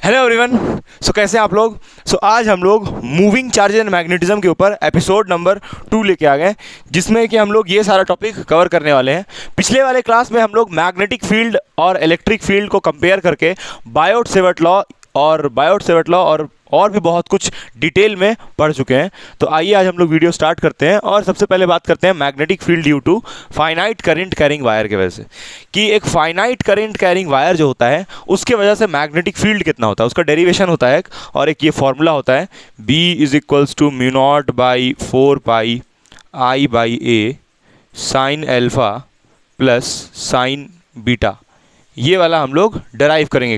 Hello everyone. कैसे हैं आप लोग। आज हम लोग मूविंग चार्जेस एंड मैग्नेटिज्म के ऊपर एपिसोड नंबर 2 लेके आ गए, जिसमें कि हम लोग ये सारा टॉपिक कवर करने वाले हैं। पिछले वाले क्लास में हम लोग मैग्नेटिक फील्ड और इलेक्ट्रिक फील्ड को कंपेयर करके बायोट-सेवर्ट लॉ और भी बहुत कुछ डिटेल में पढ़ चुके हैं। तो आइए आज हम लोग वीडियो स्टार्ट करते हैं और सबसे पहले बात करते हैं magnetic field due to finite current carrying wire के वजह से, कि एक फाइनाइट करंट कैरिंग वायर जो होता है उसके वजह से मैग्नेटिक फील्ड कितना होता है, उसका डेरिवेशन होता है और एक ये फॉर्मूला होता है B = μ0/4πI/A sign alpha plus sine beta. ये वाला हम लोग डराइव करेंगे,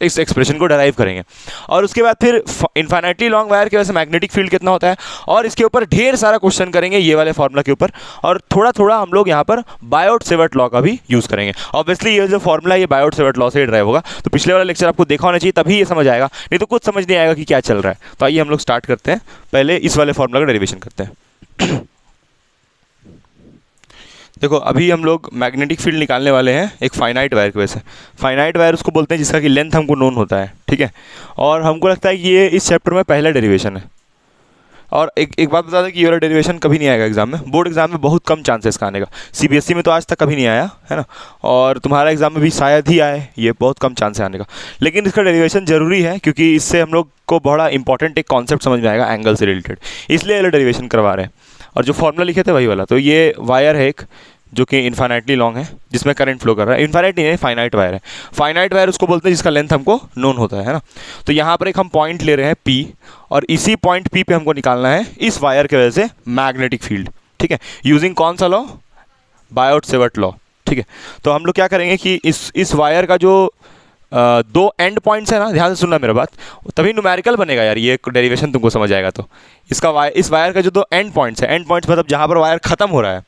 इस एक्सप्रेशन को डराइव करेंगे। और उसके बाद फिर इन्फाइनाइटली लॉन्ग वायर की वजह से मैग्नेटिक फील्ड कितना होता है, और इसके ऊपर ढेर सारा क्वेश्चन करेंगे ये वाले फॉर्मूला के ऊपर। और थोड़ा थोड़ा हम लोग यहाँ पर बायोट-सेवर्ट लॉ का भी यूज़ करेंगे। ऑब्वियसली ये जो फॉर्मूला ये बायोट-सेवर्ट लॉ से ड्राइव होगा, तो पिछले वाला लेक्चर आपको देखा होना चाहिए, तभी ये समझ आएगा, नहीं तो कुछ समझ नहीं आएगा कि क्या चल रहा है। तो आइए हम लोग स्टार्ट करते हैं, पहले इस वाले फॉर्मूला का डेरिवेशन करते हैं। देखो अभी हम लोग मैग्नेटिक फील्ड निकालने वाले हैं एक फाइनाइट वायर की वजह से। फाइनाइट वायर उसको बोलते हैं जिसका कि लेंथ हमको नोन होता है, ठीक है। और हमको लगता है कि ये इस चैप्टर में पहला डेरिवेशन है। और एक बात बता दें कि ये वाला डेरिवेशन कभी नहीं आएगा एग्जाम में, बोर्ड एग्जाम में बहुत कम चांसेस का आने का। CBSE में तो आज तक कभी नहीं आया है ना, और तुम्हारा एग्जाम में भी शायद ही आए, ये बहुत कम चांस है आने का। लेकिन इसका डेरिवेशन जरूरी है क्योंकि इससे हम लोग को बड़ा इंपॉर्टेंट एक कॉन्सेप्ट समझ में आएगा एंगल से रिलेटेड, इसलिए ये डेरिवेशन करवा रहे हैं। और जो फॉर्मूला लिखे थे वही वाला, तो ये वायर है एक जो कि इन्फाइनाइटली लॉन्ग है, जिसमें करंट फ्लो कर रहा है। इन्फाइनाइट नहीं है, फाइनाइट वायर है। फाइनाइट वायर उसको बोलते हैं जिसका लेंथ हमको नोन होता है ना। तो यहाँ पर एक हम पॉइंट ले रहे हैं P, और इसी पॉइंट P पे हमको निकालना है इस वायर की वजह से मैग्नेटिक फील्ड, ठीक है। यूजिंग कौन सा लॉ, बायोट-सेवर्ट लॉ, ठीक है। तो हम लोग क्या करेंगे कि इस वायर का जो दो एंड पॉइंट्स है ना, ध्यान से सुनना मेरा बात, तभी न्यूमेरिकल बनेगा यार, ये डेरिवेशन तुमको समझ आएगा। तो इस वायर का जो दो एंड पॉइंट्स है, एंड पॉइंट्स मतलब जहाँ पर वायर खत्म हो रहा है,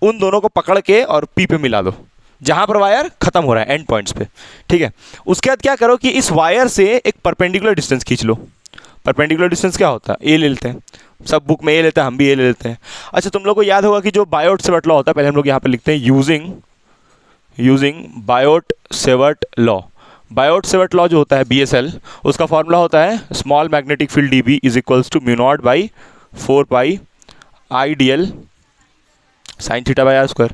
उन दोनों को पकड़ के और P पे मिला दो, जहाँ पर वायर खत्म हो रहा है एंड पॉइंट्स पे, ठीक है। उसके बाद क्या करो कि इस वायर से एक परपेंडिकुलर डिस्टेंस खींच लो। परपेंडिकुलर डिस्टेंस क्या होता है, A ले लेते हैं, सब बुक में A लेते हैं, हम भी A ले लेते हैं। अच्छा, तुम लोग को याद होगा कि जो बायोट-सेवर्ट लॉ होता है, पहले हम लोग यहाँ पर लिखते हैं using Biot Savart law. Biot Savart law जो होता है BSL, उसका फॉर्मूला होता है small magnetic field DB = μ0/4πI/dl sine थीटा/r²,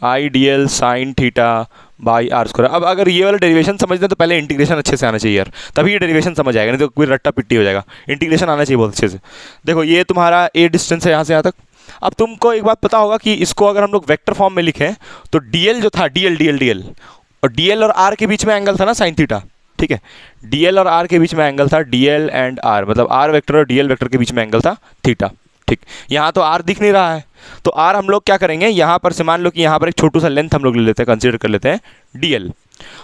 IDL साइन थीटा/r²। अब अगर ये वाला डेरिवेशन समझते हैं तो पहले इंटीग्रेशन अच्छे से आना चाहिए यार, तभी ये डेरिवेशन समझ आएगा, नहीं तो कोई रट्टा पिट्टी हो जाएगा। इंटीग्रेशन आना चाहिए बहुत अच्छे से। देखो ये तुम्हारा A डिस्टेंस है यहाँ से यहाँ तक। अब तुमको एक बात पता होगा कि इसको अगर हम लोग वेक्टर फॉर्म में लिखें तो DL जो था, DL और DL और R के बीच में एंगल था ना साइन थीटा, ठीक है। DL और R के बीच में एंगल था DL एंड R, मतलब R वेक्टर और DL वेक्टर के बीच में एंगल था थीटा, ठीक। यहाँ तो R दिख नहीं रहा है, तो R हम लोग क्या करेंगे, यहाँ पर से मान लो कि यहाँ पर एक छोटू सा लेंथ हम लोग ले लेते हैं, कंसीडर कर लेते हैं DL।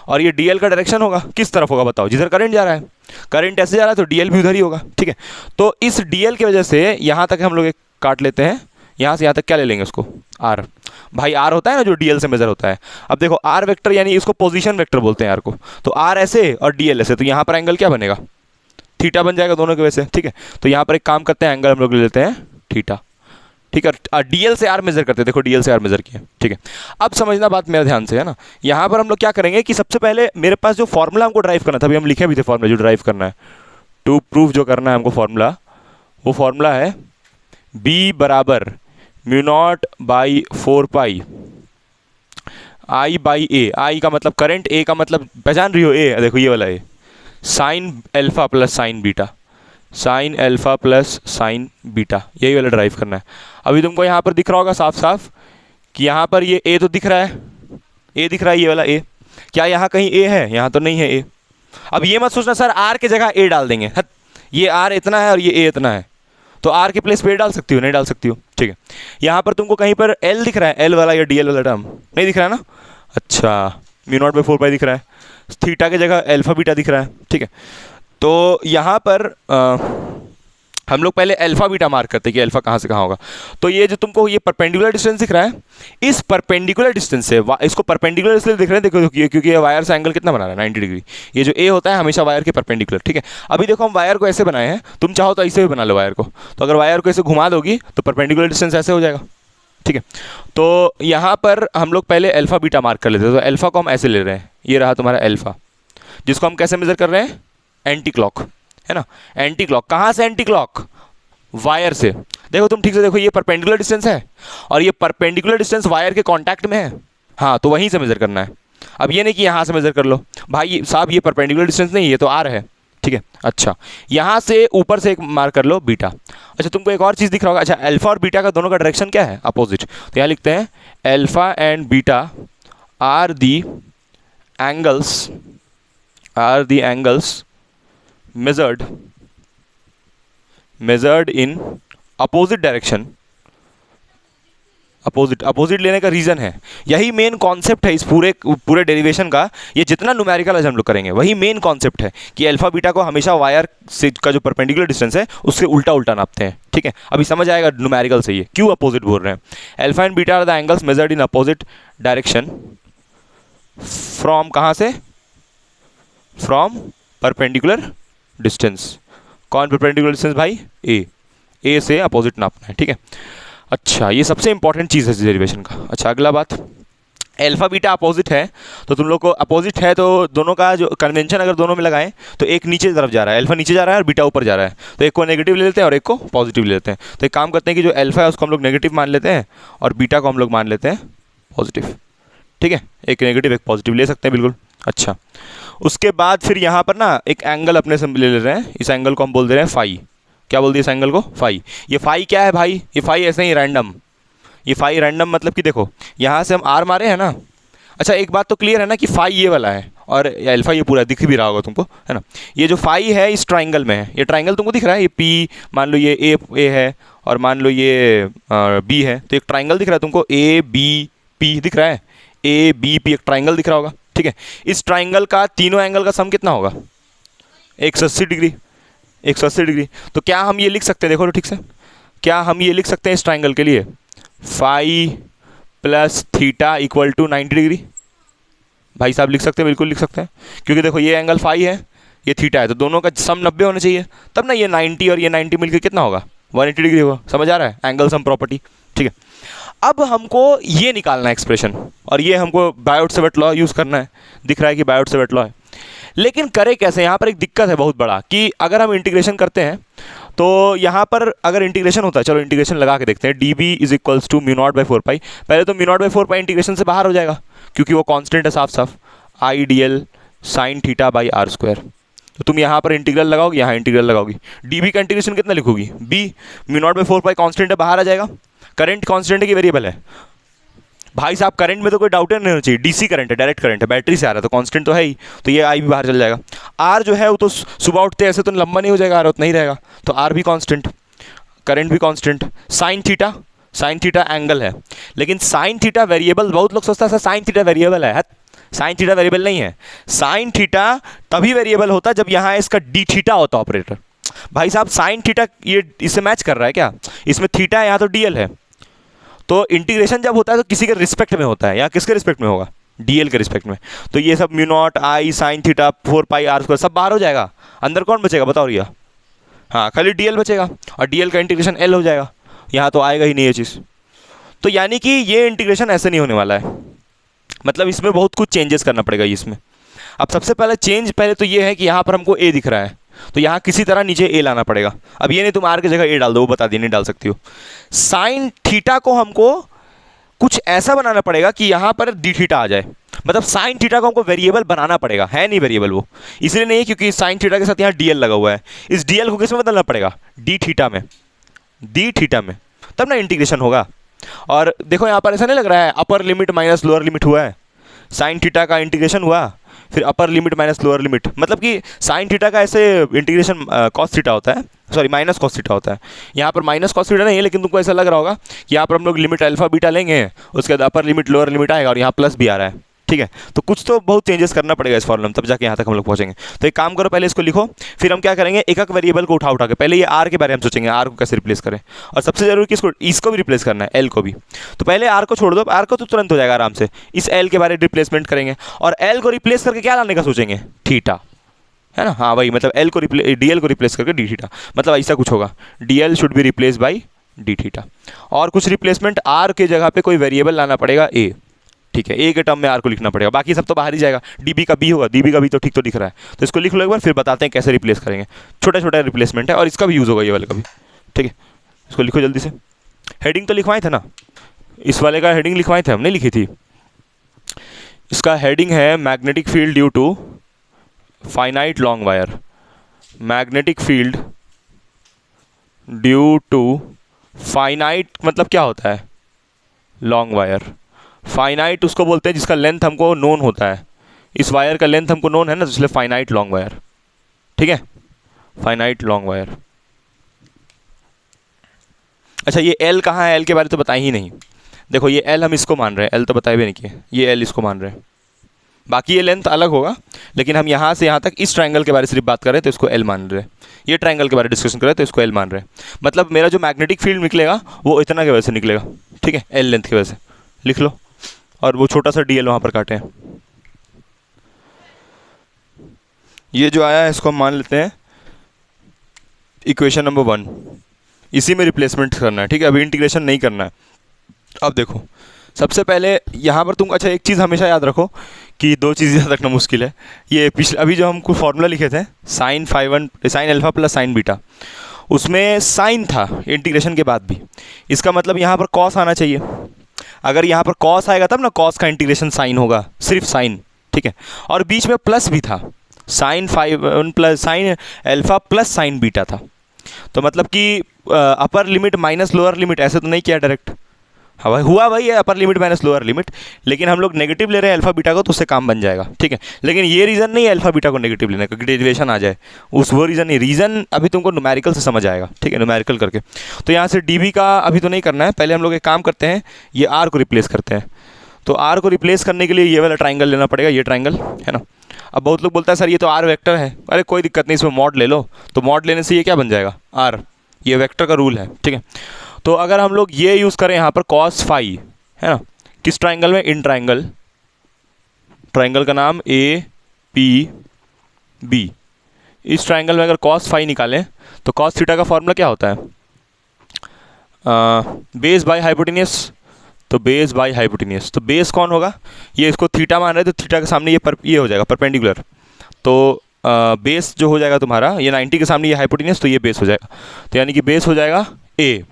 और ये DL का डायरेक्शन होगा किस तरफ होगा बताओ, जिधर करंट जा रहा है। करंट ऐसे जा रहा है तो DL भी उधर ही होगा, ठीक है। तो इस DL की वजह से यहाँ तक हम लोग एक काट लेते हैं, यहाँ से यहाँ तक क्या ले लेंगे उसको, R। भाई R होता है ना जो DL से मेजर होता है। अब देखो R वेक्टर यानी इसको पोजीशन वेक्टर बोलते हैं R को, तो R ऐसे और DL ऐसे, तो यहाँ पर एंगल क्या बनेगा, थीटा बन जाएगा दोनों की वजह से, ठीक है। तो यहाँ पर एक काम करते हैं, एंगल हम लोग ले लेते हैं थीटा, ठीक है। DL से R मेजर करते हैं, देखो DL से R मेजर किया, ठीक है। अब समझना बात मेरा ध्यान से, है ना। यहाँ पर हम लोग क्या करेंगे कि सबसे पहले मेरे पास जो फॉर्मूला हमको ड्राइव करना था, अभी हम लिखे भी थे फॉर्मूला जो ड्राइव करना है, टू प्रूफ जो करना है हमको फॉर्मूला, वो फॉर्मूला है B = μ0/4πI/A। I का मतलब करंट, A का मतलब पहचान रही हो, A देखो ये वाला A, sign alpha plus sine beta, sign alpha plus sine beta, यही वाला ड्राइव करना है। अभी तुमको यहाँ पर दिख रहा होगा साफ साफ कि यहाँ पर ये A तो दिख रहा है, A दिख रहा है, ये वाला A। क्या यहाँ कहीं A है, यहाँ तो नहीं है A। अब ये मत सोचना सर R की जगह A डाल देंगे, ये R इतना है और ये A इतना है, तो R के प्लेस पे डाल सकती हो, नहीं डाल सकती हो, ठीक है। यहाँ पर तुमको कहीं पर L दिख रहा है, L वाला या DL वाला टर्म नहीं दिख रहा है ना, अच्छा μ0/4π दिख रहा है, थीटा की जगह अल्फा बीटा दिख रहा है, ठीक है। तो यहाँ पर हम लोग पहले अल्फा बीटा मार्क करते हैं कि अल्फा कहाँ से कहाँ होगा। तो ये जो तुमको ये परपेंडिकुलर डिस्टेंस दिख रहा है, इस परपेंडिकुलर डिस्टेंस से इसको परपेंडिकुलर इसलिए दिख रहे हैं, देखो क्योंकि ये वायर से एंगल कितना बना रहा है, 90 डिग्री। ये जो A होता है हमेशा वायर के परपेंडिकुलर, ठीक है। अभी देखो हम वायर को ऐसे बनाए हैं, तुम चाहो तो ऐसे भी बना लो वायर को, तो अगर वायर को ऐसे घुमा दोगी तो परपेंडिकुलर डिस्टेंस ऐसे हो जाएगा, ठीक है। तो यहाँ पर हम लोग पहले अल्फा बीटा मार्क कर लेते हैं, तो अल्फा को हम ऐसे ले रहे हैं, ये रहा तुम्हारा अल्फा, जिसको हम कैसे मेजर कर रहे हैं, एंटी क्लॉक, है ना, एंटी क्लॉक। कहाँ से एंटी क्लॉक? वायर से। देखो तुम ठीक से देखो, ये परपेंडिकुलर डिस्टेंस है और ये परपेंडिकुलर डिस्टेंस वायर के कांटेक्ट में है, हाँ, तो वहीं से मेजर करना है। अब ये नहीं कि यहाँ से मेजर कर लो भाई साहब, ये परपेंडिकुलर डिस्टेंस नहीं, ये तो आर है, ठीक है। अच्छा, यहाँ से ऊपर से एक मार्क कर लो बीटा। अच्छा, तुमको एक और चीज़ दिख रहा होगा, अच्छा अल्फा और बीटा का दोनों का डायरेक्शन क्या है? अपोजिट। तो यहाँ लिखते हैं alpha and beta are the angles measured in opposite direction. Opposite लेने का रीज़न है, यही मेन कॉन्सेप्ट है इस पूरे डेरिवेशन का। ये जितना न्यूमेरिकल आज हम लोग करेंगे वही मेन कॉन्सेप्ट है कि अल्फा बीटा को हमेशा वायर से का जो परपेंडिकुलर डिस्टेंस है उससे उल्टा उल्टा नापते हैं, ठीक है। अभी समझ आएगा न्यूमेरिकल से ये क्यों अपोजिट बोल रहे हैं। Alpha and beta are the angles measured in opposite direction from, कहाँ से? From perpendicular distance. कौन परपेंडिकुलर डिस्टेंस भाई? ए से अपोजिट नापना है, ठीक है। अच्छा, ये सबसे इंपॉर्टेंट चीज़ है डेरिवेशन का। अच्छा, अगला बात, अल्फा बीटा अपोजिट है, तो तुम लोग को अपोजिट है तो दोनों का जो कन्वेंशन अगर दोनों में लगाएं तो एक नीचे की तरफ जा रहा है, अल्फा नीचे जा रहा है और बीटा ऊपर जा रहा है, तो एक को नेगेटिव ले लेते हैं और एक को पॉजिटिव ले लेते हैं। तो एक काम करते हैं कि जो अल्फा है उसको हम लोग नेगेटिव मान लेते हैं और बीटा को हम लोग मान लेते हैं पॉजिटिव, ठीक है। एक नेगेटिव एक पॉजिटिव ले सकते हैं, बिल्कुल। अच्छा, उसके बाद फिर यहाँ पर ना एक एंगल अपने से ले रहे हैं, इस एंगल को हम बोल दे रहे हैं फाई। क्या बोल दिया इस एंगल को? फाई। ये फाई क्या है भाई? ये फाई ऐसे ही रैंडम, ये फाई रैंडम मतलब कि देखो यहाँ से हम आर मारे हैं ना। अच्छा, एक बात तो क्लियर है ना कि फाई ये वाला है और अल्फा ये पूरा दिख भी रहा होगा तुमको, है ना। ये जो फाई है इस ट्राइंगल में है, ये ट्राइंगल तुमको दिख रहा है, ये पी मान लो, ये ए है और मान लो ये बी है, तो एक ट्राइंगल दिख रहा है तुमको, ए बी पी दिख रहा है, ए बी पी एक ट्राइंगल दिख रहा होगा, ठीक है। इस ट्राइंगल का तीनों एंगल का सम कितना होगा? 180 डिग्री, 180 डिग्री। तो क्या हम ये लिख सकते हैं, देखो तो ठीक से, क्या हम ये लिख सकते हैं इस ट्राइंगल के लिए phi plus theta equal to 90 degree? भाई साहब लिख सकते हैं, बिल्कुल लिख सकते हैं, क्योंकि देखो ये एंगल फाई है, ये थीटा है, तो दोनों का सम 90 होना चाहिए, तब ना ये 90 और ये 90 मिलकर कितना होगा? 180 डिग्री होगा। समझ आ रहा है? एंगल सम प्रॉपर्टी, ठीक है। अब हमको ये निकालना है एक्सप्रेशन, और ये हमको बायोट-सैवर्ट लॉ यूज़ करना है। दिख रहा है कि बायोट-सैवर्ट लॉ है, लेकिन करे कैसे? यहाँ पर एक दिक्कत है बहुत बड़ा कि अगर हम इंटीग्रेशन करते हैं तो यहाँ पर अगर इंटीग्रेशन होता है, चलो इंटीग्रेशन लगा के देखते हैं, d b is equals to mu not by 4 pi. पहले तो mu not by 4 pi integration से बाहर हो जाएगा क्योंकि वो कांस्टेंट है साफ साफ, I D L sine theta by are square. तो तुम यहाँ पर इंटीग्रल लगाओगी, यहाँ इंटीग्रल लगाओगी, डी बी का इंटीग्रेशन कितना लिखोगी? B, mu not by 4 pi constant है, बाहर आ जाएगा। करंट कांस्टेंट है कि वेरिएबल है? भाई साहब करंट में तो कोई डाउट नहीं होना चाहिए, डीसी करंट है, डायरेक्ट करंट है, बैटरी से आ रहा है तो कांस्टेंट तो है ही, तो ये आई भी बाहर चल जाएगा। आर जो है वो तो सुबह उठते ऐसे तो लंबा नहीं हो जाएगा, आर उतना ही रहेगा, तो आर भी कांस्टेंट, करंट भी कांस्टेंट। साइन थीटा एंगल है, लेकिन साइन थीटा वेरिएबल, बहुत लोग सोचता है साइन थीटा वेरिएबल है, साइन थीटा वेरिएबल नहीं है। साइन थीटा तभी वेरिएबल होता जब यहाँ इसका डी थीटा होता ऑपरेटर। भाई साहब साइन थीटा ये इससे मैच कर रहा है क्या? इसमें थीटा है, यहाँ तो डीएल है, तो इंटीग्रेशन जब होता है तो किसी के रिस्पेक्ट में होता है, यहाँ किसके रिस्पेक्ट में होगा? डीएल के रिस्पेक्ट में। तो ये सब mu not i sine theta 4 pi r square सब बाहर हो जाएगा, अंदर कौन बचेगा बताओ रिया? हाँ, खाली डीएल बचेगा, और डीएल का इंटीग्रेशन एल हो जाएगा, यहाँ तो आएगा ही नहीं ये चीज़। तो यानी कि ये इंटीग्रेशन ऐसे नहीं होने वाला है, मतलब इसमें बहुत कुछ चेंजेस करना पड़ेगा इसमें। अब सबसे पहले चेंज पहले तो ये है कि यहाँ पर हमको ए दिख रहा है, तो यहाँ किसी तरह नीचे ए लाना पड़ेगा। अब ये नहीं तुम आर की जगह ए डाल दो, वो बता दी नहीं डाल सकती हो। साइन थीटा को हमको कुछ ऐसा बनाना पड़ेगा कि यहाँ पर डी थीटा आ जाए, मतलब साइन थीटा को हमको वेरिएबल बनाना पड़ेगा, है नहीं वेरिएबल वो, इसलिए नहीं क्योंकि साइन थीटा के साथ यहाँ डीएल लगा हुआ है, इस डीएल को किस में बदलना पड़ेगा? डी थीटा में, तब ना इंटीग्रेशन होगा। और देखो यहाँ पर ऐसा नहीं लग रहा है अपर लिमिट माइनस लोअर लिमिट हुआ है, साइन थीटा का इंटीग्रेशन हुआ फिर अपर लिमिट माइनस लोअर लिमिट, मतलब कि साइन थीटा का ऐसे इंटीग्रेशन कॉस थीटा होता है, सॉरी माइनस कॉस थीटा होता है। यहाँ पर माइनस कॉस थीटा नहीं है, लेकिन तुमको ऐसा लग रहा होगा कि यहाँ पर हम लोग लिमिट अल्फा बीटा लेंगे, उसके बाद अपर लिमिट लोअर लिमिट आएगा और यहाँ प्लस भी आ रहा है, ठीक है। तो कुछ तो बहुत चेंजेस करना पड़ेगा इस फॉर्मूला में, तब जाके यहाँ तक हम लोग पहुँचेंगे। तो एक काम करो, पहले इसको लिखो, फिर हम क्या करेंगे, एक एक वेरिएबल को उठा के पहले ये आर के बारे में सोचेंगे, आर को कैसे रिप्लेस करें, और सबसे जरूरी किसको, इसको भी रिप्लेस करना है, एल को भी। तो पहले आर को छोड़ दो, आर को तो तुरंत हो जाएगा आराम से, इस एल के बारे में रिप्लेसमेंट करेंगे, और एल को रिप्लेस करके क्या लाने का सोचेंगे? थीटा, है ना। हाँ वही, मतलब एल को डीएल को रिप्लेस करके डी थीटा, मतलब ऐसा कुछ होगा, DL should be replace by D theta. और कुछ रिप्लेसमेंट, आर के जगह पे कोई वेरिएबल लाना पड़ेगा ए, ठीक है। ठीक है, ए के टर्म में आर को लिखना पड़ेगा, बाकी सब तो बाहर ही जाएगा। डीबी का बी होगा, डीबी का बी तो ठीक तो दिख रहा है, तो इसको लिख लो एक बार, फिर बताते हैं कैसे रिप्लेस करेंगे। छोटा छोटा रिप्लेसमेंट है और इसका भी यूज़ होगा ये वाले का भी, ठीक है। इसको लिखो जल्दी से। हेडिंग तो लिखवाए थे ना, इस वाले का हेडिंग लिखवाए थे, हमने लिखी थी। इसका हेडिंग है magnetic field due to finite long wire. Magnetic field due to finite मतलब क्या होता है, लॉन्ग वायर। फाइनाइट उसको बोलते हैं जिसका लेंथ हमको नोन होता है। इस वायर का लेंथ हमको नोन है ना, तो इसलिए फाइनाइट लॉन्ग वायर, ठीक है, फाइनाइट लॉन्ग वायर। अच्छा ये एल कहाँ है, एल के बारे में तो बताया ही नहीं। देखो ये एल हम इसको मान रहे हैं, एल तो बताए भी नहीं किए, ये एल इसको मान रहे हैं, बाकी ये लेंथ अलग होगा, लेकिन हम यहाँ से यहाँ तक इस ट्रायंगल के बारे में सिर्फ बात कर रहे हैं तो इसको एल मान रहे हैं। ये ट्रायंगल के बारे में डिस्कशन कर रहे हैं तो इसको एल मान रहे हैं। मतलब मेरा जो मैग्नेटिक फील्ड निकलेगा वो इतना की वजह से निकलेगा, ठीक है, एल लेंथ की वजह से लिख लो, और वो छोटा सा डी एल वहाँ पर काटे हैं। ये जो आया है इसको हम मान लेते हैं इक्वेशन नंबर 1, इसी में रिप्लेसमेंट करना है, ठीक है, अभी इंटीग्रेशन नहीं करना है। अब देखो सबसे पहले यहाँ पर तुम, अच्छा एक चीज़ हमेशा याद रखो कि दो चीज़ याद रखना मुश्किल है। ये पिछले अभी जो हमको फॉर्मूला लिखे थे sign alpha plus sine beta, उसमें साइन था इंटीग्रेशन के बाद भी, इसका मतलब यहाँ पर कॉस आना चाहिए। अगर यहाँ पर कॉस आएगा तब ना कॉस का इंटीग्रेशन साइन होगा, सिर्फ साइन, ठीक है। और बीच में प्लस भी था, sine plus sine alpha plus sine beta था, तो मतलब कि upper limit minus lower limit, ऐसे तो नहीं किया डायरेक्ट, हाँ भाई हुआ भाई, upper limit minus lower limit, लेकिन हम लोग नेगेटिव ले रहे हैं अल्फा बीटा को तो उससे काम बन जाएगा, ठीक है। लेकिन ये रीज़न नहीं है अल्फा बीटा को नेगेटिव लेने का कि डेरिवेशन आ जाए, वो रीज़न नहीं, रीज़न अभी तुमको न्यूमेरिकल से समझ आएगा, ठीक है, न्यूमेरिकल करके। तो यहाँ से डीबी का अभी तो नहीं करना है, पहले हम लोग एक काम करते हैं, ये आर को रिप्लेस करते हैं। तो आर को रिप्लेस करने के लिए ये वाला ट्राइंगल लेना पड़ेगा, ये ट्राइंगल है ना। अब बहुत लोग बोलता है सर ये तो आर वेक्टर है, अरे कोई दिक्कत नहीं, इसमें मॉड ले लो, तो मॉड लेने से ये क्या बन जाएगा, आर, ये वेक्टर का रूल है, ठीक है। तो अगर हम लोग ये यूज़ करें यहाँ पर कॉस फाई, है ना, किस ट्राइंगल में, इन ट्राइंगल, ट्राइंगल का नाम ए पी बी, इस ट्राइंगल में अगर कॉस फाई निकालें तो कॉस थीटा का फॉर्मूला क्या होता है, बेस बाय हाइपोटेनियस, तो बेस बाय हाइपोटेनियस, तो बेस कौन होगा, ये इसको थीटा मान रहे हैं तो थीटा के सामने ये हो जाएगा परपेंडिकुलर, तो बेस जो हो जाएगा तुम्हारा, ये 90 के सामने ये हाइपोटेनियस, तो ये बेस हो जाएगा, तो यानी कि बेस हो जाएगा ए,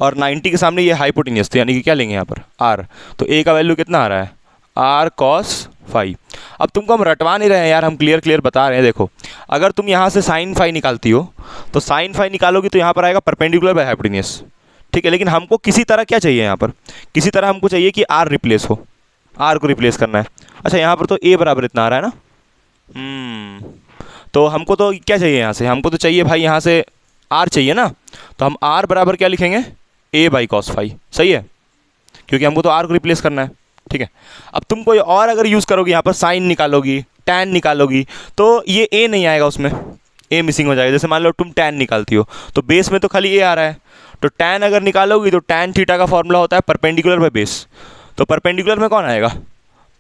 और 90 के सामने ये हाइपोटेनियस, तो यानी कि क्या लेंगे यहाँ पर आर, तो ए का वैल्यू कितना आ रहा है, आर कॉस फाई। अब तुमको हम रटवा नहीं रहे हैं यार, हम क्लियर बता रहे हैं। देखो अगर तुम यहाँ से साइन फाई निकालती हो तो साइन फाई निकालोगी तो यहाँ पर आएगा परपेंडिकुलर बाय हाइपोटेनियस, ठीक है। लेकिन हमको किसी तरह क्या चाहिए, यहाँ पर किसी तरह हमको चाहिए कि आर रिप्लेस हो, आर को रिप्लेस करना है। अच्छा यहाँ पर तो ए बराबर इतना आ रहा है ना, तो हमको तो क्या चाहिए यहाँ से, हमको तो चाहिए भाई यहाँ से आर चाहिए ना, तो हम आर बराबर क्या लिखेंगे, ए बाई कॉस फाई, सही है, क्योंकि हमको तो आर को रिप्लेस करना है, ठीक है। अब तुम कोई और अगर यूज़ करोगी, यहाँ पर साइन निकालोगी, टैन निकालोगी, तो ये ए नहीं आएगा, उसमें ए मिसिंग हो जाएगा। जैसे मान लो तुम टैन निकालती हो तो बेस में तो खाली ए आ रहा है, तो टैन अगर निकालोगी तो टैन थीटा का फॉर्मूला होता है परपेंडिकुलर बाय बेस, तो परपेंडिकुलर में कौन आएगा,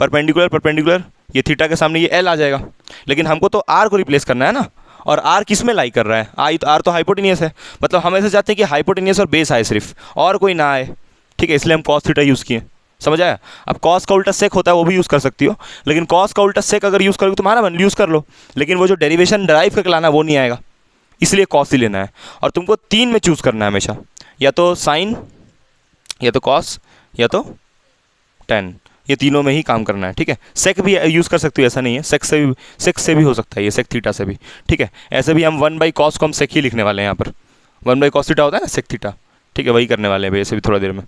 परपेंडिकुलर, ये थीटा के सामने ये एल आ जाएगा। लेकिन हमको तो आर को रिप्लेस करना है ना, और आर किस में लाई कर रहा है, आर तो हाइपोटेनियस है, मतलब हम ऐसे चाहते हैं कि हाइपोटेनियस और बेस आए सिर्फ, और कोई ना आए, ठीक है, इसलिए हम कॉस थीटा यूज़ किए, समझ आया। अब कॉस का उल्टा सेक होता है वो भी यूज़ कर सकती हो, लेकिन कॉस का उल्टा सेक अगर यूज़ करोगे तुम्हारा मन यूज़ कर लो, लेकिन वो जो डेरिवेशन ड्राइव करके लाना वो नहीं आएगा, इसलिए कॉस ही लेना है। और तुमको 3 में चूज़ करना है हमेशा, या तो साइन, या तो कॉस, या तो टैन, ये तीनों में ही काम करना है, ठीक है। सेक भी यूज़ कर सकते हो, ऐसा नहीं है, सेक से भी हो सकता है, ये सेक थीटा से भी, ठीक है। ऐसे भी हम 1 बाई कॉस को हम सेक ही लिखने वाले हैं, यहाँ पर 1 बाई कॉस थीटा होता है ना, सेक थीटा, ठीक है, वही करने वाले हैं ऐसे भी थोड़ा देर में।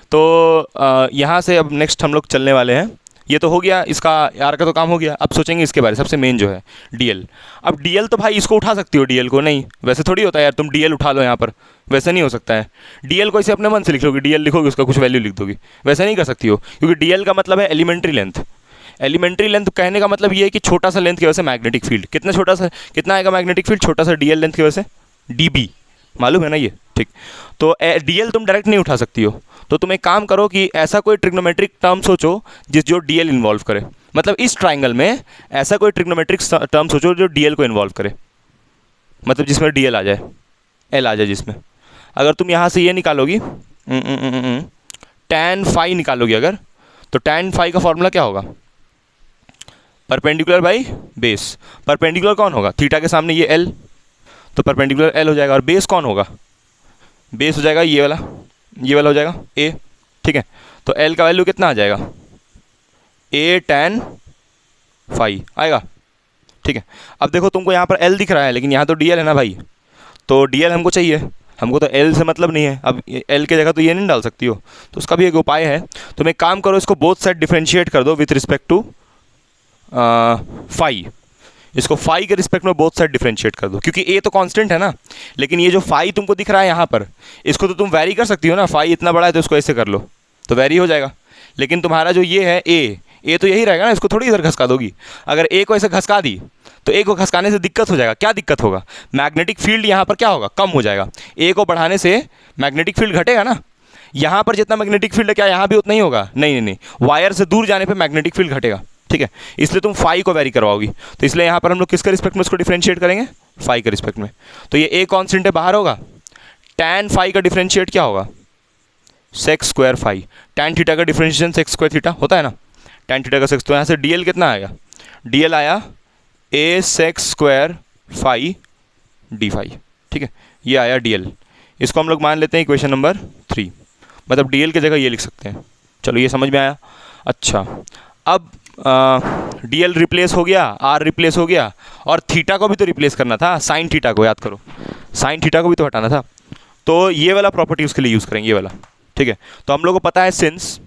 तो यहाँ से अब नेक्स्ट हम लोग चलने वाले हैं, ये तो हो गया इसका, आर का तो काम हो गया। अब सोचेंगे इसके बारे में, सबसे मेन जो है डीएल। अब डीएल तो भाई इसको उठा सकती हो, डीएल को नहीं, वैसे थोड़ी होता है यार तुम डीएल उठा लो यहाँ पर, वैसे नहीं हो सकता है। डीएल को इसे अपने मन से लिख लोगी, डीएल लिखोगे उसका कुछ वैल्यू लिख दोगी, वैसे नहीं कर सकती हो, क्योंकि डीएल का मतलब है एलिमेंट्री लेंथ। एलिमेंट्री लेंथ कहने का मतलब ये है कि छोटा सा लेंथ की वजह से मैग्नेटिक फील्ड, कितना आएगा मैग्नेटिक फील्ड, छोटा सा डीएल लेंथ की वजह से, डीबी, मालूम है ना ये, ठीक। तो डीएल तुम डायरेक्ट नहीं उठा सकती हो, तो तुम एक काम करो कि ऐसा कोई ट्रिग्नोमेट्रिक टर्म सोचो जो डीएल इन्वॉल्व करे, मतलब इस ट्राइंगल में ऐसा कोई ट्रिग्नोमेट्रिक टर्म सोचो जो डीएल को इन्वॉल्व करे, मतलब जिसमें डीएल आ जाए, एल आ जाए जिसमें। अगर तुम यहाँ से ये निकालोगी टैन फाई निकालोगी अगर, तो tan फाई का फॉर्मूला क्या होगा, परपेंडिकुलर बाई बेस। परपेंडिकुलर कौन होगा, थीटा के सामने ये l, तो परपेंडिकुलर l हो जाएगा। और बेस कौन होगा, बेस हो जाएगा ये वाला हो जाएगा a, ठीक है। तो l का वैल्यू कितना आ जाएगा, a tan फाई आएगा, ठीक है। अब देखो तुमको यहाँ पर l दिख रहा है, लेकिन यहाँ तो dl है ना भाई, तो dl हमको चाहिए, हमको तो l से मतलब नहीं है। अब l की जगह तो ये नहीं डाल सकती हो, तो उसका भी एक उपाय है। तुम एक काम करो, इसको बोथ साइड डिफरेंशिएट कर दो विथ रिस्पेक्ट टू फाई। इसको फाई के रिस्पेक्ट में बोथ साइड डिफरेंशिएट कर दो, क्योंकि a तो कांस्टेंट है ना, लेकिन ये जो फाई तुमको दिख रहा है यहाँ पर, इसको तो तुम वैरी कर सकती हो ना, फाई इतना बड़ा है तो इसको ऐसे कर लो तो वैरी हो जाएगा। लेकिन तुम्हारा जो ये है a तो यही रहेगा ना, इसको थोड़ी इधर घसका दोगी। अगर a को ऐसे घसका दी तो a को घसकाने से दिक्कत हो जाएगा। क्या दिक्कत होगा, मैग्नेटिक फील्ड यहाँ पर क्या होगा, कम हो जाएगा। a को बढ़ाने से मैग्नेटिक फील्ड घटेगा ना, यहाँ पर जितना मैग्नेटिक फील्ड है क्या यहाँ भी उतना ही होगा, नहीं, वायर से दूर जाने पर मैग्नेटिक फील्ड घटेगा, ठीक है। इसलिए तुम फाई को वैरी करवाओगी, तो इसलिए यहाँ पर हम लोग किसके रिस्पेक्ट में उसको डिफरेंशिएट करेंगे, फाई के रिस्पेक्ट में। तो ये a कॉन्स्टेंट है, बाहर होगा। tan फाई का डिफरेंशिएट क्या होगा, sec square phi. tan theta का डिफरेंशिएशन सेक स्क्वायर थीटा होता है ना, tan थीटा का सेक। तो यहाँ से dl कितना आएगा, dl आया a sec square phi D phi, ठीक है। ये आया dl, इसको हम लोग मान लेते हैं इक्वेशन नंबर 3, मतलब dl की जगह ये लिख सकते हैं। चलो ये समझ में आया। अच्छा, अब dl रिप्लेस हो गया, r रिप्लेस हो गया, और थीटा को भी तो रिप्लेस करना था, साइन थीटा को, याद करो साइन थीटा को भी तो हटाना था। तो ये वाला प्रॉपर्टी उसके लिए यूज़ करेंगे, ये वाला, ठीक है। तो हम लोग को पता है सिंस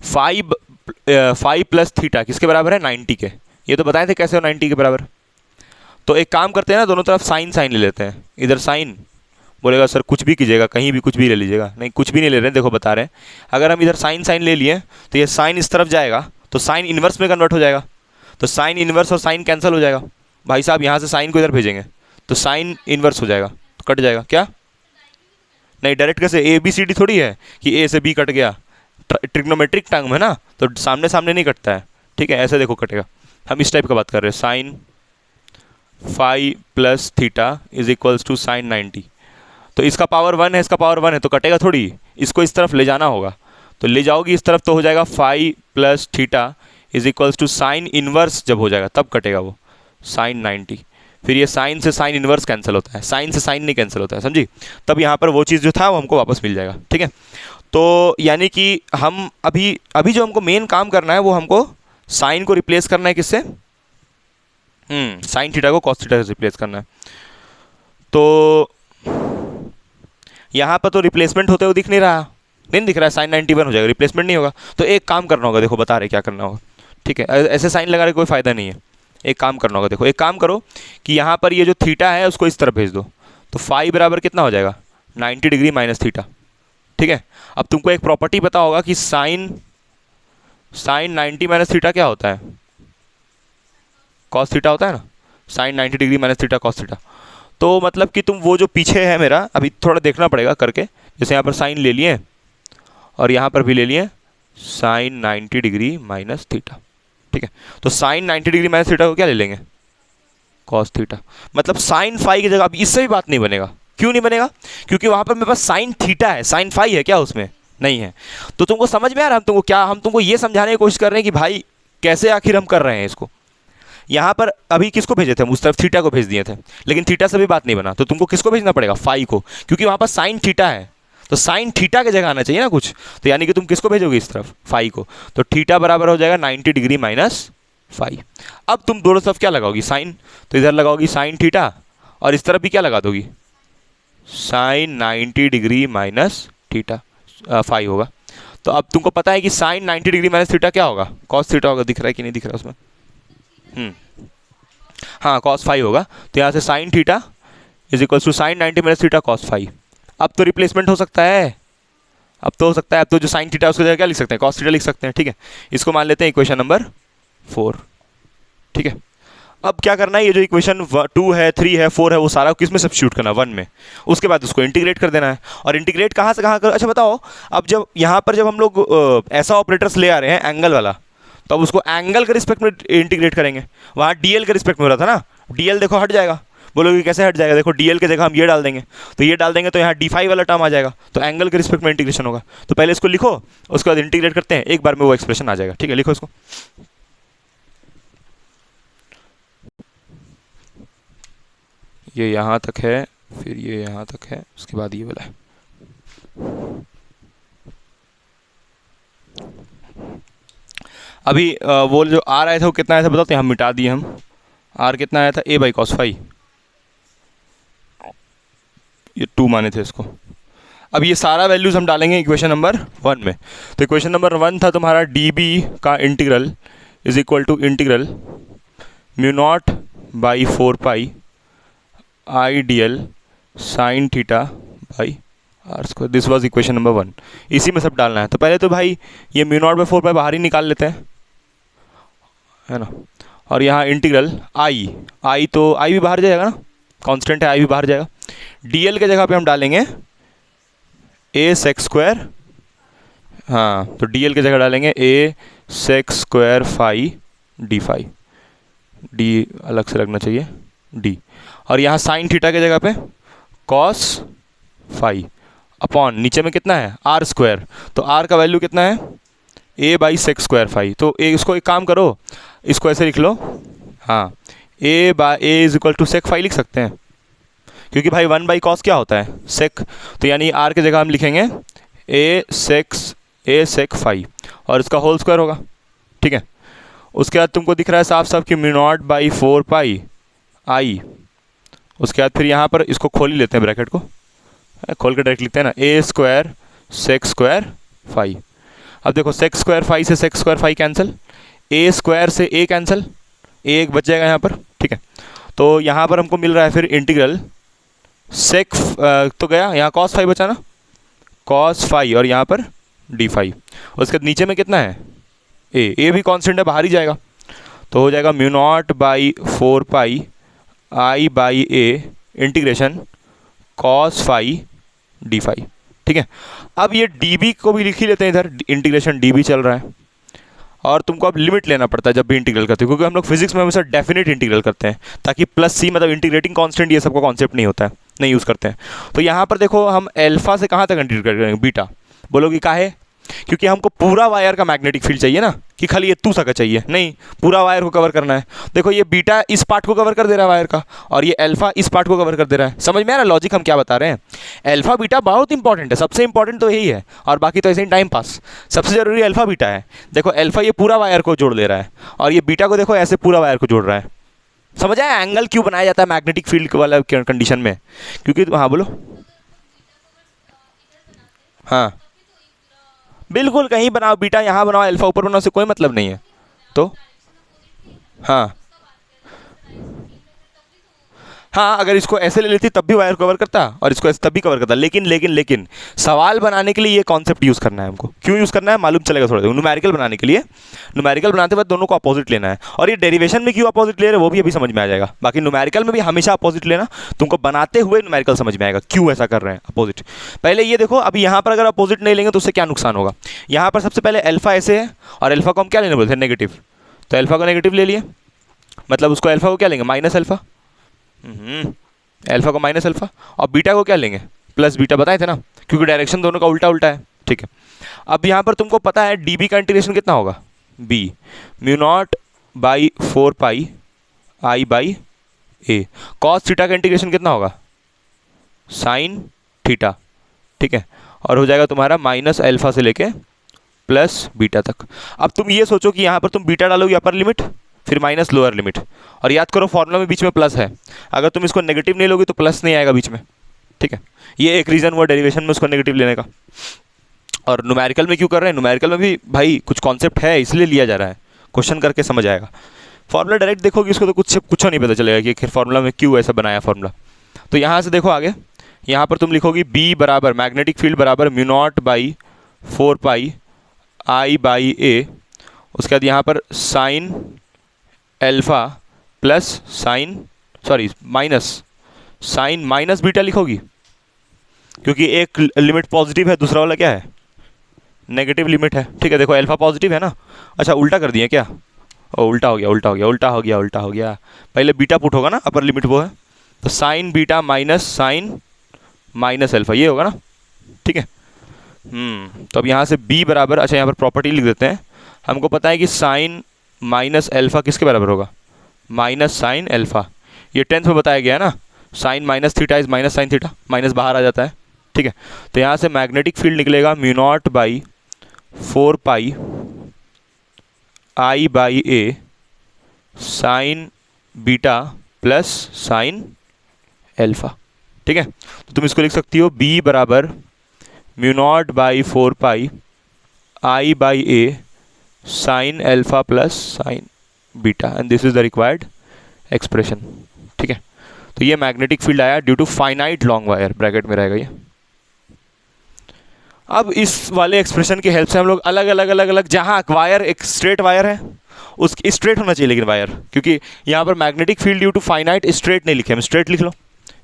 फाई प्लस थीटा किसके बराबर है, 90 के। ये तो बताए थे कैसे हो 90 के बराबर। तो एक काम करते हैं ना, दोनों तरफ साइन साइन ले लेते हैं। इधर साइन, बोलेगा सर कुछ भी कीजिएगा, कहीं भी कुछ भी ले लीजिएगा, नहीं कुछ भी नहीं ले रहे हैं, देखो बता रहे हैं। अगर हम इधर साइन साइन ले लिए तो ये साइन इस तरफ जाएगा तो साइन इन्वर्स में कन्वर्ट हो जाएगा, तो साइन इन्वर्स और साइन कैंसिल हो जाएगा। भाई साहब यहाँ से साइन को इधर भेजेंगे तो साइन इन्वर्स हो जाएगा, तो कट जाएगा क्या, नहीं डायरेक्ट कैसे, ए बी सी डी थोड़ी है कि ए से बी कट गया, ट्रिग्नोमेट्रिक टर्म है ना, तो सामने सामने नहीं कटता है, ठीक है। ऐसे देखो कटेगा, हम इस टाइप का बात कर रहे हैं। Sine phi plus theta is equals to sine 90, तो इसका पावर 1 है, इसका पावर 1 है, तो कटेगा थोड़ी, इसको इस तरफ ले जाना होगा, तो ले जाओगी इस तरफ तो हो जाएगा phi plus theta is equals to sine inverse, जब हो जाएगा तब कटेगा वो साइन 90। फिर ये साइन से साइन इन्वर्स कैंसिल होता है, साइन से साइन नहीं कैंसिल होता है, समझी। तब यहाँ पर वो चीज़ जो था वो हमको वापस मिल जाएगा, ठीक है। तो यानी कि हम अभी जो हमको मेन काम करना है वो हमको साइन को रिप्लेस करना है, किससे, साइन थीटा को कॉस थीटा से रिप्लेस करना है। तो यहाँ पर तो रिप्लेसमेंट होते हुए दिख नहीं रहा, नहीं दिख रहा है, साइन 91 हो जाएगा, रिप्लेसमेंट नहीं होगा। तो एक काम करना होगा, देखो बता रहे क्या करना होगा, ठीक है। ऐसे साइन लगा रहे कोई फ़ायदा नहीं है, एक काम करना होगा। देखो एक काम करो कि यहाँ पर ये जो थीटा है उसको इस तरफ भेज दो, तो फाई बराबर कितना हो जाएगा, 90 डिग्री माइनस थीटा, ठीक है। अब तुमको एक प्रॉपर्टी पता होगा कि साइन 90 माइनस थीटा क्या होता है, कॉस थीटा होता है ना, sine 90 degree minus theta cos theta. तो मतलब कि तुम वो जो पीछे है मेरा, अभी थोड़ा देखना पड़ेगा करके, जैसे यहाँ पर साइन ले लिए और यहाँ पर भी ले लिए साइन 90 डिग्री माइनस थीटा, ठीक है। तो साइन 90 डिग्री माइनस थीटा को क्या ले लेंगे, कॉस थीटा। मतलब साइन फाई की जगह अब इससे भी बात नहीं बनेगा। क्यों नहीं बनेगा, क्योंकि वहाँ पर मेरे पास साइन थीटा है, साइन फाई है क्या उसमें, नहीं है। तो तुमको समझ में आ रहा है हम तुमको ये समझाने की कोशिश कर रहे हैं कि भाई कैसे आखिर हम कर रहे हैं इसको। यहाँ पर अभी किसको भेजे थे हम, उस तरफ थीटा को भेज दिए थे, लेकिन थीटा से भी बात नहीं बना, तो तुमको किसको भेजना पड़ेगा, फाई को, क्योंकि वहाँ पर साइन थीटा है, तो साइन थीटा की जगह आना चाहिए ना कुछ। तो यानी कि तुम किसको भेजोगे, इस तरफ फाई को, तो थीटा बराबर हो जाएगा 90 डिग्री माइनस फाई। अब तुम दोनों तरफ क्या लगाओगी, साइन, तो इधर लगाओगी साइन थीटा और इस तरफ भी क्या लगा दोगी, sine 90 degree minus theta phi होगा। तो अब तुमको पता है कि साइन 90 डिग्री माइनस थीटा क्या होगा, कॉस थीटा होगा। दिख रहा है कि नहीं दिख रहा है उसमें, हाँ कॉस फाई होगा। तो यहाँ से sine theta is equals to sine 90 minus theta cos phi. अब तो रिप्लेसमेंट हो सकता है, अब तो हो सकता है, अब तो जो साइन थीटा उसको क्या लिख सकते हैं, कॉस थीटा लिख सकते हैं, ठीक है। इसको मान लेते हैं इक्वेशन नंबर 4, ठीक है। अब क्या करना है, ये जो इक्वेशन 2 है 3 है 4 है वो सारा किस में सब्स्टिट्यूट करना है, 1 में। उसके बाद उसको इंटीग्रेट कर देना है, और इंटीग्रेट कहाँ से कहाँ कर, अच्छा बताओ, अब जब यहाँ पर जब हम लोग ऐसा ऑपरेटर्स ले आ रहे हैं एंगल वाला, तो अब उसको एंगल के रिस्पेक्ट में इंटीग्रेट करेंगे। वहाँ डीएल के रिस्पेक्ट में हो रहा था ना, डीएल देखो हट जाएगा, बोलोगे कैसे हट जाएगा, देखो डीएल के जगह हम ये डाल देंगे, तो ये डाल देंगे तो यहाँ डी फाई वाला टर्म आ जाएगा, तो एंगल के रिस्पेक्ट में इंटीग्रेशन होगा। तो पहले इसको लिखो, उसके बाद इंटीग्रेट करते हैं, एक बार में वो एक्सप्रेशन आ जाएगा। ठीक है, लिखो इसको। ये यहाँ तक है, फिर ये यहाँ तक है, उसके बाद ये वाला है। अभी वो जो आर आया था वो कितना आया था बताओ, तो यहाँ मिटा दिए हम। आर कितना आया था, ए बाई कॉस फाई, ये 2 माने थे इसको। अब ये सारा वैल्यूज हम डालेंगे इक्वेशन नंबर 1 में। तो इक्वेशन नंबर 1 था तुम्हारा डी बी का integral is equal to integral mu not by 4 pi I D L sine theta by are square. This was equation number 1। इसी में सब डालना है। तो पहले तो भाई ये म्यू नॉट बाई 4 पाई बाहर ही निकाल लेते हैं, है ना। और यहाँ इंटीग्रल आई तो आई भी बाहर जाएगा ना, कांस्टेंट है, आई भी बाहर जाएगा। डीएल के जगह पे हम डालेंगे ए सेक्स स्क्वायर, हाँ तो डीएल के जगह डालेंगे A sec square phi D phi, D अलग से लगना चाहिए डी। और यहाँ साइन थीटा के जगह पे कॉस फाई अपॉन नीचे में कितना है आर स्क्वायर, तो आर का वैल्यू कितना है ए बाई सेक्स स्क्वायर फाई। तो इसको एक काम करो, इसको ऐसे लिख लो, हाँ A is equal to sec phi लिख सकते हैं, क्योंकि भाई 1 बाई कॉस क्या होता है सेक, तो यानी आर के जगह हम लिखेंगे ए सेक फाई और इसका होल स्क्वायर होगा। ठीक है, उसके बाद तुमको दिख रहा है साफ साफ कि म्यू नॉट बाई 4 पाई आई। उसके बाद फिर यहाँ पर इसको खोल ही लेते हैं, ब्रैकेट को खोल के डायरेक्ट लिखते हैं ना, ए स्क्वायर सेक स्क्वायर फाई। अब देखो सेक स्क्वायर फाई से सेक स्क्वायर फाई कैंसिल, ए स्क्वायर से ए कैंसिल, ए एक बच जाएगा यहाँ पर। ठीक है, तो यहाँ पर हमको मिल रहा है फिर इंटीग्रल सेक तो गया, यहाँ कॉस फाई बचा ना, कॉस फाई और यहाँ पर डी फाई। उसके बाद नीचे में कितना है ए भी कांस्टेंट है, बाहर ही जाएगा, तो हो जाएगा mu not by 4 pi I by a integration cos phi D phi. ठीक है, अब ये डी बी को भी लिख ही लेते हैं, इधर इंटीग्रेशन डी बी चल रहा है। और तुमको अब लिमिट लेना पड़ता है जब भी इंटीग्रल करते हो, क्योंकि हम लोग फिजिक्स में हमेशा डेफिनेट इंटीग्रल करते हैं, ताकि प्लस सी मतलब इंटीग्रेटिंग कांस्टेंट ये सबका कॉन्सेप्ट नहीं होता है, नहीं यूज़ करते हैं। तो यहाँ पर देखो हम अल्फा से कहाँ तक इंटीग्रेट करेंगे, बीटा। बोलोगे काहे, क्योंकि हमको पूरा वायर का मैग्नेटिक फील्ड चाहिए ना, कि खाली ये तू सा का चाहिए, नहीं पूरा वायर को कवर करना है। देखो ये बीटा इस पार्ट को कवर कर दे रहा है वायर का, और ये अल्फा इस पार्ट को कवर कर दे रहा है। समझ में आ रहा है लॉजिक हम क्या बता रहे हैं। अल्फा बीटा बहुत इंपॉर्टेंट है, सबसे इंपॉर्टेंट तो यही है, और बाकी तो ऐसे ही टाइम पास। सबसे जरूरी अल्फा बीटा है। देखो अल्फा ये पूरा वायर को जोड़ ले रहा है, और ये बीटा को देखो ऐसे पूरा वायर को जोड़ रहा है। समझ आया एंगल क्यों बनाया जाता है मैग्नेटिक फील्ड वाला कंडीशन में, क्योंकि हाँ बोलो, हाँ बिल्कुल कहीं बनाओ बीटा, यहाँ बनाओ अल्फा, ऊपर बनाओ, से कोई मतलब नहीं है। तो हाँ हाँ, अगर इसको ऐसे ले लेती तब भी वायर कवर करता, और इसको ऐसे तब भी कवर करता। लेकिन सवाल बनाने के लिए ये कॉन्सेप्ट यूज़ करना है हमको। क्यों यूज़ करना है मालूम चलेगा थोड़ा देर। न्यूमेरिकल बनाने के लिए, न्यूमेरिकल बनाते वक्त दोनों को अपोजिट लेना है, और ये डेरिवेशन में क्यों अपोजिट ले रहे हैं वो भी अभी समझ में आ जाएगा। बाकी न्यूमेरिकल में भी हमेशा अपोजिट लेना, तुमको बनाते हुए न्यूमेरिकल समझ में आएगा क्यों ऐसा कर रहे हैं अपोजिट। पहले ये देखो, अभी यहाँ पर अगर अपोजिट नहीं लेंगे तो उससे क्या नुकसान होगा। यहाँ पर सबसे पहले अल्फा ऐसे है, और अल्फा को हम क्या लेने बोलते हैं नेगेटिव, तो अल्फा को नेगेटिव ले लिए, मतलब उसको अल्फा को क्या लेंगे माइनस अल्फा, अल्फा को माइनस अल्फा, और बीटा को क्या लेंगे प्लस बीटा, बताए थे ना, क्योंकि डायरेक्शन दोनों का उल्टा उल्टा है। ठीक है, अब यहाँ पर तुमको पता है डी बी का इंटीग्रेशन कितना होगा, b mu not by 4 pi I by a. Cos theta का इंटीग्रेशन कितना होगा, साइन थीटा। ठीक है, और हो जाएगा तुम्हारा माइनस अल्फा से लेके प्लस बीटा तक। अब तुम ये सोचो कि यहाँ पर तुम बीटा डालोगे अपर लिमिट, फिर माइनस लोअर लिमिट, और याद करो फॉर्मूला में बीच में प्लस है, अगर तुम इसको नेगेटिव नहीं लोगे तो प्लस नहीं आएगा बीच में। ठीक है, ये एक रीज़न हुआ डेरिवेशन में उसको नेगेटिव लेने का। और न्यूमेरिकल में क्यों कर रहे हैं, न्यूमेरिकल में भी भाई कुछ कॉन्सेप्ट है इसलिए लिया जा रहा है, क्वेश्चन करके समझ आएगा। फॉर्मूला डायरेक्ट देखोगे इसको तो कुछ नहीं पता चलेगा कि फॉर्मूला में क्यों ऐसा बनाया फॉर्मूला। तो यहाँ से देखो आगे, यहाँ पर तुम लिखोगी बी बराबर मैग्नेटिक फील्ड बराबर mu not by 4 pi I by A. उसके बाद यहाँ पर sine alpha plus sine minus beta लिखोगी, क्योंकि एक लिमिट पॉजिटिव है, दूसरा वाला क्या है नेगेटिव लिमिट है। ठीक है, देखो अल्फा पॉजिटिव है ना, अच्छा उल्टा कर दिए क्या, ओ उल्टा हो गया। पहले बीटा पुट होगा ना, अपर लिमिट वो है, तो sine beta minus sine minus alpha, ये होगा ना, ठीक है। तो अब यहाँ से b बराबर, अच्छा यहाँ पर प्रॉपर्टी लिख देते हैं। हमको पता है कि साइन माइनस अल्फा किसके बराबर होगा, माइनस साइन अल्फा। ये 10th में बताया गया है ना, sine minus theta is minus sine theta, minus बाहर आ जाता है, ठीक है। तो यहाँ से मैग्नेटिक फील्ड निकलेगा mu not by 4 pi I by a sine beta plus sine alpha, ठीक है। तो तुम इसको लिख सकती हो b बराबर mu not by 4 pi I by a sine alpha plus sine beta, and this is the required expression, ठीक है। तो ये मैग्नेटिक फील्ड आया due to finite long wire, bracket में रहेगा ये। अब इस वाले एक्सप्रेशन की हेल्प से हम लोग अलग अलग जहाँ वायर एक स्ट्रेट वायर है उसकी स्ट्रेट होना चाहिए, लेकिन वायर, क्योंकि यहाँ पर magnetic field due to finite straight नहीं लिखे हम, स्ट्रेट लिख लो,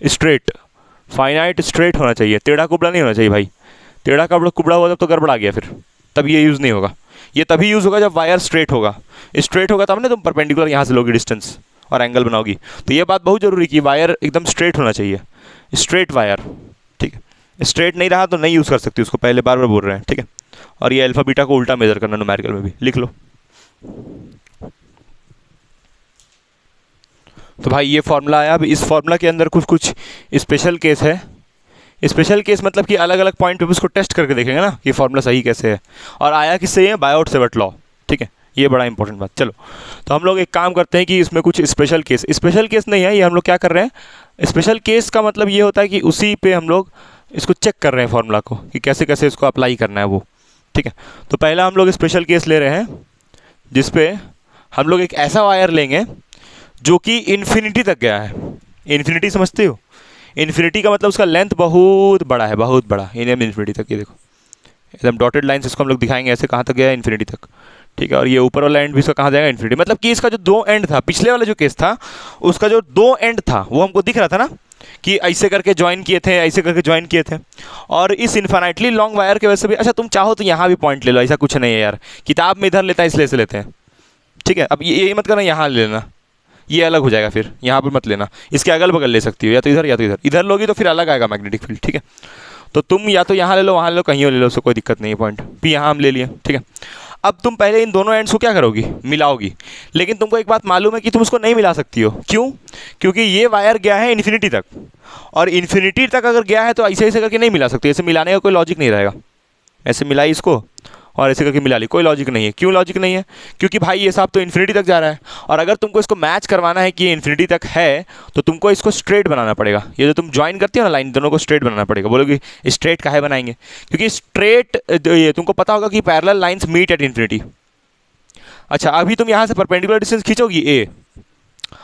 स्ट्रेट फाइनाइट स्ट्रेट होना चाहिए, टेढ़ा कुबड़ा नहीं होना चाहिए भाई। टेढ़ा कुबड़ा हुआ तब तो गड़बड़ा गया, फिर तब ये यूज़ नहीं होगा। ये तभी यूज़ होगा जब वायर स्ट्रेट होगा, स्ट्रेट होगा तब ना तुम परपेंडिकुलर यहाँ से लोगी डिस्टेंस और एंगल बनाओगी। तो ये बात बहुत ज़रूरी कि वायर एकदम स्ट्रेट होना चाहिए, स्ट्रेट वायर, ठीक है। स्ट्रेट नहीं रहा तो नहीं यूज़ कर सकती उसको, पहले बार बार बोल रहे हैं, ठीक है। और ये अल्फा बीटा को उल्टा मेजर करना, न्यूमेरिकल में भी लिख लो। तो भाई ये फॉर्मूला आया। अब इस फॉर्मूला के अंदर कुछ स्पेशल केस है। स्पेशल केस मतलब कि अलग अलग पॉइंट पे उसको टेस्ट करके देखेंगे ना कि फॉर्मूला सही कैसे है। और आया किससे, ये बायोट-सेवर्ट लॉ, ठीक है। ये बड़ा इंपॉर्टेंट बात। चलो तो हम लोग एक काम करते हैं कि इसमें कुछ स्पेशल केस नहीं है, ये हम लोग क्या कर रहे हैं, स्पेशल केस का मतलब ये होता है कि उसी पे हम लोग इसको चेक कर रहे हैं फॉर्मूला को कि कैसे कैसे इसको अप्लाई करना है वो, ठीक है। तो पहला हम लोग स्पेशल केस ले रहे हैं जिसपे हम लोग एक ऐसा वायर लेंगे जो कि इन्फिनिटी तक गया है। इन्फिनिटी समझते हो, इन्फिनिटी का मतलब उसका लेंथ बहुत बड़ा है, बहुत बड़ा, इन्फिनिटी तक। ये देखो एकदम डॉटेड लाइन से इसको हम लोग दिखाएंगे ऐसे, कहाँ तक गया है, इन्फिनिटी तक, ठीक है। और ये ऊपर वाला एंड भी इसका कहाँ जाएगा, इन्फिनिटी। मतलब कि इसका जो दो एंड था, पिछले वाला जो केस था उसका जो दो एंड था वो हमको दिख रहा था ना कि ऐसे करके ज्वाइन किए थे, ऐसे करके ज्वाइन किए थे। और इस इन्फिनिटली लॉन्ग वायर की वजह से भी, अच्छा तुम चाहो तो यहाँ भी पॉइंट ले लो, ऐसा कुछ नहीं है यार, किताब में इधर लेता है इसलिए से लेते हैं, ठीक है। अब ये मत करना यहाँ ले लेना, ये अलग हो जाएगा, फिर यहाँ पर मत लेना, इसके अगल बगल ले सकती हो, या तो इधर या तो इधर। इधर लोगी तो फिर अलग आएगा मैग्नेटिक फील्ड, ठीक है। तो तुम या तो यहाँ ले लो, वहाँ ले लो, कहीं ले लो, उससे कोई दिक्कत नहीं है। पॉइंट भी यहाँ हम ले लिए, ठीक है। अब तुम पहले इन दोनों एंड्स को क्या करोगी, मिलाओगी। लेकिन तुमको एक बात मालूम है कि तुम उसको नहीं मिला सकती हो, क्यों, क्योंकि ये वायर गया है इन्फिनिटी तक, और इन्फिनिटी तक अगर गया है तो ऐसे ऐसे करके नहीं मिला सकती, ऐसे मिलाने का कोई लॉजिक नहीं रहेगा। ऐसे मिलाई इसको और ऐसे करके मिला ली, कोई लॉजिक नहीं है। क्यों लॉजिक नहीं है, क्योंकि भाई ये साहब तो इन्फिनिटी तक जा रहा है, और अगर तुमको इसको मैच करवाना है कि ये इन्फिनिटी तक है तो तुमको इसको स्ट्रेट बनाना पड़ेगा। ये जो तुम ज्वाइन करती हो ना लाइन, दोनों को स्ट्रेट बनाना पड़ेगा। बोलोगे स्ट्रेट काहे बनाएंगे, क्योंकि स्ट्रेट ये तुमको पता होगा कि parallel lines meet at infinity. अच्छा अभी तुम यहाँ से परपेंडिकुलर डिस्टेंस खींचोगी ए,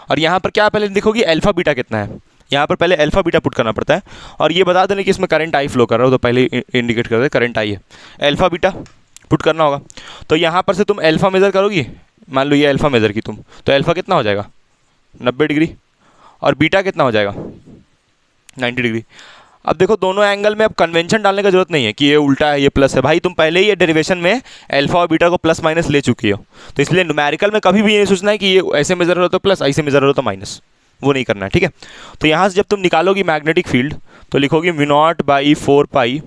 और यहाँ पर क्या पहले देखोगी अल्फा बीटा कितना है, यहाँ पर पहले अल्फा बीटा पुट करना पड़ता है। और ये बता देने कि इसमें करंट आई फ्लो कर रहा हो तो पहले इंडिकेट कर दे करंट आई है, अल्फा बीटा पुट करना होगा। तो यहाँ पर से तुम अल्फा मेज़र करोगी, मान लो ये अल्फा मेज़र की तुम, तो अल्फा कितना हो जाएगा 90 डिग्री, और बीटा कितना हो जाएगा 90 डिग्री। अब देखो दोनों एंगल में अब कन्वेंशन डालने का जरूरत नहीं है कि ये उल्टा है ये प्लस है, भाई तुम पहले ही ये डेरिवेशन में अल्फा और बीटा को प्लस माइनस ले चुकी हो। तो इसलिए न्यूमेरिकल में कभी भी ये नहीं सोचना है कि ये ऐसे मेजर हो तो प्लस, ऐसे मेजर हो तो माइनस, वो नहीं करना है, ठीक है। तो यहाँ से जब तुम निकालोगी मैग्नेटिक फील्ड तो लिखोगी mu not by 4 pi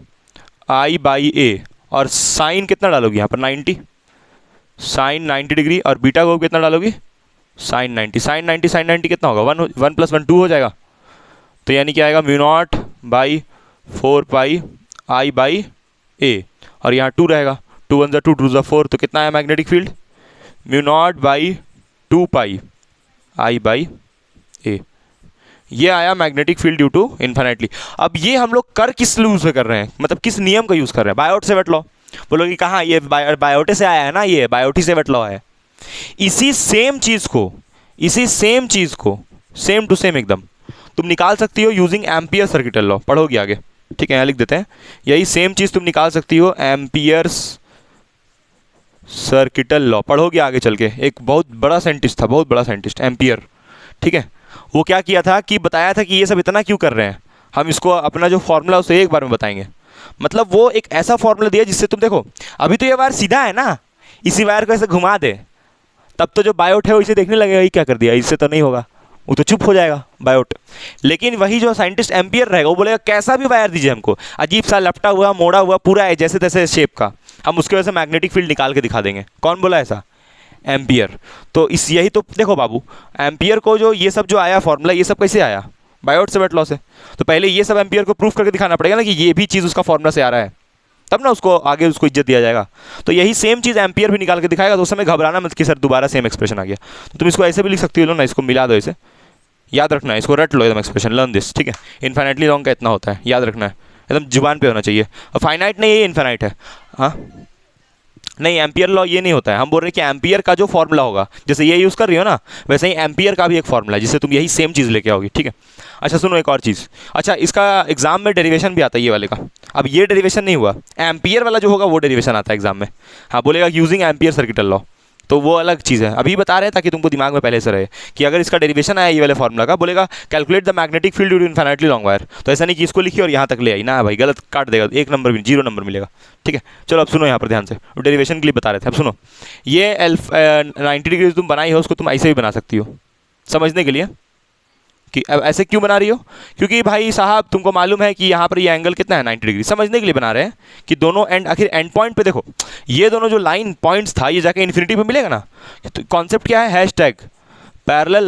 I by A, और साइन कितना डालोगी यहाँ पर 90, साइन 90 डिग्री, और बीटा को कितना डालोगी साइन 90, साइन 90 साइन 90 कितना होगा 1 + 1 2 हो जाएगा। तो यानी क्या आएगा mu not by 4 pi I by A, और यहाँ 2 रहेगा, 2 1 2 2 4, तो कितना आया magnetic field mu not by 2 pi I by A. ये आया magnetic field due to infinitely. अब ये हम लोग कर किस यूज से कर रहे हैं, मतलब किस नियम का यूज़ कर रहे हैं, बायोट-सेवर्ट लॉ। बोलोगे कहाँ, ये बायोटे से आया है ना, ये बायोटी-सेवर्ट लॉ है। इसी सेम चीज़ को सेम टू सेम एकदम तुम निकाल सकती हो यूजिंग एम्पियर सर्किटल लॉ। पढ़ोगे आगे, ठीक है, यहाँ लिख देते हैं। यही सेम चीज़ तुम निकाल सकती हो एम्पियर्स सर्किटल लॉ, पढ़ोगे आगे चल के। एक बहुत बड़ा साइंटिस्ट था, बहुत बड़ा साइंटिस्ट एम्पियर, ठीक है। वो क्या किया था कि बताया था कि ये सब इतना क्यों कर रहे हैं, हम इसको अपना जो फॉर्मूला उसे एक बार में बताएंगे। मतलब वो एक ऐसा फॉर्मूला दिया जिससे तुम देखो अभी तो ये वायर सीधा है ना, इसी वायर को ऐसे घुमा दे तब तो जो बायोट है वो इसे देखने लगेगा ये क्या कर दिया, इससे तो नहीं होगा, वो तो चुप हो जाएगा बायोट। लेकिन वही जो साइंटिस्ट एम्पियर रहेगा वो बोलेगा कैसा भी वायर दीजिए हमको, अजीब सा लपटा हुआ मोड़ा हुआ पूरा है जैसे तैसे शेप का, हम उसके वजह से मैग्नेटिक फील्ड निकाल के दिखा देंगे। कौन बोला ऐसा? एम्पियर। तो इस यही तो देखो बाबू, एम्पियर को जो ये सब जो आया फॉर्मूला, ये सब कैसे आया? बायोट से वेट लॉ से। तो पहले ये सब एम्पियर को प्रूफ करके दिखाना पड़ेगा ना कि ये भी चीज़ उसका फॉर्मूला से आ रहा है, तब ना उसको आगे उसको इज्जत दिया जाएगा। तो यही सेम चीज़ एम्पियर भी निकाल के दिखाएगा, तो उस समय घबराना मत कि सर दोबारा सेम एक्सप्रेशन आ गया। तो तुम इसको ऐसे भी लिख सकती हो ना, इसको मिला दो, इसे याद रखना है, इसको रट लो एकदम एक्सप्रेशन, लर्न दिस, ठीक है। इन्फाइनाइटली लॉन्ग का इतना होता है, याद रखना है, एकदम जुबान पे होना चाहिए। और फाइनाइट नहीं, ये इन्फाइनाइट है। हाँ नहीं, एम्पियर लॉ ये नहीं होता है, हम बोल रहे हैं कि एम्पियर का जो फॉर्मूला होगा, जैसे ये यूज़ कर रही हो ना, वैसे ही एम्पियर का भी एक फॉर्मूला है जिससे तुम यही सेम चीज़ लेके आओगी, ठीक है। अच्छा सुनो एक और चीज़, अच्छा इसका एग्जाम में डेरिवेशन भी आता है ये वाले का। अब ये डेरिवेशन नहीं हुआ, एम्पियर वाला जो होगा वो डेरिवेशन आता है एग्जाम में। हाँ बोलेगा यूजिंग एम्पियर सर्किटल लॉ, तो वो अलग चीज़ है। अभी बता रहे हैं ताकि तुमको दिमाग में पहले से रहे कि अगर इसका डेरिवेशन आया ये वाले फॉर्मूला का, बोलेगा calculate the magnetic field due to infinitely long wire, तो ऐसा नहीं कि इसको लिखिए और यहाँ तक ले आई ना भाई, गलत काट देगा, 1 नंबर भी 0 नंबर मिलेगा, ठीक है। चलो अब सुनो यहाँ पर ध्यान से, डेरिवेशन के लिए बता रहे थे। अब सुनो, ये 90 डिग्री तुम बनाई हो उसको तुम ऐसे भी बना सकती हो, समझने के लिए कि अब ऐसे क्यों बना रही हो, क्योंकि भाई साहब तुमको मालूम है कि यहाँ पर ये एंगल कितना है 90 डिग्री, समझने के लिए बना रहे हैं कि दोनों एंड, आखिर एंड पॉइंट पे देखो, ये दोनों जो लाइन पॉइंट्स था ये जाके इन्फिनिटी पे मिलेगा ना। तो कॉन्सेप्ट क्या है, hashtag parallel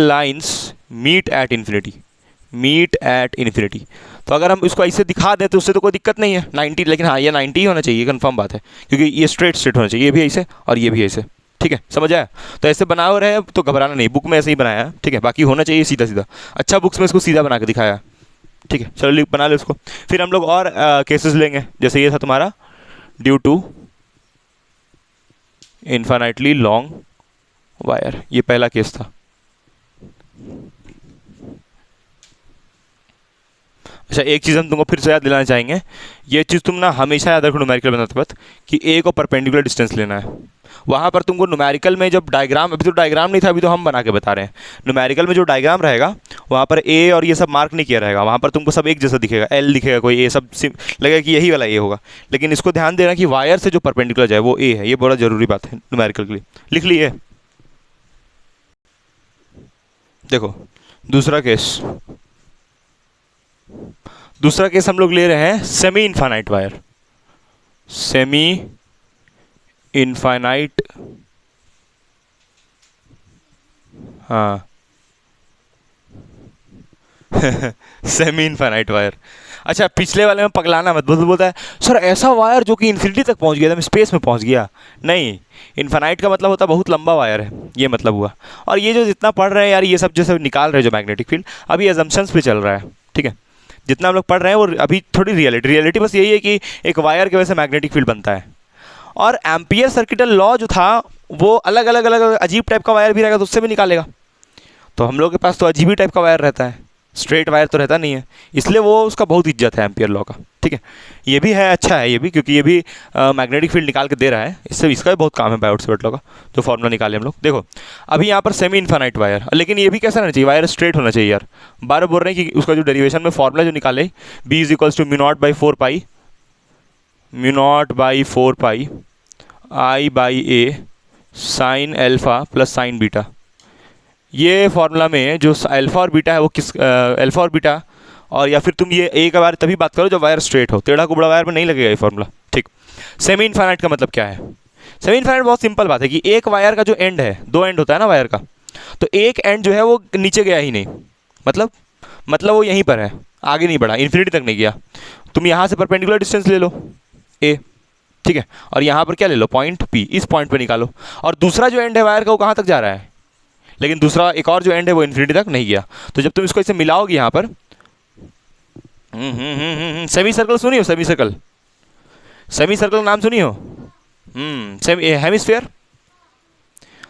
lines meet at infinity, meet at infinity. तो अगर हम इसको ऐसे दिखा दें तो उससे तो कोई दिक्कत नहीं है 90, लेकिन हाँ ये 90 ही होना चाहिए, कंफर्म बात है, क्योंकि ये स्ट्रेट होना चाहिए, ये भी ऐसे और ये भी ऐसे, ठीक है, समझ आया। तो ऐसे बनाओ रहे तो घबराना नहीं, बुक में ऐसे ही बनाया है, ठीक है, बाकी होना चाहिए सीधा सीधा। अच्छा बुक्स में इसको सीधा बना के दिखाया, ठीक है। चलो बना लो इसको, फिर हम लोग और केसेस लेंगे, जैसे ये था तुम्हारा due to infinitely long wire, ये पहला केस था। अच्छा एक चीज़ हम तुमको फिर से याद दिलाना चाहेंगे, ये चीज़ तुम ना हमेशा याद रखो न्यूमेरिकल बनाते वक्त कि ए को परपेंडिकुलर डिस्टेंस लेना है। वहाँ पर तुमको न्यूमेरिकल में जब डायग्राम, अभी तो डायग्राम नहीं था, अभी तो हम बना के बता रहे हैं, न्यूमेरिकल में जो डायग्राम रहेगा वहाँ पर ए और ये सब मार्क नहीं किया रहेगा, वहाँ पर तुमको सब एक जैसा दिखेगा, एल दिखेगा कोई, ए सब लगेगा कि यही वाला ए होगा, लेकिन इसको ध्यान देना कि वायर से जो परपेंडिकुलर जाए वो ए है, ये बड़ा ज़रूरी बात है न्यूमेरिकल के लिए, लिख लिए। देखो दूसरा केस हम लोग ले रहे हैं semi infinite wire, semi infinite, हाँ सेमी इनफाइनाइट वायर। अच्छा पिछले वाले में पगलाना मत, बोलता है सर ऐसा वायर जो कि इन्फिनिटी तक पहुंच गया, एकदम स्पेस में पहुंच गया, नहीं, इनफाइनाइट का मतलब होता है बहुत लंबा वायर है, ये मतलब हुआ। और ये जो जितना पढ़ रहे हैं यार, ये सब जो सब निकाल रहे हैं जो मैग्नेटिक फील्ड, अभी एजम्पशंस पे चल रहा है, ठीक है, जितना हम लोग पढ़ रहे हैं वो अभी थोड़ी रियलिटी बस यही है कि एक वायर की वजह से मैग्नेटिक फील्ड बनता है। और एम्पियर सर्किटल लॉ जो था वो अलग अलग अजीब टाइप का वायर भी रहेगा तो उससे भी निकालेगा। तो हम लोग के पास तो अजीब ही टाइप का वायर रहता है, स्ट्रेट वायर तो रहता नहीं है, इसलिए वो उसका बहुत इज्जत है एम्पियर लॉ का, ठीक है। ये भी है, अच्छा है ये भी, क्योंकि ये भी मैग्नेटिक फील्ड निकाल के दे रहा है, इससे इसका भी बहुत काम है बायोट सेवर्ट लॉ का, जो फॉर्मूला निकाले हम लोग। देखो अभी यहाँ पर सेमी इन्फिनिट वायर, लेकिन ये भी कैसा रहना चाहिए, वायर स्ट्रेट होना चाहिए यार। बार बोल रहे हैं कि उसका जो डेरिवेशन में फॉर्मूला जो निकाले, b is equals to mu not by 4 pi I by a sine alpha plus sine beta. ये फॉर्मूला में जो अल्फा और बीटा है वो किस अल्फा और बीटा, और या फिर तुम ये ए का वायर तभी बात करो जब वायर स्ट्रेट हो, टेढ़ा कुबड़ा वायर में नहीं लगेगा ये फॉर्मूला, ठीक। सेमी इनफाइनाइट का मतलब क्या है, सेमी इनफाइनाइट बहुत सिंपल बात है कि एक वायर का जो एंड है, 2 एंड होता है ना वायर का, तो एक एंड जो है वो नीचे गया ही नहीं, मतलब वो यहीं पर है, आगे नहीं बढ़ा, इन्फिनिटी तक नहीं गया। तुम यहाँ से परपेंडिकुलर डिस्टेंस ले लो ए, ठीक है, और यहाँ पर क्या ले लो, पॉइंट पी, इस पॉइंट पर निकालो, और दूसरा जो एंड है वायर का वो कहाँ तक जा रहा है, लेकिन दूसरा एक और जो एंड है वो इन्फिनिटी तक नहीं गया। तो जब तुम इसको इसे मिलाओगे यहाँ पर, सेमी सर्कल सुनी हो, सेमी सर्कल नाम सुनी हो, हेमिस्फेयर,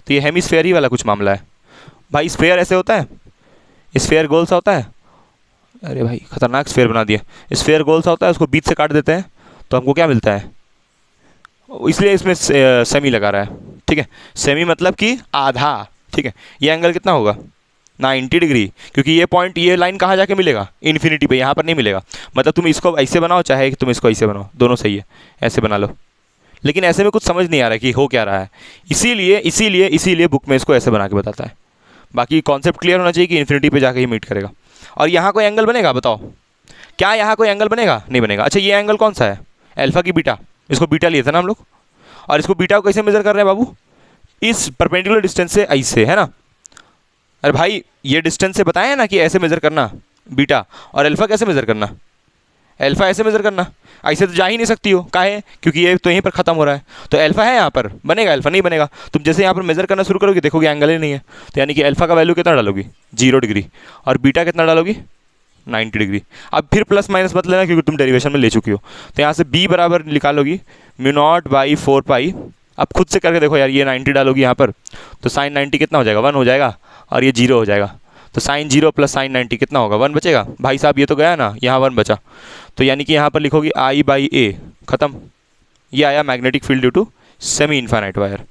तो ये हेमिस्फेयर ही वाला कुछ मामला है भाई। स्फेयर ऐसे होता है, स्फेयर गोल सा होता है, अरे भाई खतरनाक स्फेयर बना दिया, स्फेयर गोल सा होता है, उसको बीच से काट देते हैं तो हमको क्या मिलता है, इसलिए इसमें सेमी लगा रहा है, ठीक है। सेमी मतलब कि आधा, ठीक है। ये एंगल कितना होगा 90 डिग्री, क्योंकि ये पॉइंट, ये लाइन कहाँ जाके मिलेगा, इन्फिनिटी पे, यहाँ पर नहीं मिलेगा। मतलब तुम इसको ऐसे बनाओ चाहे कि तुम इसको ऐसे बनाओ, दोनों सही है, ऐसे बना लो, लेकिन ऐसे में कुछ समझ नहीं आ रहा है कि हो क्या रहा है, इसीलिए बुक में इसको ऐसे बना के बताता है। बाकी कॉन्सेप्ट क्लियर होना चाहिए कि इन्फिनिटी पे जाके ही मीट करेगा। और यहाँ कोई एंगल बनेगा, बताओ क्या यहाँ कोई एंगल बनेगा? नहीं बनेगा। अच्छा ये एंगल कौन सा है, अल्फा की बीटा? इसको बीटा लिए थे ना हम लोग, और इसको बीटा को कैसे मेजर कर रहे हैं बाबू? इस परपेंडिकुलर डिस्टेंस से ऐसे, है ना? अरे भाई ये डिस्टेंस से बताया ना कि ऐसे मेजर करना बीटा, और अल्फा कैसे मेजर करना? अल्फा ऐसे मेजर करना, ऐसे तो जा ही नहीं सकती हो, काहे? क्योंकि ये तो यहीं पर खत्म हो रहा है, तो अल्फा है यहाँ पर, बनेगा? अल्फा नहीं बनेगा। तुम जैसे यहाँ पर मेजर करना शुरू करोगे देखोगे एंगल ही नहीं है, तो यानी कि अल्फा का वैल्यू कितना डालोगी? 0 डिग्री, और बीटा कितना डालोगी? 90 डिग्री। अब फिर प्लस माइनस मत लेना क्योंकि तुम डेरिवेशन में ले चुकी हो। तो यहाँ से b बराबर निकालोगी μ0/4π। अब खुद से करके देखो यार, ये 90 डालोगी यहाँ पर, तो साइन 90 कितना हो जाएगा? 1 हो जाएगा, और ये 0 हो जाएगा। तो साइन 0 प्लस साइन 90 कितना होगा? 1 बचेगा। भाई साहब ये तो गया ना, यहाँ 1 बचा, तो यानी कि यहाँ पर लिखोगी I/A, ख़त्म। ये आया magnetic field due to semi infinite wire,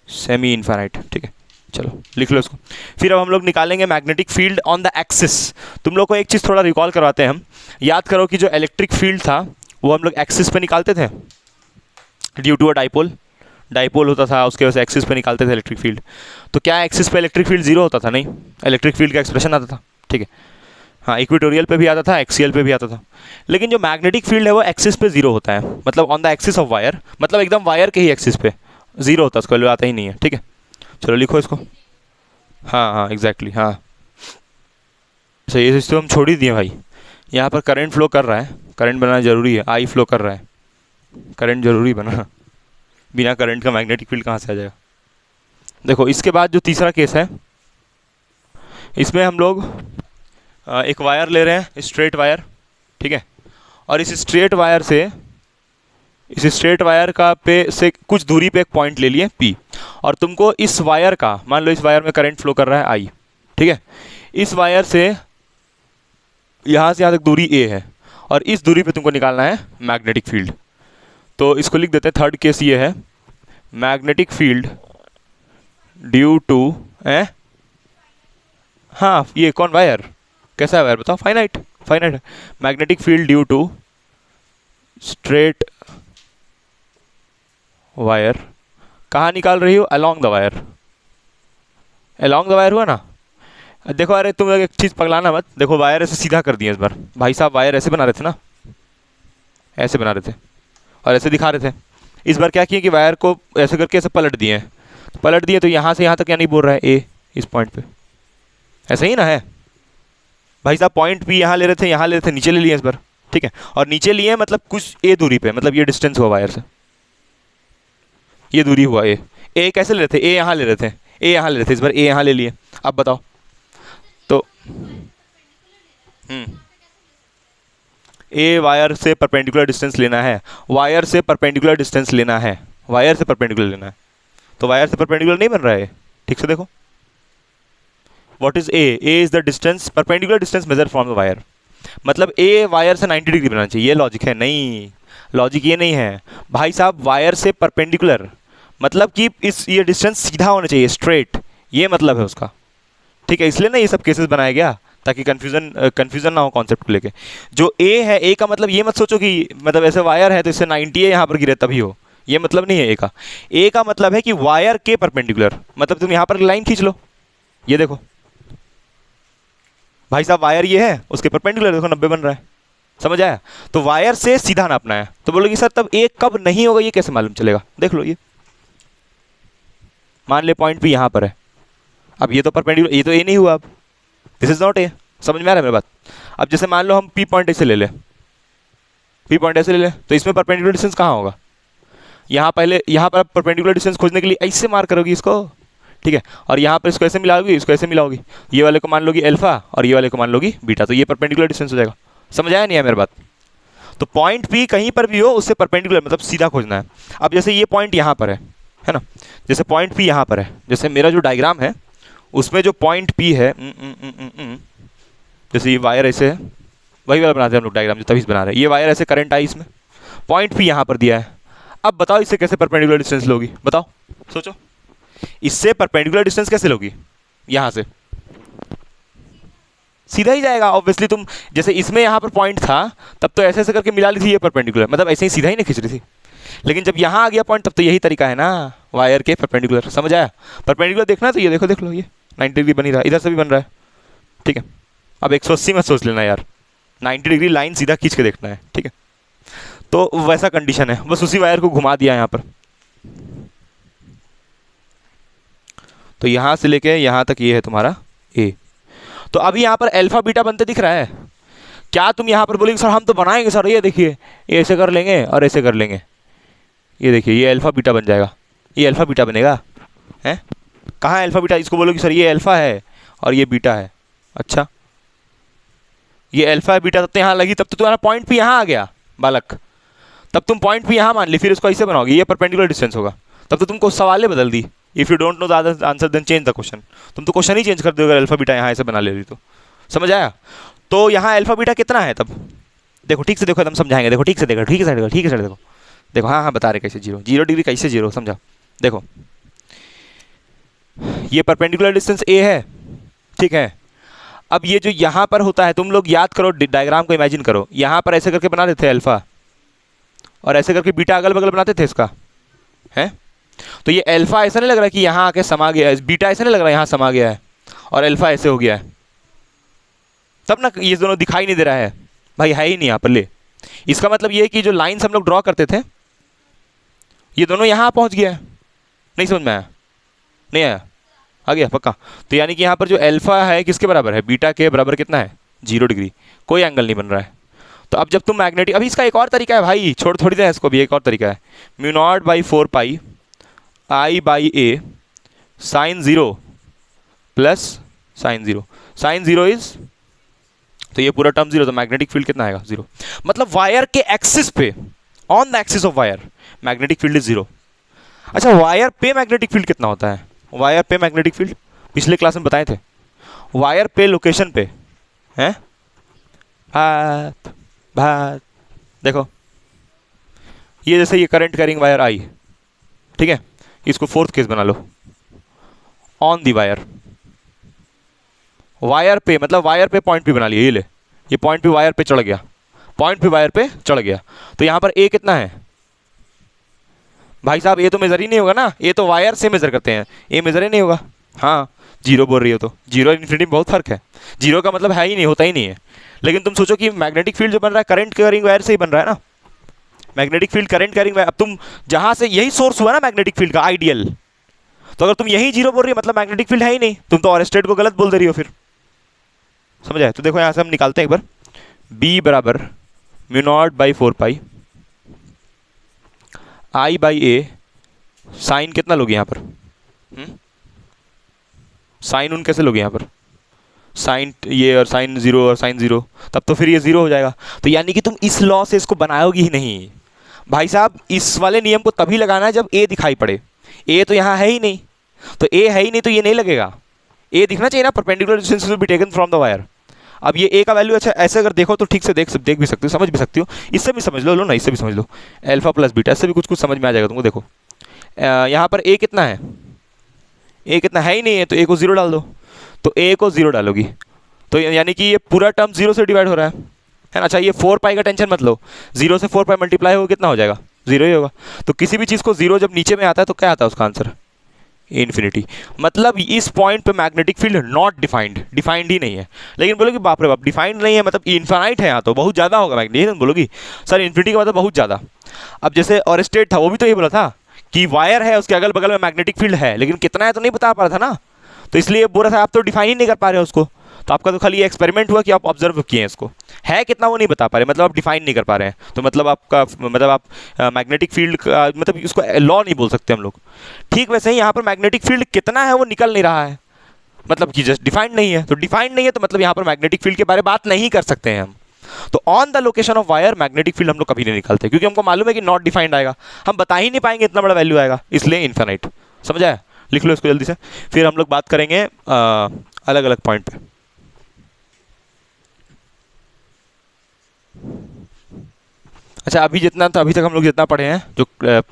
semi infinite. ठीक है, चलो लिख लो इसको। फिर अब हम लोग निकालेंगे magnetic field on the axis. तुम लोग को एक चीज़ थोड़ा रिकॉल करवाते हैं हम। याद करो कि जो इलेक्ट्रिक फील्ड था वो हम लोग एक्सिस पे निकालते थे ड्यू टू अ डाइपोल होता था, उसके वजह से एक्सिस पे निकालते थे इलेक्ट्रिक फील्ड। तो क्या एक्सिस पे इलेक्ट्रिक फील्ड 0 होता था? नहीं, इलेक्ट्रिक फील्ड का एक्सप्रेशन आता था। ठीक है, हाँ, इक्वेटोरियल पे भी आता था, एक्सियल पे भी आता था। लेकिन जो मैग्नेटिक फील्ड है वो एक्सिस पे 0 होता है, मतलब on the axis of wire, मतलब एकदम वायर के ही एक्सिस पे 0 होता है, उसको वैल्यू आता ही नहीं है। ठीक है, चलो लिखो इसको। हाँ हाँ एग्जैक्टली, हाँ। अच्छा ये तो हम छोड़ ही दिए भाई, यहाँ पर करंट फ्लो कर रहा है, करंट बनाना ज़रूरी है, आई फ्लो कर रहा है, करंट जरूरी बना, बिना करंट का मैग्नेटिक फील्ड कहाँ से आ जाएगा? देखो इसके बाद जो तीसरा केस है, इसमें हम लोग एक वायर ले रहे हैं, स्ट्रेट वायर। ठीक है, और इस स्ट्रेट वायर का पे से कुछ दूरी पे एक पॉइंट ले लिए P, और तुमको इस वायर का, मान लो इस वायर में करंट फ्लो कर रहा है I। ठीक है, इस वायर से यहाँ तक दूरी A है, और इस दूरी पे तुमको निकालना है मैग्नेटिक फील्ड। तो इसको लिख देते हैं, थर्ड केस ये है, मैग्नेटिक फील्ड ड्यू टू हाँ ये कौन वायर, कैसा है वायर बताओ? फाइनाइट है। Magnetic field due to straight wire. कहाँ निकाल रही हो? Along the wire, along the wire हुआ ना? देखो अरे तुम एक चीज़ पगलाना मत, देखो वायर ऐसे सीधा कर दिए इस बार। भाई साहब वायर ऐसे बना रहे थे ना, ऐसे बना रहे थे और ऐसे दिखा रहे थे। इस बार क्या किए कि वायर को ऐसे करके ऐसे पलट दिए हैं, तो यहाँ से यहाँ तक क्या नहीं बोल रहा है ए, इस पॉइंट पे ऐसा ही ना है भाई साहब? पॉइंट भी यहाँ ले रहे थे, यहाँ ले रहे थे, नीचे ले लिए इस बार। ठीक है, और नीचे लिए मतलब कुछ ए दूरी पे, मतलब ये डिस्टेंस हुआ वायर से, ये दूरी हुआ ए कैसे ले रहे थे? ए यहाँ ले रहे थे, इस बार ए यहाँ ले लिए। अब बताओ तो ए वायर से परपेंडिकुलर डिस्टेंस लेना है, वायर से परपेंडिकुलर लेना है, तो वायर से परपेंडिकुलर नहीं बन रहा है। ठीक से देखो, what is a is the distance, perpendicular distance measure from the wire, मतलब ए वायर से 90 डिग्री बनाना चाहिए। ये लॉजिक है? नहीं, लॉजिक ये नहीं है भाई साहब। वायर से परपेंडिकुलर मतलब कि ये डिस्टेंस सीधा होना चाहिए, स्ट्रेट, ये मतलब है उसका। ठीक है, इसलिए ना ये सब केसेस बनाया गया ताकि कंफ्यूजन ना हो कॉन्सेप्ट को लेके। जो ए है, ए का मतलब ये मत सोचो कि मतलब ऐसे वायर है तो इससे 90 है यहाँ पर गिरे तभी हो, ये मतलब नहीं है ए का मतलब है कि वायर के परपेंडिकुलर, मतलब तुम यहाँ पर लाइन खींच लो, ये देखो भाई साहब वायर ये है, उसके परपेंडिकुलर देखो 90 बन रहा है, समझ आया? तो वायर से सीधा नापना है। तो बोलोगे सर तब ए कब नहीं होगा ये कैसे मालूम चलेगा? देख लो, ये मान ले पॉइंट भी यहाँ पर है, अब ये तो परपेंडिकुलर, ये तो ए नहीं हुआ, अब दिस इज नॉट ए। समझ में आ रहा है मेरी बात? अब जैसे मान लो हम पी पॉइंट ऐसे ले ले, तो इसमें परपेंडिकुलर डिस्टेंस कहाँ होगा? यहाँ पर परपेंडिकुलर डिस्टेंस खोजने के लिए ऐसे मार करोगी इसको, ठीक है, और यहाँ पर इसको ऐसे मिलाओगी, इसको ऐसे मिलाओगी, ये वाले को मान लोगी अल्फा और ये वाले को मान लोगी बीटा, तो ये परपेंडिकुलर डिस्टेंस हो जाएगा। समझ आया नहीं है मेरी बात? तो पॉइंट पी कहीं पर भी हो उससे परपेंडिकुलर मतलब सीधा खोजना है। अब जैसे ये पॉइंट यहाँ पर है ना, जैसे पॉइंट पी यहाँ पर है, जैसे मेरा जो डायग्राम है उसमें जो पॉइंट पी है, जैसे ये वायर ऐसे है, वही वाला बनाते हैं हम लोग डायग्राम जो तभी बना रहे हैं। ये वायर ऐसे करंट आई इसमें, पॉइंट पी यहाँ पर दिया है। अब बताओ इससे कैसे परपेंडिकुलर डिस्टेंस लोगी? बताओ, सोचो, इससे परपेंडिकुलर डिस्टेंस कैसे लोगी? यहाँ से सीधा ही जाएगा ऑब्वियसली। तुम जैसे इसमें यहाँ पर पॉइंट था तब तो ऐसे ऐसे करके मिला ली थी ये परपेंडिकुलर, मतलब ऐसे ही सीधा ही नहीं खींच रही थी। लेकिन जब यहाँ आ गया पॉइंट तब तो यही तरीका है ना वायर के परपेंडिकुलर, समझ आया? परपेंडिकुलर देखना है तो ये देखो, देख लो ये 90 डिग्री बन ही रहा है, इधर से भी बन रहा है, ठीक है। अब 180 मत सोच लेना यार, 90 डिग्री लाइन सीधा खींच के देखना है, ठीक है। तो वैसा कंडीशन है, बस उसी वायर को घुमा दिया यहाँ पर। तो यहाँ से लेके यहाँ तक ये है तुम्हारा ए। तो अभी यहाँ पर अल्फा बीटा बनते दिख रहा है क्या? तुम यहाँ पर बोलेंगे सर हम तो बनाएंगे सर, ये देखिए ये ऐसे कर लेंगे और ऐसे कर लेंगे, ये देखिए ये अल्फा बीटा बन जाएगा, ये अल्फा बीटा बनेगा है? कहाँ है अल्फा बीटा? इसको बोलोगे सर ये अल्फा है और ये बीटा है, अच्छा ये अल्फा बीटा, तब तो यहाँ लगी, तब तो तुम्हारा पॉइंट भी यहाँ आ गया बालक, तब तुम पॉइंट भी यहाँ मान ली, फिर इसको ऐसे बनाओगे, ये परपेंडिकुलर डिस्टेंस होगा, तब तो तुमको सवाल बदल दी। If you don't know the answer then change the question, तुम तो क्वेश्चन ही चेंज कर दोगे अगर अल्फा बीटा यहाँ ऐसे बना ले रही तो, समझ आया? तो यहाँ अल्फा बीटा कितना है तब देखो, ठीक से देखो, एकदम समझाएंगे, देखो ठीक से देखो, ठीक है, ठीक है देखो, देखो हाँ हाँ बता रहे कैसे, 0 डिग्री कैसे 0, समझा? देखो ये परपेंडिकुलर डिस्टेंस ए है, ठीक है। अब ये जो यहाँ पर होता है, तुम लोग याद करो, डायग्राम को इमेजिन करो, यहाँ पर ऐसे करके बना देते अल्फा और ऐसे करके बीटा अगल बगल बनाते थे इसका, है? तो ये अल्फा ऐसा नहीं लग रहा है कि यहाँ आके समा गया है, बीटा ऐसा नहीं लग रहा है यहाँ समा गया है और अल्फा ऐसे हो गया है, तब ना ये दोनों दिखाई नहीं दे रहा है भाई, है ही नहीं यहाँ पर ले। इसका मतलब ये कि जो लाइन्स हम लोग ड्रॉ करते थे ये दोनों यहाँ पहुँच गया है, नहीं समझ में आया? नहीं आया? आ गया पक्का? तो यानी कि यहाँ पर जो अल्फा है किसके बराबर है? बीटा के बराबर कितना है? 0 डिग्री, कोई एंगल नहीं बन रहा है। तो अब जब तुम मैग्नेटिक, अभी इसका एक और तरीका है भाई, छोड़ थोड़ी देर इसको भी, एक और तरीका है, μ0/4 पाई I/A sin 0 plus sin 0, sin 0 is, तो ये पूरा टर्म 0, तो मैग्नेटिक फील्ड कितना आएगा? 0। मतलब वायर के एक्सिस पे, on the axis of wire magnetic field is 0। अच्छा वायर पे मैग्नेटिक फील्ड कितना होता है? वायर पे मैग्नेटिक फील्ड पिछले क्लास में बताए थे, वायर पे लोकेशन पे हैं, भात देखो ये जैसे ये करंट कैरिंग वायर आई, ठीक है, इसको फोर्थ केस बना लो, ऑन दी वायर, वायर पे मतलब वायर पे पॉइंट भी बना लिया, ये ले, ये पॉइंट भी वायर पे चढ़ गया, पॉइंट भी वायर पे चढ़ गया, तो यहाँ पर ए कितना है भाई साहब? ए तो मेजर ही नहीं होगा ना, ए तो वायर से मेजर करते हैं, ए मेजर ही नहीं होगा। हाँ 0 बोल रही हो तो 0 और इन्फिनिटी में बहुत फर्क है, 0 का मतलब है ही नहीं, होता ही नहीं है। लेकिन तुम सोचो कि मैग्नेटिक फील्ड जो बन रहा है करंट कैरिंग वायर से ही बन रहा है ना, magnetic field current carrying wire, अब तुम जहाँ से यही सोर्स हुआ ना मैग्नेटिक फील्ड का आइडियल, तो अगर तुम यही 0 बोल रही हो मतलब मैग्नेटिक फील्ड है ही नहीं, तुम तो और स्टेट को गलत बोल दे रही हो फिर, समझ आए? तो देखो यहाँ से हम निकालते हैं एक बार, B बराबर μ0/4 पाई I/A साइन कितना लोगे यहाँ पर? साइन उन कैसे लोगे यहाँ पर? साइन ये और साइन 0 और साइन 0, तब तो फिर ये 0 हो जाएगा। तो यानी कि तुम इस लॉ से इसको बनाओगी ही नहीं भाई साहब, इस वाले नियम को तभी लगाना है जब ए दिखाई पड़े, ए तो यहाँ है ही नहीं, तो ए है ही नहीं तो ये नहीं लगेगा, ए दिखना चाहिए ना, perpendicular distance will be taken from the wire. अब ये ए का वैल्यू, अच्छा ऐसे अगर देखो तो ठीक से देख भी सकते हो, समझ भी सकती हो, इससे भी समझ लो ना, इससे भी समझ लो, अल्फा प्लस बीटा, इससे भी कुछ कुछ समझ में आ जाएगा तुमको। देखो यहाँ पर ए कितना है? ए कितना है ही नहीं है, तो ए को 0 डाल दो, तो ए को 0 डालोगी तो यानी कि ये पूरा टर्म 0 से डिवाइड हो रहा है ना। अच्छा ये 4 पाई का टेंशन मत लो, 0 से 4 पाई मल्टीप्लाई होगा कितना हो जाएगा? 0 ही होगा। तो किसी भी चीज़ को 0 जब नीचे में आता है तो क्या आता है उसका आंसर? इन्फिनिटी। मतलब इस पॉइंट पे magnetic field not defined, defined ही नहीं है। लेकिन बोलोगी बाप रे बाप डिफाइंड नहीं है मतलब इनफाइनाइट है यहाँ तो बहुत ज़्यादा होगा मैग्नेटिक, बोलोगी सर इन्फिनिटी का मतलब बहुत ज़्यादा। अब जैसे और स्टेट था वो भी तो ये बोला था कि वायर है उसके अगल बगल में मैग्नेटिक फील्ड है, लेकिन कितना है तो नहीं बता पा रहा था ना, तो इसलिए बोल रहा था आप तो डिफाइन ही नहीं कर पा रहे हो उसको, तो आपका तो खाली एक्सपेरिमेंट हुआ कि आप ऑब्जर्व किए हैं इसको, है कितना वो नहीं बता पा रहे, मतलब आप डिफाइन नहीं कर पा रहे हैं, तो मतलब आपका मतलब आप मैग्नेटिक फील्ड का मतलब उसको लॉ नहीं बोल सकते हम लोग। ठीक वैसे ही यहाँ पर मैग्नेटिक फील्ड कितना है वो निकल नहीं रहा है, मतलब कि जस्ट डिफाइंड नहीं है, तो डिफाइंड नहीं है तो मतलब यहाँ पर मैग्नेटिक फील्ड के बारे में बात नहीं कर सकते हैं हम। तो on the location of wire magnetic field हम लोग कभी नहीं निकालते, क्योंकि हमको मालूम है कि नॉट डिफाइंड आएगा, हम बता ही नहीं पाएंगे इतना बड़ा वैल्यू आएगा, इसलिए इन्फिनिट। समझ आया? लिख लो इसको जल्दी से, फिर हम लोग बात करेंगे अलग अलग पॉइंट पे। अच्छा, अभी जितना था, अभी तक हम लोग जितना पढ़े हैं, जो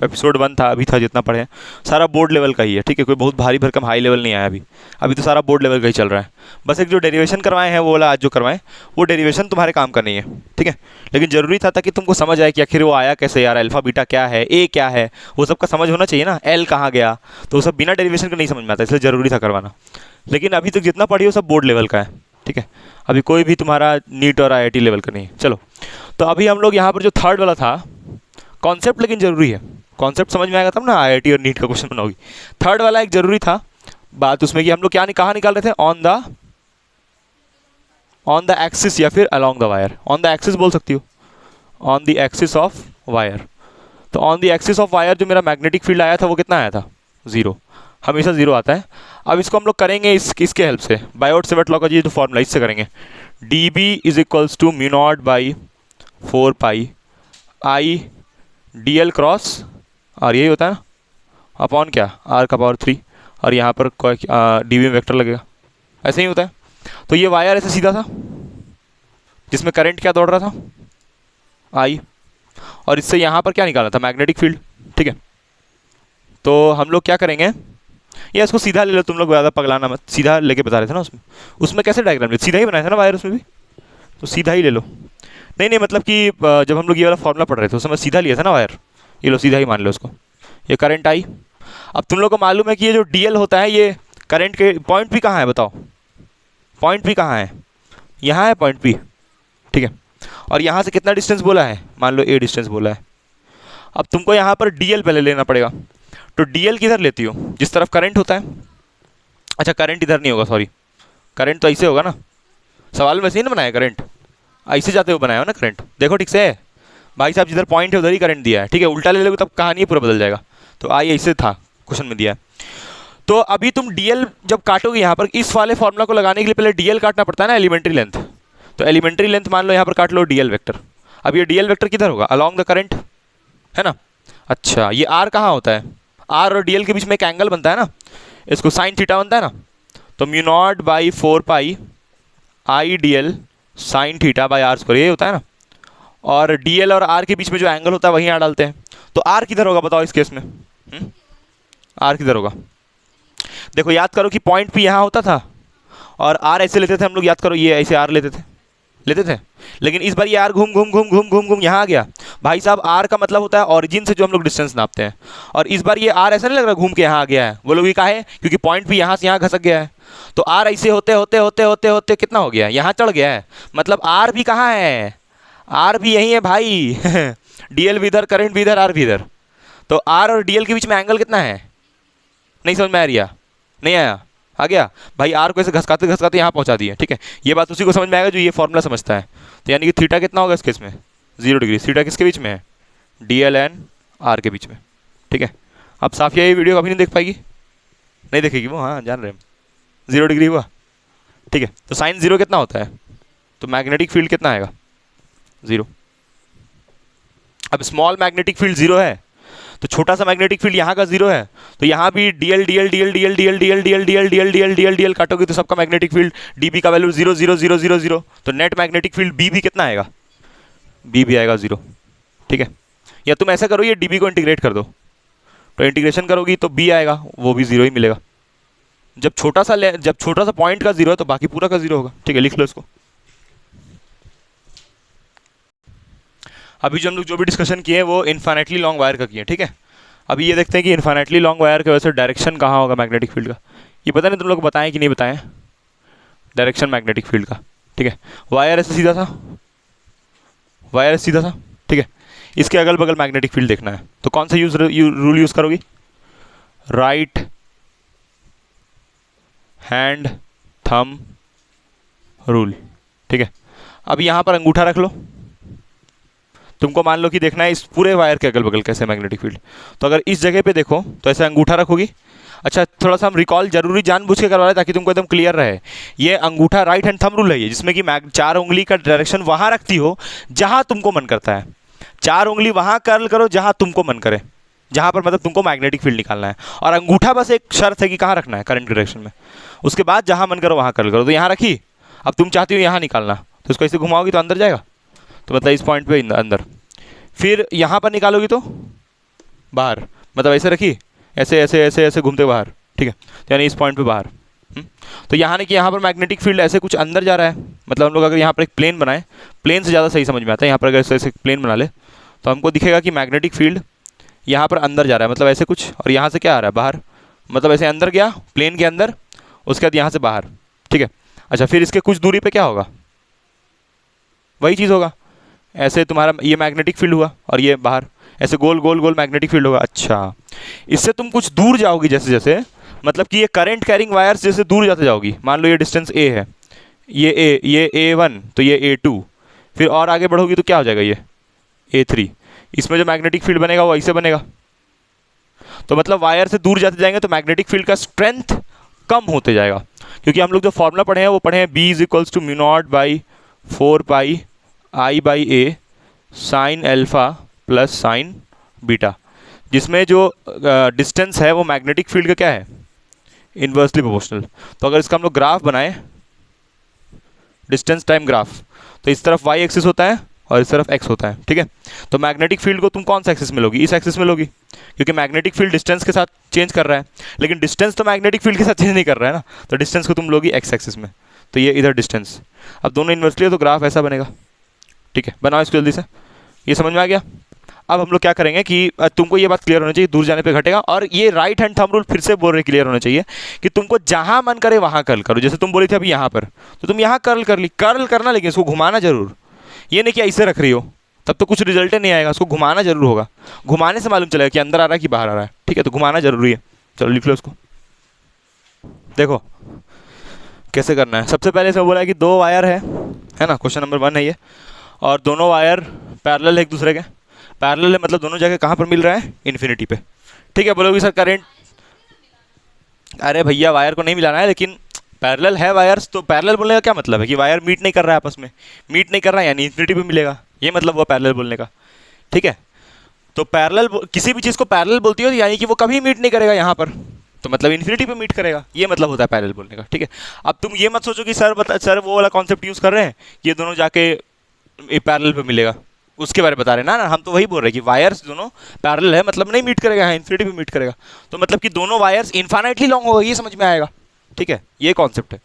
एपिसोड 1 था अभी था जितना पढ़े हैं, सारा बोर्ड लेवल का ही है, ठीक है। कोई बहुत भारी भरकम हाई लेवल नहीं आया अभी। अभी तो सारा बोर्ड लेवल का ही चल रहा है। बस एक जो डेरिवेशन करवाए हैं वो वाला आज जो करवाएं, वो डेरिवेशन तुम्हारे काम का नहीं है, ठीक है। लेकिन ज़रूरी था ताकि तुमको समझ आए कि आखिर वो आया कैसे यार, अल्फा बीटा क्या है, ए क्या है, वो सब का समझ होना चाहिए ना, एल कहाँ गया, तो वो सब बिना डेरिवेशन के नहीं समझ में आता, इसलिए ज़रूरी था करवाना। लेकिन अभी तक जितना पढ़ी हो सब बोर्ड लेवल का है, ठीक है। अभी कोई भी तुम्हारा नीट और IIT लेवल का नहीं है। चलो, तो अभी हम लोग यहाँ पर जो थर्ड वाला था, कॉन्सेप्ट लेकिन जरूरी है, कॉन्सेप्ट समझ में आएगा तब ना IIT और नीट का क्वेश्चन बनाओगी। थर्ड वाला एक जरूरी था बात उसमें कि हम लोग क्या कहाँ निकाल रहे थे, ऑन द एक्सिस या फिर along the wire. On the axis बोल सकती हो, on the axis of wire. तो on the axis of wire जो मेरा मैग्नेटिक फील्ड आया था वो कितना आया था, 0, हमेशा 0 आता है। अब इसको हम लोग करेंगे इसके हेल्प से, बायोट-सेवर्ट लॉ का ये जो फॉर्मूला इससे करेंगे, dB is equals to mu not by 4 pi I dl cross r, यही होता है ना, अपॉन क्या, r का पावर 3, और यहाँ पर कोई dB में वेक्टर लगेगा, ऐसे ही होता है। तो ये वायर ऐसे सीधा था जिसमें करंट क्या दौड़ रहा था, I, और इससे यहाँ पर क्या निकाला था, मैग्नेटिक फील्ड, ठीक है। तो हम लोग क्या करेंगे, या इसको सीधा ले लो, तुम लोग ज़्यादा पगलाना मत, सीधा लेके बता रहे थे ना उसमें कैसे डायग्राम, सीधा ही बनाया था ना वायर उसमें भी, तो सीधा ही ले लो। नहीं मतलब कि जब हम लोग ये वाला फॉर्मूला पढ़ रहे थे उस समय सीधा लिया था ना वायर, ये लो सीधा ही मान लो उसको, ये करंट आई। अब तुम लोग को मालूम है कि ये जो DL होता है ये करंट के पॉइंट P कहाँ है, बताओ पॉइंट P कहाँ है, यहाँ है पॉइंट P, ठीक है। और यहाँ से कितना डिस्टेंस बोला है, मान लो A डिस्टेंस बोला है। अब तुमको यहाँ पर DL पहले लेना पड़ेगा, तो DL किधर लेती हो, जिस तरफ करंट होता है। अच्छा, करंट इधर नहीं होगा, सॉरी, करंट तो ऐसे होगा ना, सवाल में वैसे ही ना बनाया, करंट ऐसे जाते हुए बनाया हो ना करंट, देखो ठीक से भाई साहब, जिधर पॉइंट है उधर ही करंट दिया है, ठीक है। उल्टा ले लोगे तब कहानी पूरा बदल जाएगा। तो आई ऐसे था क्वेश्चन में दिया है। तो अभी तुम DL जब काटोगे यहाँ पर, इस वाले फॉर्मूला को लगाने के लिए पहले DL काटना पड़ता है ना, एलिमेंट्री लेंथ। तो एलिमेंट्री लेंथ मान लो यहाँ पर काट लो DL वेक्टर। अब ये DL वेक्टर किधर होगा, अलॉन्ग द करंट, है ना। अच्छा, ये R कहाँ होता है, R और DL के बीच में एक एंगल बनता है ना, इसको साइन थीटा बनता है ना। तो mu not by 4 pi I DL sign theta by R square, ये होता है ना। और DL और R के बीच में जो एंगल होता है वहीं यहाँ डालते हैं। तो R किधर होगा बताओ इस केस में, R किधर होगा, देखो याद करो कि पॉइंट P यहाँ होता था और R ऐसे लेते थे हम लोग, याद करो ये ऐसे R लेते थे, लेकिन इस बार ये R घूम घूम घूम घूम घूम घूम यहाँ आ गया। भाई साहब R का मतलब होता है ऑरिजिन से जो हम लोग डिस्टेंस नापते हैं, और इस बार ये R ऐसा नहीं लग रहा घूम के यहाँ आ गया है, बोलोगे का है क्योंकि पॉइंट P यहाँ से यहाँ घसक गया है। तो R ऐसे होते होते होते होते होते कितना हो गया, यहाँ चढ़ गया है, मतलब R भी कहाँ है, R भी यही है भाई DL भी इधर, करंट भी इधर, R भी इधर। तो R और DL के बीच में एंगल कितना है, नहीं समझ में आ रहा, नहीं आया, आ गया भाई। R को ऐसे घसकाते घसकाते यहाँ पहुँचा दिए, ठीक है। ये बात उसी को समझ में आएगा जो ये फॉर्मूला समझता है। तो यानी कि थीटा कितना होगा इस केस में, 0 डिग्री। थीटा किसके बीच में है, DL एंड R के बीच में, ठीक है। अब साफिया ये वीडियो कभी नहीं देख पाएगी, नहीं देखेगी वो, हाँ जान रहे हैं, 0 डिग्री हुआ, ठीक है। तो साइन 0 कितना होता है, तो मैग्नेटिक फील्ड कितना आएगा, 0। अब स्मॉल मैग्नेटिक फील्ड 0 है, तो छोटा सा मैग्नेटिक फील्ड यहाँ का 0 है, तो यहाँ भी DL DL DL DL DL DL DL DL DL DL DL DL काटोगे तो सबका मैग्नेटिक फील्ड DB का वैल्यू 0 0 0 0 0। तो नेट मैग्नेटिक फील्ड B भी कितना आएगा, B भी आएगा 0, ठीक है। या तुम ऐसा करो ये DB को इंटीग्रेट कर दो, तो इंटीग्रेशन करोगी तो B आएगा, वो भी 0 ही मिलेगा। जब छोटा सा पॉइंट का 0 है तो बाकी पूरा का 0 होगा, ठीक है। लिख लो इसको। अभी जो हम लोग जो भी डिस्कशन किए हैं वो इन्फाइनाइटली लॉन्ग वायर का किए, ठीक है। अभी ये देखते हैं कि इन्फाइनाइटली लॉन्ग वायर की वजह से डायरेक्शन कहाँ होगा मैग्नेटिक फील्ड का। ये पता नहीं तुम लोग को बताएं कि नहीं बताएं, डायरेक्शन मैग्नेटिक फील्ड का, ठीक है। वायर ऐसे सीधा था, वायर सीधा था, ठीक है। इसके अगल बगल मैग्नेटिक फील्ड देखना है, तो कौन सा रूल यूज़ करोगी, राइट हैंड थंब रूल, ठीक है। अब यहाँ पर अंगूठा रख लो, तुमको मान लो कि देखना है इस पूरे वायर के अगल बगल कैसे मैग्नेटिक फील्ड। तो अगर इस जगह पे देखो तो ऐसे अंगूठा रखोगी। अच्छा, थोड़ा सा हम रिकॉल जरूरी जानबूझ के करवा रहे हैं ताकि तुमको एकदम क्लियर रहे। ये अंगूठा राइट हैंड थंब रूल है ये, जिसमें कि 4 उंगली का डायरेक्शन वहाँ रखती हो जहाँ तुमको मन करता है। 4 उंगली वहाँ कर्ल करो जहाँ तुमको मन करे, जहाँ पर मतलब तुमको मैग्नेटिक फील्ड निकालना है। और अंगूठा बस एक शर्त है कि कहाँ रखना है, करंट डायरेक्शन में। उसके बाद जहाँ मन करो वहाँ कर्ल करो। तो यहाँ रखी, अब तुम चाहती हो यहाँ निकालना, तो इसको ऐसे घुमाओगी तो अंदर जाएगा, तो मतलब इस पॉइंट पे अंदर, फिर यहाँ पर निकालोगी तो बाहर, मतलब ऐसे रखी, ऐसे ऐसे ऐसे ऐसे घूमते बाहर, ठीक है, तो यानी इस पॉइंट पे बाहर। तो यहाँ नहीं कि यहाँ पर मैग्नेटिक फील्ड ऐसे कुछ अंदर जा रहा है, मतलब हम लोग अगर यहाँ पर एक प्लेन बनाए, प्लेन से ज़्यादा सही समझ में आता है, यहाँ पर अगर ऐसे ऐसे प्लेन बना ले तो हमको दिखेगा कि मैग्नेटिक फील्ड यहाँ पर अंदर जा रहा है, मतलब ऐसे कुछ, और यहाँ से क्या आ रहा है बाहर, मतलब ऐसे अंदर गया प्लेन के अंदर, उसके बाद यहाँ से बाहर, ठीक है। अच्छा, फिर इसके कुछ दूरी पे क्या होगा, वही चीज़ होगा, ऐसे तुम्हारा ये मैग्नेटिक फील्ड हुआ और ये बाहर ऐसे गोल गोल गोल मैग्नेटिक फील्ड होगा। अच्छा, इससे तुम कुछ दूर जाओगी जैसे जैसे, मतलब कि ये करंट कैरिंग वायर्स जैसे दूर जाते जाओगी, मान लो ये डिस्टेंस ए है, ये A1 तो ये A2, फिर और आगे बढ़ोगी तो क्या हो जाएगा ये A3, इसमें जो मैग्नेटिक फील्ड बनेगा वो ऐसे बनेगा। तो मतलब वायर से दूर जाते जाएंगे तो मैग्नेटिक फील्ड का स्ट्रेंथ कम होते जाएगा, क्योंकि हम लोग जो फॉर्मूला पढ़े हैं वो पढ़े हैं B = μ0/4πI/A sign alpha plus sine beta, जिसमें जो डिस्टेंस है वो मैग्नेटिक फील्ड का क्या है, इन्वर्सली प्रोपोर्शनल। तो अगर इसका हम लोग ग्राफ बनाएं, डिस्टेंस टाइम ग्राफ, तो इस तरफ y एक्सिस होता है और इस तरफ x होता है, ठीक है। तो मैग्नेटिक फील्ड को तुम कौन सा एक्सिस में लोगी, इस एक्सिस में लोगी, क्योंकि मैग्नेटिक फील्ड डिस्टेंस के साथ चेंज कर रहा है, लेकिन डिस्टेंस तो मैग्नेटिक फील्ड के साथ चेंज नहीं कर रहा है ना, तो डिस्टेंस को तुम लोगी x एक्सिस में, तो ये इधर डिस्टेंस। अब दोनों इन्वर्सली है तो ग्राफ ऐसा बनेगा, ठीक है। बनाओ इसको जल्दी से, ये समझ में आ गया। अब हम लोग क्या करेंगे कि तुमको ये बात क्लियर होनी चाहिए, दूर जाने पे घटेगा, और ये राइट हैंड थंब रूल फिर से बोल रहे क्लियर होना चाहिए कि तुमको जहां मन करे वहां कर्ल करो। जैसे तुम बोली थी अभी यहाँ पर, तो तुम यहाँ कर्ल कर ली, कर्ल करना, लेकिन इसको घुमाना जरूर, ये नहीं कि ऐसे रख रही हो तब तो कुछ रिजल्ट नहीं आएगा, उसको घुमाना जरूर होगा, घुमाने से मालूम चलेगा कि अंदर आ रहा है कि बाहर आ रहा है, ठीक है। तो घुमाना जरूरी है। चलो लिख लो उसको, देखो कैसे करना है। सबसे पहले इसमें बोला है कि दो वायर है ना, क्वेश्चन नंबर 1 है ये, और दोनों वायर पैरेलल है एक दूसरे के, पैरेलल है मतलब दोनों जगह कहाँ पर मिल रहा है, इन्फिनिटी पे, ठीक है। बोलोगे सर करंट, अरे भैया वायर को नहीं मिलाना है, लेकिन पैरेलल है वायर्स, तो पैरेलल बोलने का क्या मतलब है कि वायर मीट नहीं कर रहा है आपस में, मीट नहीं कर रहा है यानी इन्फिनिटी पे मिलेगा, ये मतलब हुआ पैरेलल बोलने का, ठीक है। तो पैरेलल किसी भी चीज़ को पैरेलल बोलती हो यानी कि वो कभी मीट नहीं करेगा यहाँ पर, तो मतलब इन्फिनिटी पे मीट करेगा, ये मतलब होता है पैरेलल बोलने का, ठीक है। अब तुम ये मत सोचो कि सर वो वाला कॉन्सेप्ट यूज़ कर रहे हैं कि ये दोनों जाके पैरेलल पे मिलेगा, उसके बारे में बता रहे हैं ना, हम तो वही बोल रहे हैं कि वायर्स दोनों पैरेलल है मतलब नहीं मीट करेगा, हाँ इन्फिनिटी पे मीट करेगा, तो मतलब कि दोनों वायर्स इन्फाइनाइटली लॉन्ग होगा, ये समझ में आएगा, ठीक है, ये कॉन्सेप्ट है।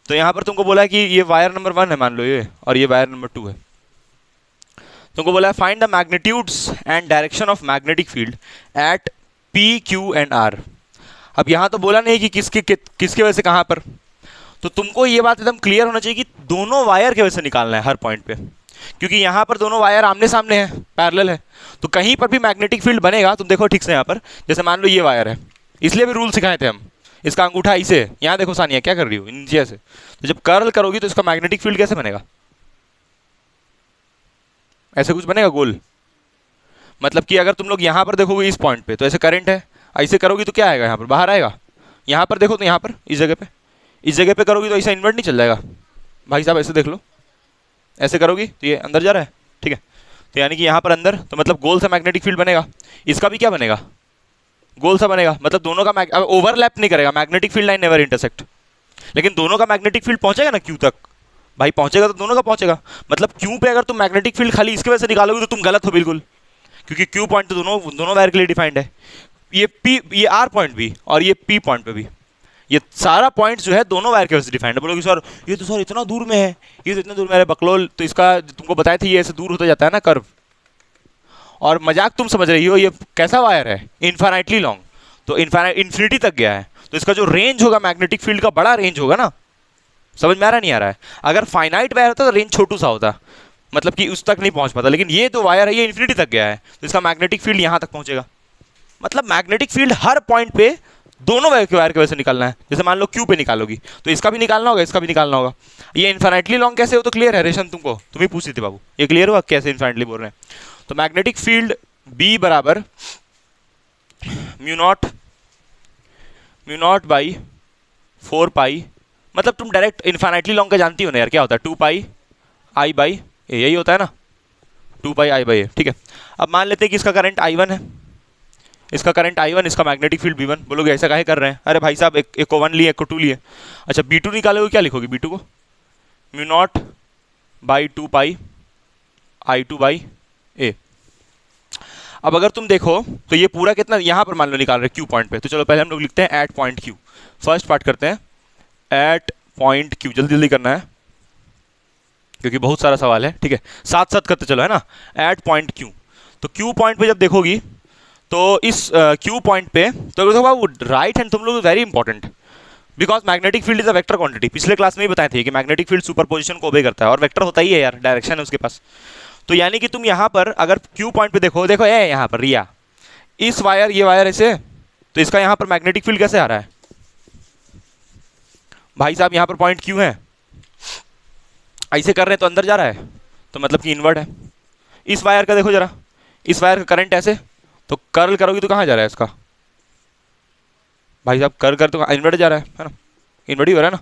तो यहाँ पर तुमको बोला है कि ये वायर नंबर 1 है मान लो ये, और ये वायर नंबर 2 है, तुमको बोला है find the magnitudes and direction of magnetic field eight P, Q and R। अब यहाँ तो बोला नहीं कि किसके वजह से कहाँ पर, तो तुमको ये बात एकदम क्लियर होना चाहिए कि दोनों वायर के वजह से निकालना है हर पॉइंट पे, क्योंकि यहाँ पर दोनों वायर आमने सामने हैं, पैरेलल है, तो कहीं पर भी मैग्नेटिक फील्ड बनेगा। तुम देखो ठीक से यहाँ पर, जैसे मान लो ये वायर है, इसलिए भी रूल सिखाए थे हम, इसका अंगूठा ऐसे, यहाँ देखो सानिया क्या कर रही हो नीचे से, तो जब कर्ल करोगी तो इसका मैग्नेटिक फील्ड कैसे बनेगा, ऐसे कुछ बनेगा गोल, मतलब कि अगर तुम लोग यहाँ पर देखोगे इस पॉइंट पे तो ऐसे करंट है, ऐसे करोगी तो क्या आएगा यहाँ पर, बाहर आएगा। यहाँ पर देखो तो यहाँ पर इस जगह पे करोगी तो ऐसा इन्वर्ट नहीं चल जाएगा भाई साहब, ऐसे देख लो, ऐसे करोगी तो ये अंदर जा रहा है, ठीक है। तो यानी कि यहाँ पर अंदर, तो मतलब गोल सा मैग्नेटिक फील्ड बनेगा, इसका भी क्या बनेगा, गोल सा बनेगा, मतलब दोनों का ओवरलैप नहीं करेगा, magnetic field line never intersect, लेकिन दोनों का मैग्नेटिक फील्ड पहुंचेगा ना क्यू तक, भाई पहुंचेगा तो दोनों का पहुंचेगा। मतलब क्यू पे अगर तुम मैग्नेटिक फील्ड खाली इसकी वजह से निकालोगे तो तुम गलत हो बिल्कुल, क्योंकि क्यू पॉइंट तो दोनों वायर के लिए डिफाइंड है, ये पी, ये आर पॉइंट भी और ये पी पॉइंट पे भी, ये सारा पॉइंट जो है दोनों वायर के वजह से डिफाइंड है। बोलोगे सर ये तो सर इतना दूर में है, ये तो इतना दूर में है बकलोल, तो इसका तुमको बताया था ये ऐसे दूर होता जाता है ना कर्व, और मजाक तुम समझ रही हो, ये कैसा वायर है, इन्फाइनाइटली लॉन्ग, तो इन्फिनिटी तक गया है, तो इसका जो रेंज होगा मैग्नेटिक फील्ड का बड़ा रेंज होगा ना, समझ में आ रहा नहीं आ रहा है। अगर फाइनाइट वायर होता तो रेंज छोटू सा होता, मतलब कि उस तक नहीं पहुंच पाता, लेकिन ये तो वायर है ये इन्फिनिटी तक गया है, तो इसका मैग्नेटिक फील्ड यहाँ तक पहुंचेगा। मतलब मैग्नेटिक फील्ड हर पॉइंट पे दोनों वायर की वजह से निकालना है। जैसे मान लो क्यू पे निकालोगी तो इसका भी निकालना होगा, इसका भी निकालना होगा। ये इन्फिनिटली लॉन्ग कैसे हो तो क्लियर है रेशन, तुमको तुम ही पूछती थी बाबू, ये क्लियर हुआ कैसे इन्फिनिटली बोल रहे हैं। तो मैग्नेटिक फील्ड B बराबर म्यू नॉट बाई 4 पाई, मतलब तुम डायरेक्ट इन्फिनिटली लॉन्ग का जानती हो ना यार, क्या होता है 2 पाई I बाई ए, यही होता है ना 2 पाई I बाई ए, ठीक है। अब मान लेते हैं कि इसका करंट I1 है, इसका करंट I1, इसका मैग्नेटिक फील्ड B1। बोलोगे ऐसा काहे कर रहे हैं, अरे भाई साहब एक को 1 लिए एक को 2 लिए। अच्छा B2 निकालोगे, क्या लिखोगे B2 को, mu not by 2 pi I2 by A, अब अगर तुम देखो तो ये पूरा कितना यहाँ पर मान लो निकाल रहे क्यू पॉइंट पे, तो चलो पहले हम लोग लिखते हैं at point q. First part करते हैं एट पॉइंट क्यू, जल्दी जल्दी करना है क्योंकि बहुत सारा सवाल है, ठीक है, साथ साथ करते चलो, है ना। एट पॉइंट क्यू, तो क्यू पॉइंट पे जब देखोगी तो इस क्यू पॉइंट पे तो देखो राइट हैंड तुम लोग very important, because magnetic field is a vector quantity. पिछले क्लास में ही बताए थे कि मैग्नेटिक फील्ड सुपरपोजिशन को ओबे करता है और वेक्टर होता ही है यार, डायरेक्शन है उसके पास। तो यानी कि तुम यहाँ पर अगर क्यू पॉइंट पे देखो, देखो ये यहाँ पर रिया, इस वायर, ये वायर ऐसे, तो इसका यहाँ पर मैग्नेटिक फील्ड कैसे आ रहा है भाई साहब, यहाँ पर पॉइंट क्यू है, ऐसे कर रहे हैं तो अंदर जा रहा है, तो मतलब कि इनवर्ट है। इस वायर का देखो जरा, इस वायर का करंट ऐसे, तो कर्ल करोगी तो कहाँ जा रहा है इसका भाई साहब, कर तो इन्वर्ट जा रहा है ना, इन्वर्ट ही हो रहा है ना।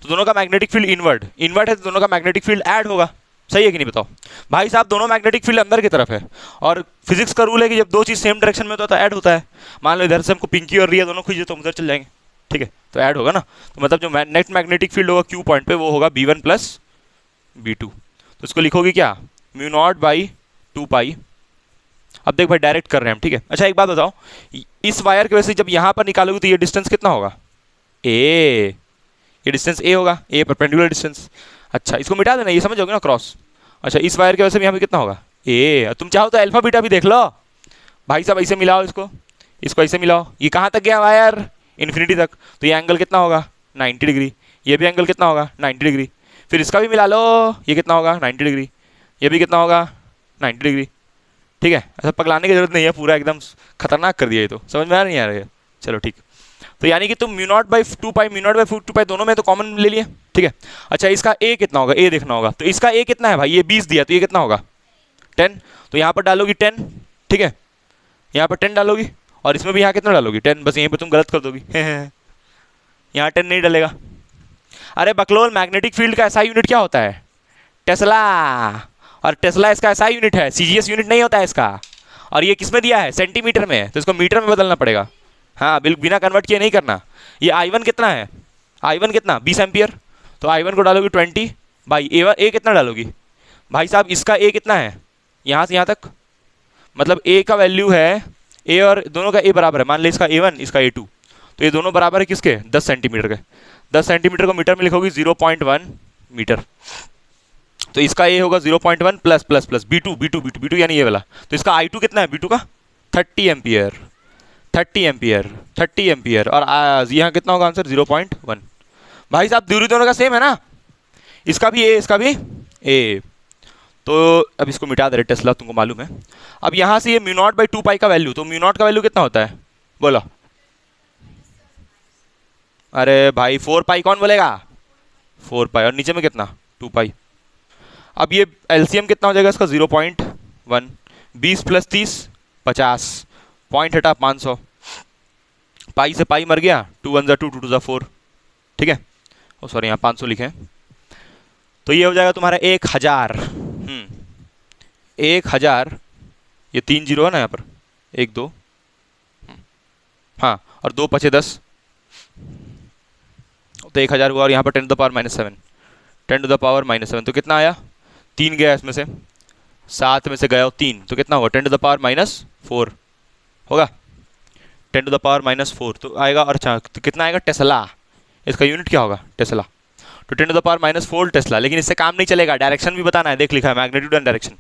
तो दोनों का मैग्नेटिक फील्ड इन्वर्ट है, तो दोनों का मैग्नेटिक फील्ड ऐड होगा, सही है कि नहीं बताओ भाई साहब। दोनों मैग्नेटिक फील्ड अंदर की तरफ है, और फिजिक्स का रूल है कि जब दो चीज सेम डायरेक्शन में होता है तो ऐड होता है। मान लो इधर से हमको पिंकी और रिया दोनों खुजे तो हम उधर चल जाएंगे, ठीक है, तो ऐड होगा ना। तो मतलब जो नेट मैग्नेटिक फील्ड होगा क्यू पॉइंट पे वो होगा B1 प्लस B2। तो इसको लिखोगे क्या, म्यू नॉट बाई 2 पाई। अब देख भाई डायरेक्ट कर रहे हैं हम, ठीक है। अच्छा एक बात बताओ, इस वायर की वजह से जब यहाँ पर निकालोगे तो ये डिस्टेंस कितना होगा, ए, ये डिस्टेंस ए होगा, ए परपेंडिकुलर डिस्टेंस। अच्छा इसको मिटा देना, ये समझोगे ना क्रॉस। अच्छा इस वायर की वजह से यहाँ पे कितना होगा, ए। तुम चाहो तो अल्फा बीटा भी देख लो भाई साहब, ऐसे मिलाओ इसको, इसको ऐसे मिलाओ, ये कहाँ तक गया वायर, इन्फिनिटी तक, तो ये एंगल कितना होगा 90 डिग्री, ये भी एंगल कितना होगा 90 डिग्री, फिर इसका भी मिला लो, ये कितना होगा 90 डिग्री, ये भी कितना होगा 90 डिग्री, ठीक है। ऐसा पगलाने की जरूरत नहीं है, पूरा एकदम खतरनाक कर दिया ये, तो समझ में आ नहीं आ रहा है, चलो ठीक। तो यानी कि तुम mu naught by 2 pi, mu naught by 2 पाई दोनों में तो कॉमन ले लिए, ठीक है। अच्छा इसका ए कितना होगा, ए देखना होगा, तो इसका ए कितना है भाई, ये 20 दिया, तो ये कितना होगा 10, तो यहाँ पर डालोगी 10, ठीक है, यहाँ पर 10 डालोगी, और इसमें भी यहाँ कितना डालोगी 10, बस यहीं पर तुम गलत कर दोगी यहाँ 10 नहीं डालेगा। अरे बकलोल, मैग्नेटिक फील्ड का SI यूनिट क्या होता है, टेस्ला, और टेस्ला इसका SI यूनिट है, CGS यूनिट नहीं होता है इसका। और ये किस में दिया है, सेंटीमीटर में, तो इसको मीटर में बदलना पड़ेगा। हाँ बिल्कुल, बिना कन्वर्ट किए नहीं करना। ये I1 कितना है, I1 कितना 20 एम्पियर, तो I1 को डालोगी 20 बाई ए कितना डालोगी भाई साहब, इसका ए कितना है यहाँ से यहाँ तक, मतलब ए का वैल्यू है, ए और दोनों का ए बराबर है, मान ले इसका A1 इसका A2, तो ये दोनों बराबर है किसके 10 सेंटीमीटर के। 10 सेंटीमीटर को मीटर में लिखोगी 0.1 मीटर, तो इसका ए होगा 0.1 प्लस प्लस प्लस B2 यानी ये वाला, तो इसका I2 कितना है B2 का 30 एम्पियर, 30 एम्पियर, और यहाँ कितना होगा आंसर 0.1। भाई साहब दूरी दोनों का सेम है ना, इसका भी ए इसका भी ए, तो अब इसको मिटा दे रहे टेस्ला, तुमको मालूम है। अब यहाँ से ये म्यू नॉट बाई 2 पाई का वैल्यू, तो म्यू नॉट का वैल्यू कितना होता है बोलो, अरे भाई 4 पाई कौन बोलेगा, 4 पाई, और नीचे में कितना 2 पाई। अब ये एलसीएम कितना हो जाएगा इसका 0.1, 20 प्लस 30 50, पॉइंट हटा 500, पाई से पाई मर गया, 2 1 2 2 2 4, ठीक है, ओ सॉरी यहाँ 500 लिखे, तो ये हो जाएगा तुम्हारा 1000, 1000, ये 3 जीरो है ना यहाँ पर, 1 2, हाँ, और 2 पचे 10, तो 1000 हुआ, और यहाँ पर 10 to the power -7, 10 to the power -7, तो कितना आया 3 गया इसमें से, 7 में से गया 3, तो कितना होगा 10 टू द पावर -4 होगा, 10 टू द पावर -4 तो आएगा। और अच्छा तो कितना आएगा टेस्ला, इसका यूनिट क्या होगा टेस्ला, तो 10 टू द पावर -4 टेस्ला। लेकिन इससे काम नहीं चलेगा, डायरेक्शन भी बताना है, देख लिखा है मैग्नीट्यूड एंड डायरेक्शन।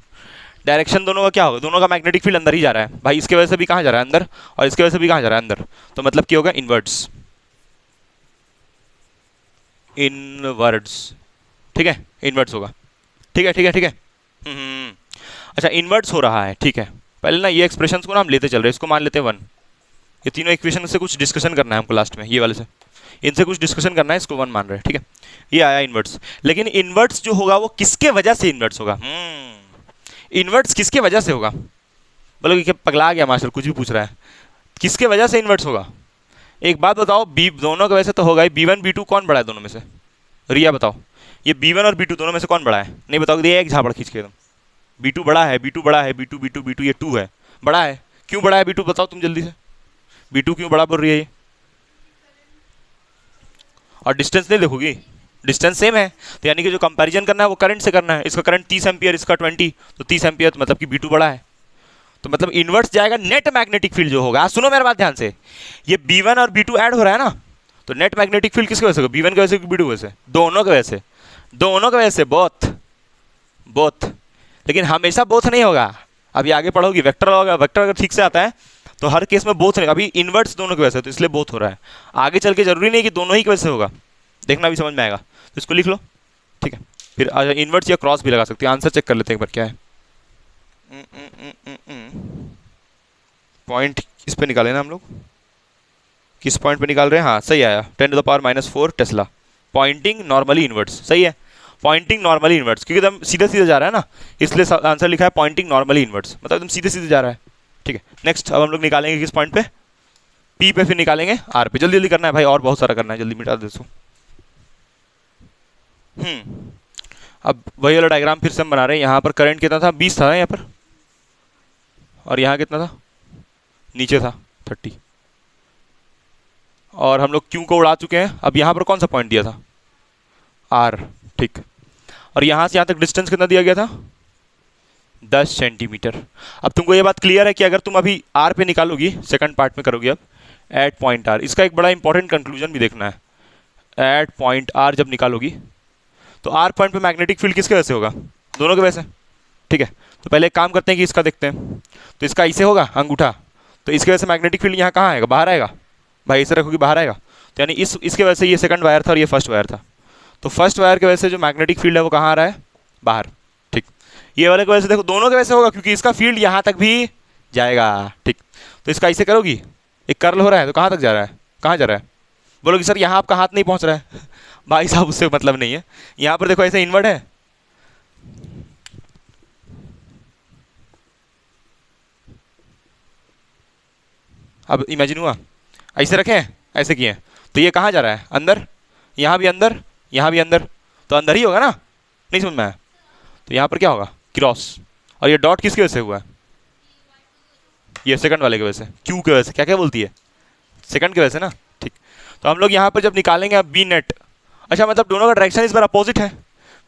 डायरेक्शन दोनों का क्या होगा, दोनों का मैग्नेटिक फील्ड अंदर ही जा रहा है भाई, इसके वजह से भी कहाँ जा रहा है अंदर, और इसके वजह से भी कहाँ जा रहा है अंदर, तो मतलब क्या होगा इनवर्ड्स, इनवर्ड्स, ठीक है, इनवर्ड्स होगा, ठीक है ठीक है ठीक है। अच्छा इनवर्ड्स हो रहा है, ठीक है। पहले ना ये एक्सप्रेशंस को ना हम लेते चल रहे हैं, इसको मान लेते हैं 1, ये तीनों इक्वेशन से कुछ डिस्कशन करना है हमको लास्ट में, ये वाले से इनसे कुछ डिस्कशन करना है, इसको 1 मान रहे हैं, ठीक है। ये आया इनवर्ट्स, लेकिन इनवर्ट्स जो होगा वो किसके वजह से इनवर्ट्स होगा, इनवर्ट्स किसके वजह से होगा, बोलोगे कि पगला गया मास्टर कुछ भी पूछ रहा है, किसके वजह से इनवर्ट्स होगा। एक बात बताओ, बी दोनों के वजह से तो होगा ही, B1 B2 कौन बड़ा है दोनों में से, रिया बताओ, ये B1 और B2 दोनों में से कौन बड़ा है, नहीं बताओगे ये एक झापड़ खींच के एकदम, B2 बड़ा है, B2 बड़ा है, B2 ये 2 है, बड़ा है, क्यों बड़ा है B2 बताओ तुम जल्दी से, B2 क्यों बड़ा बोल रही है ये, और डिस्टेंस नहीं देखोगी, डिस्टेंस सेम है, तो यानी कि जो कंपैरिजन करना है वो करंट से करना है, इसका करंट 30 एम्पियर, इसका 20, तो 30 एम्पियर मतलब कि B2 बड़ा है। तो मतलब इनवर्स जाएगा नेट मैग्नेटिक फील्ड जो होगा। सुनो मेरी बात ध्यान से, ये B1 और B2 ऐड हो रहा है ना, तो नेट मैग्नेटिक फील्ड किसकी वजह से होगा? B1 की वजह से B2 की वजह से? दोनों की वजह से, दोनों की वजह से, बोथ बोथ। लेकिन हमेशा बोथ नहीं होगा, अभी आगे पढ़ोगी वेक्टर होगा, वेक्टर अगर ठीक से आता है तो हर केस में बोथ नहीं, अभी इनवर्ट्स दोनों की वजह से, तो इसलिए बोथ हो रहा है। आगे चल के जरूरी नहीं कि दोनों ही की वजह से होगा, देखना भी समझ में आएगा, तो इसको लिख लो, ठीक है। फिर इनवर्ट्स या क्रॉस भी लगा सकते हैं। आंसर चेक कर लेते हैं एक बार क्या है। पॉइंट इस पे निकाले ना हम लोग, किस पॉइंट पे निकाल रहे हैं? हाँ सही आया, 10⁻⁻4 टेस्ला। पॉइंटिंग नॉर्मली इनवर्ट्स, सही है, पॉइंटिंग नॉर्मली इनवर्ट्स, क्योंकि एकदम सीधे सीधे जा रहा है ना, इसलिए आंसर लिखा है पॉइंटिंग नॉर्मली इनवर्ट्स, मतलब एकदम सीधे सीधे जा रहा है, ठीक है। नेक्स्ट अब हम लोग निकालेंगे किस पॉइंट पे? पी पे, फिर निकालेंगे आर पे। जल्दी जल्दी करना है भाई, और बहुत सारा करना है, जल्दी मिटा दे इसको। अब वही वाला डायग्राम फिर से हम बना रहे हैं। यहाँ पर करंट कितना था? 20 था यहाँ पर, और यहाँ कितना था? नीचे था 30, और हम लोग क्यू को उड़ा चुके हैं। अब यहाँ पर कौन सा पॉइंट दिया था? आर, ठीक। और यहाँ से यहाँ तक डिस्टेंस कितना दिया गया था? 10 सेंटीमीटर। अब तुमको ये बात क्लियर है कि अगर तुम अभी आर पे निकालोगी, सेकंड पार्ट में करोगी अब, एट पॉइंट आर, इसका एक बड़ा इंपॉर्टेंट कंक्लूजन भी देखना है। एट पॉइंट आर जब निकालोगी तो आर पॉइंट पे मैग्नेटिक फील्ड किसके वजह से होगा? दोनों की वजह से, ठीक है। तो पहले एक काम करते हैं कि इसका देखते हैं। तो इसका ऐसे होगा अंगूठा, तो इसकी वजह से मैग्नेटिक फील्ड यहाँ कहाँ आएगा? बाहर आएगा भाई, इसे रखोगी बाहर आएगा, तो यानी इसके वजह से ये सेकंड वायर था और ये फर्स्ट वायर था, तो फर्स्ट वायर की वजह से जो मैग्नेटिक फील्ड है वो कहाँ आ रहा है? बाहर, ठीक। ये वाले की वजह से देखो दोनों की वजह से होगा, क्योंकि इसका फील्ड यहाँ तक भी जाएगा, ठीक। तो इसका ऐसे करोगी, एक कर्ल हो रहा है, तो कहाँ तक जा रहा है? कहाँ जा रहा है? बोलोगे सर यहाँ आपका हाथ नहीं पहुँच रहा है भाई साहब उससे मतलब नहीं है, यहाँ पर देखो ऐसे इनवर्ट है, अब इमेजिन हुआ, ऐसे रखे हैं, ऐसे किए, तो ये कहाँ जा रहा है? अंदर, यहाँ भी अंदर, यहाँ भी अंदर, तो अंदर ही होगा ना? नहीं समझ में आया? तो यहाँ पर क्या होगा? क्रॉस। और ये डॉट किसकी वजह से हुआ है? ये सेकंड वाले की वजह से, क्यू की वजह से। क्या क्या बोलती है? सेकंड की वजह से ना, ठीक। तो हम लोग यहाँ पर जब निकालेंगे अब बी नेट, अच्छा मतलब दोनों का डायरेक्शन इस बार अपोजिट है।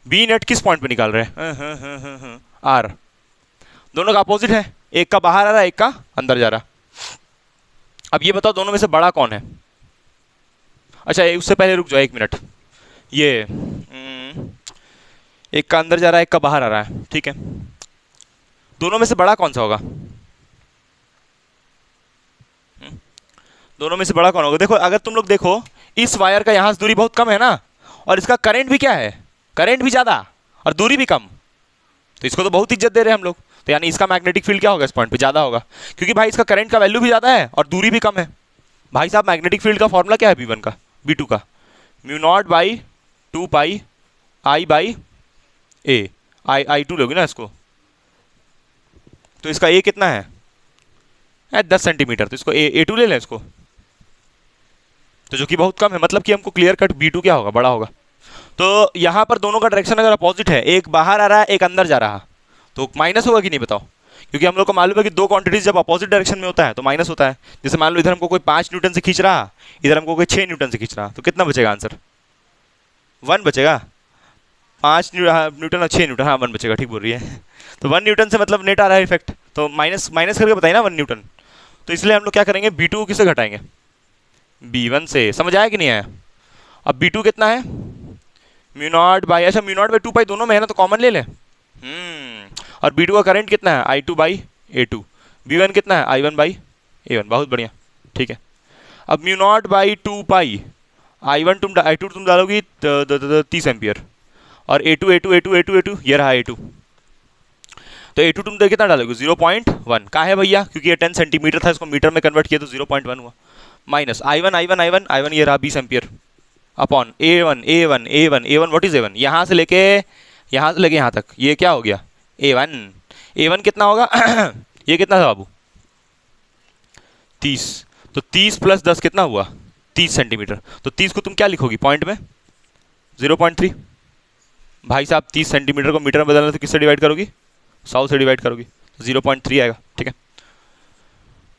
बी नेट किस पॉइंट पे निकाल रहे हैं? आर। दोनों का अपोजिट है, एक का बाहर आ रहा है, एक का अंदर जा रहा। अब ये बताओ दोनों में से बड़ा कौन है? अच्छा उससे पहले रुक जाओ 1 मिनट, ये एक का अंदर जा रहा है, एक का बाहर आ रहा है, ठीक है। दोनों में से बड़ा कौन सा होगा? दोनों में से बड़ा कौन होगा? देखो अगर तुम लोग देखो, इस वायर का यहाँ से दूरी बहुत कम है ना, और इसका करंट भी क्या है? करंट भी ज़्यादा और दूरी भी कम, तो इसको तो बहुत इज्जत दे रहे हैं हम लोग, तो यानी इसका मैग्नेटिक फील्ड क्या होगा? इस पॉइंट पे ज़्यादा होगा, क्योंकि भाई इसका करंट का वैल्यू भी ज़्यादा है और दूरी भी कम है। भाई साहब मैग्नेटिक फील्ड का फॉर्मूला क्या है B1 का, B2 का? μ0/2 I/A, I2 लोगी ना इसको, तो इसका A कितना है? 10 सेंटीमीटर, तो इसको A2 ले लें इसको, तो जो कि बहुत कम है, मतलब कि हमको क्लियर कट B2 क्या होगा? बड़ा होगा। तो यहाँ पर दोनों का डायरेक्शन अगर अपोजिट है, एक बाहर आ रहा है, एक अंदर जा रहा, तो माइनस होगा कि नहीं बताओ? क्योंकि हम लोग को मालूम है कि दो क्वांटिटीज जब अपोजिट डायरेक्शन में होता है तो माइनस होता है। जैसे मान लो इधर हमको कोई 5 न्यूटन से खींच रहा, इधर हमको कोई 6 न्यूटन से खींच रहा, तो कितना बचेगा आंसर? 1 बचेगा। 5 न्यूटन और 6 न्यूटन, हाँ 1 बचेगा, ठीक बोल रही है। तो 1 न्यूटन से मतलब नेट आ रहा है इफेक्ट, तो माइनस माइनस करके बताइए ना 1 न्यूटन। तो इसलिए हम लोग क्या करेंगे? B2 किससे घटाएंगे? B1 से। समझ आया कि नहीं आया? अब B2 कितना है? μ0/, अच्छा μ0/2 दोनों में है ना, तो कॉमन ले लें। और B2 का करंट कितना है? I2/A2। B1 कितना है? I1/A1। बहुत बढ़िया, ठीक है। अब μ0/2 I2 तुम डालोगी 30 एम्पियर, और A2 ये रहा A2, तो A2 तुम कितना डालोगे? 0.1 का है भैया, क्योंकि ये 10 सेंटीमीटर था, इसको मीटर में कन्वर्ट किया तो 0.1 हुआ, माइनस I1 ये रहा 20 ampere, upon A1 what is A1? यहाँ से लेके यहाँ तक, ये क्या हो गया? A1 कितना होगा? ये कितना था बाबू? 30, तो 30 + 10 कितना हुआ? 30 सेंटीमीटर। तो 30 को तुम क्या लिखोगी पॉइंट में? 0.3। भाई साहब 30 सेंटीमीटर को मीटर में बदलना तो किससे डिवाइड करोगी? 100 से डिवाइड करोगी, तो 0.3 आएगा, ठीक है।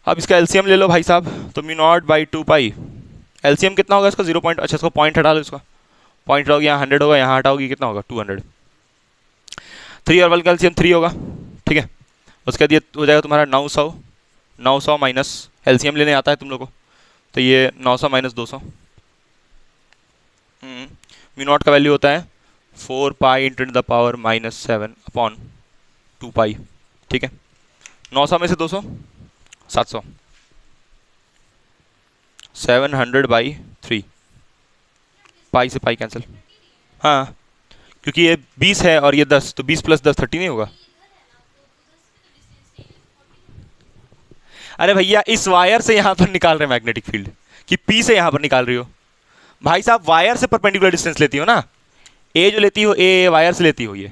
अब इसका एलसीएम ले लो भाई साहब, तो μ0/2 एलसीएम कितना होगा इसका? 0. अच्छा इसको पॉइंट हटा लो, इसका पॉइंट हटाओगे, यहाँ 100 होगा, यहाँ हटाओगी कितना होगा? 200। 3 और 1 का एलसीएम 3 होगा, ठीक है। उसके बाद ये हो जाएगा तुम्हारा 900, 900 माइनस, एलसीएम लेने आता है तुम लोग को, तो ये 900 माइनस 200, म्यू नॉट का वैल्यू होता है 4 pi into the power -7 upon 2 पाई। ठीक है, 900 में से 200 700, 700/3, पाई से पाई कैंसिल। हाँ, क्योंकि ये 20 है और ये 10, तो 20 + 10 30 नहीं होगा। अरे भैया इस वायर से यहाँ पर निकाल रहे हैं मैग्नेटिक फील्ड, कि पी से यहाँ पर निकाल रही हो भाई साहब, वायर से परपेंडिकुलर डिस्टेंस लेती हो ना, ए जो लेती हो ए वायर से लेती हो, ये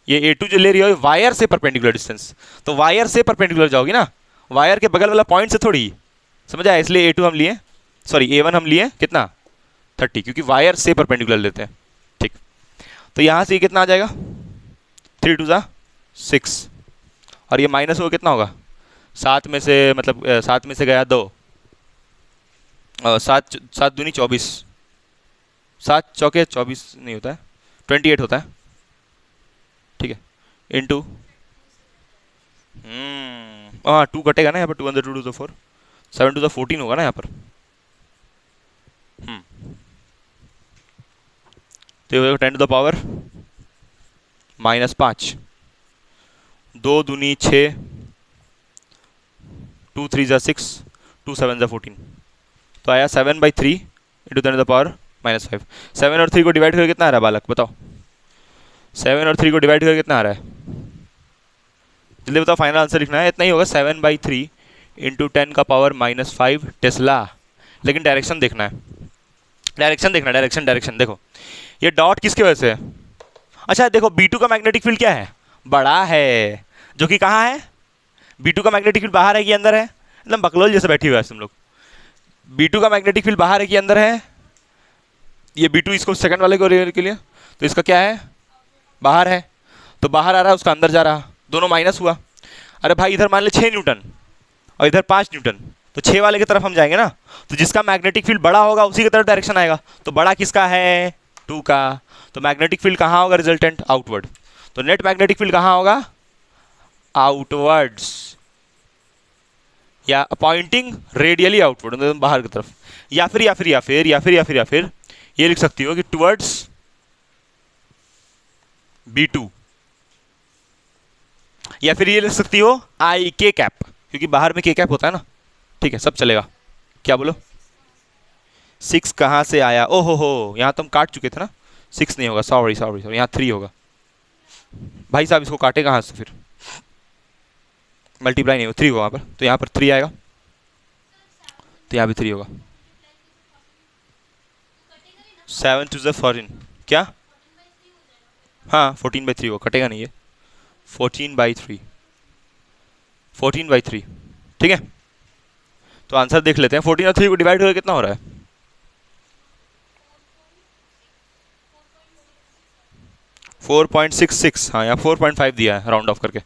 A2 जो ले रही हो वायर से परपेंडिकुलर डिस्टेंस, तो वायर से परपेंडिकुलर जाओगी ना, वायर के बगल वाला पॉइंट से थोड़ी, समझ आया? इसलिए A2 हम लिए, सॉरी A1 हम लिए कितना 30, क्योंकि वायर से परपेंडिकुलर लेते हैं। ठीक, तो यहाँ से ये कितना आ जाएगा 3 × 2 = 6, और ये माइनस हो कितना होगा 7 में से, मतलब 7 में से गया 2, 7 दूनी 24, 7 चौके 24 नहीं होता है, 28 होता है। ठीक है, इंटू हाँ 2 कटेगा ना यहाँ पर, 2 × 2 = 4, 7 × 14 होगा ना यहाँ पर। तो ये 10 टू द पावर -5, 2 दूनी 6, 2 3 = 6, 2 7 = 14, तो आया 7/3 इंटू 10 टू द पावर -5। 7 और 3 को डिवाइड करके कितना आ रहा है बालक, बताओ? 7 और 3 को डिवाइड करके कितना आ रहा है, जल्दी बताओ, फाइनल आंसर लिखना है। इतना ही होगा 7/3 इंटू 10 का पावर -5 टेस्ला। लेकिन डायरेक्शन देखना है, डायरेक्शन देखना, डायरेक्शन देखो, ये डॉट किसके वजह से है? अच्छा देखो, B2 का मैग्नेटिक फील्ड क्या है, बड़ा है, जो कि कहाँ है, B2 का मैग्नेटिक फील्ड बाहर है कि अंदर है? एकदम बकलोल जैसे बैठी हुआ है तुम लोग। B2 का मैग्नेटिक फील्ड बाहर है कि अंदर है? ये B2 इसको सेकंड वाले को के लिए, तो इसका क्या है, बाहर है, तो बाहर आ रहा है, उसका अंदर जा रहा, दोनों माइनस हुआ। अरे भाई इधर मान ले 6 न्यूटन और इधर 5 न्यूटन, तो 6 वाले की तरफ हम जाएंगे ना, तो जिसका मैग्नेटिक फील्ड बड़ा होगा उसी की तरफ डायरेक्शन आएगा। तो बड़ा किसका है, 2 का, तो मैग्नेटिक फील्ड कहाँ होगा रिजल्टेंट, आउटवर्ड, तो नेट मैग्नेटिक फील्ड कहाँ होगा, आउटवर्ड्स, या पॉइंटिंग रेडियली आउटवर्ड, मतलब बाहर की तरफ, या फिर ये लिख सकती हो कि टुवर्ड्स B2, या फिर ये लिख सकती हो IK कैप, क्योंकि बाहर में K कैप होता है ना। ठीक है, सब चलेगा। क्या बोलो, 6 कहाँ से आया, ओहो हो, यहाँ तो हम काट चुके थे ना, 6 नहीं होगा, सॉरी, यहाँ 3 होगा। भाई साहब इसको काटे कहाँ से, फिर मल्टीप्लाई नहीं हो, 3 होगा यहाँ पर, तो यहाँ पर 3 आएगा, तो यहाँ भी 3 होगा। 7 × 2 = 14, क्या, हाँ 14/3 होगा, कटेगा नहीं ये, 14/3, 14/3। ठीक है, तो आंसर देख लेते हैं, 14 और 3 को डिवाइड करके कितना हो रहा है, 4.66, हाँ यहाँ 4.5 दिया है राउंड ऑफ करके,